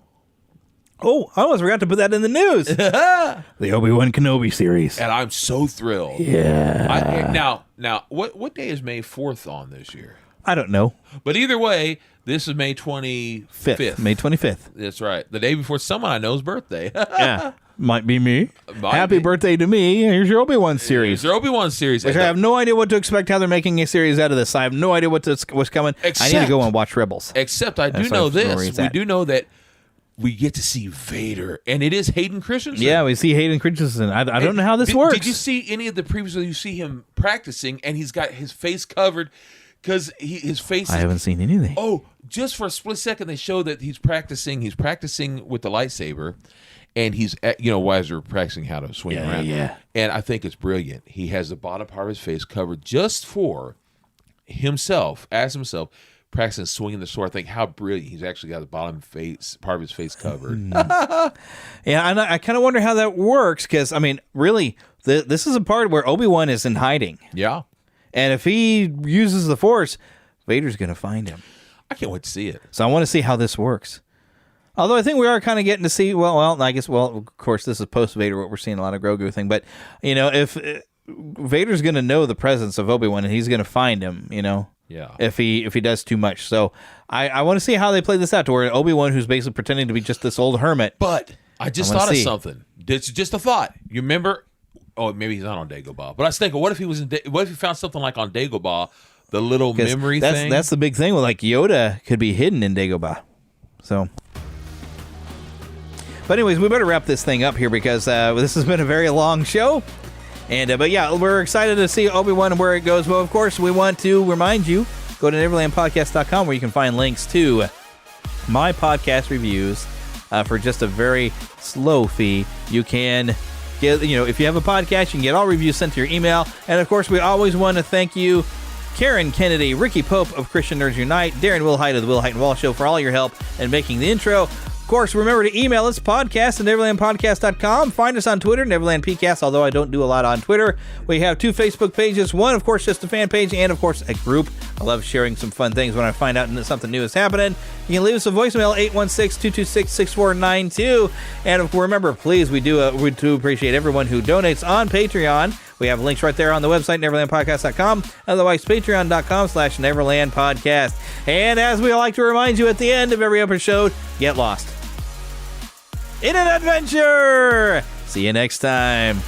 Oh, I almost forgot to put that in the news. The Obi-Wan Kenobi series. And I'm so thrilled. Yeah. Now, what day is May 4th on this year? I don't know. But either way, this is May 25th. May 25th. That's right. The day before someone I know's birthday. Yeah. Might be me. Happy birthday to me. Here's your Obi-Wan series. Here's your Obi-Wan series. Which I have no idea what to expect, how they're making a series out of this. I have no idea what's coming. I need to go and watch Rebels. Except I do know this. We do know that we get to see Vader, and it is Hayden Christensen. Yeah, we see Hayden Christensen. I don't know how this works. Did you see any of the previews where you see him practicing, and he's got his face covered because his face? I haven't seen anything. Oh, just for a split second, they show that he's practicing. He's practicing with the lightsaber, and he's as they're practicing how to swing around. Yeah. And I think it's brilliant. He has the bottom part of his face covered just for himself, practicing swinging the sword. I think how brilliant. He's actually got the bottom part of his face covered. Yeah, and I kind of wonder how that works because, I mean, really, this is a part where Obi-Wan is in hiding. Yeah. And if he uses the Force, Vader's going to find him. I can't wait to see it. So I want to see how this works. Although I think we are kind of getting to see, of course, this is post-Vader, what we're seeing a lot of Grogu thing. But, if Vader's going to know the presence of Obi-Wan and he's going to find him, Yeah. If he does too much. So I want to see how they play this out to where Obi-Wan, who's basically pretending to be just this old hermit. But I just thought of something. It's just a thought. You remember? Oh, maybe he's not on Dagobah. But I was thinking, what if he found something like on Dagobah, the little memory thing? That's the big thing. Like Yoda could be hidden in Dagobah. So. But anyways, we better wrap this thing up here because this has been a very long show. But yeah, we're excited to see Obi-Wan and where it goes. But of course, we want to remind you, go to neverlandpodcast.com where you can find links to my podcast reviews for just a very slow fee. You can get, if you have a podcast, you can get all reviews sent to your email. And of course, we always want to thank you, Karen Kennedy, Ricky Pope of Christian Nerds Unite, Darren Wilhite of the Will Height and Wall Show for all your help in making the intro. Of course, remember to email us, podcast@neverlandpodcast.com. Find us on Twitter, NeverlandPcast, although I don't do a lot on Twitter. We have 2 Facebook pages. One, of course, just a fan page, and, of course, a group. I love sharing some fun things when I find out that something new is happening. You can leave us a voicemail, 816-226-6492. And remember, please, we do appreciate everyone who donates on Patreon. We have links right there on the website, neverlandpodcast.com. Otherwise, patreon.com/neverlandpodcast. And as we like to remind you at the end of every episode, get lost in an adventure. See you next time.